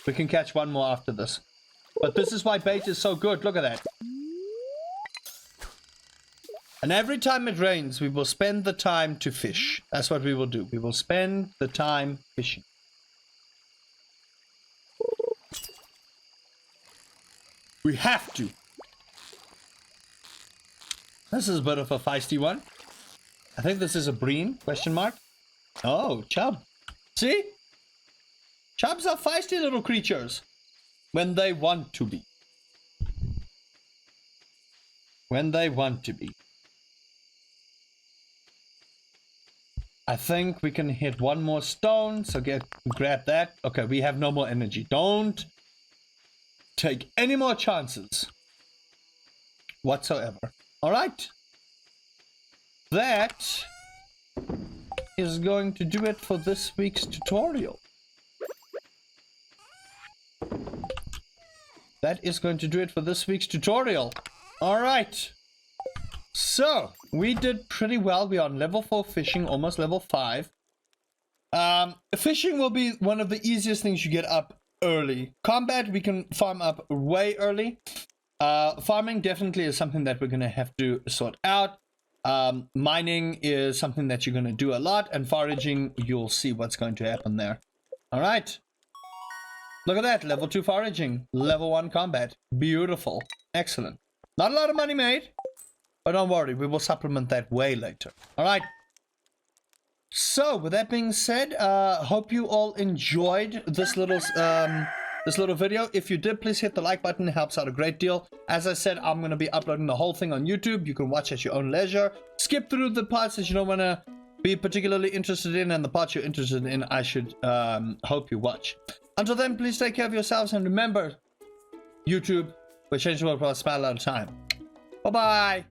We can catch 1 more after this. But this is why bait is so good. Look at that. And every time it rains, we will spend the time to fish. That's what we will do. We will spend the time fishing. We have to. This is a bit of a feisty one. I think this is a breen, question mark. Oh, chub. See? Chubs are feisty little creatures. When they want to be. When they want to be. I think we can hit one more stone, so grab that. Okay, we have no more energy. Don't take any more chances whatsoever. All right. That is going to do it for this week's tutorial. That is going to do it for this week's tutorial. All right. So, we did pretty well. We are on level 4 fishing, almost level 5. Fishing will be one of the easiest things you get up early. Combat, we can farm up way early. Farming definitely is something that we're going to have to sort out. Mining is something that you're going to do a lot. And foraging, you'll see what's going to happen there. All right. Look at that. Level 2 foraging. Level 1 combat. Beautiful. Excellent. Not a lot of money made. But don't worry, we will supplement that way later. All right. So, with that being said, hope you all enjoyed this little video. If you did, please hit the like button. It helps out a great deal. As I said, I'm going to be uploading the whole thing on YouTube. You can watch at your own leisure. Skip through the parts that you don't want to be particularly interested in, and the parts you're interested in, I should hope you watch. Until then, please take care of yourselves, and remember, YouTube, we're changing the world for a smile at a time. Bye-bye.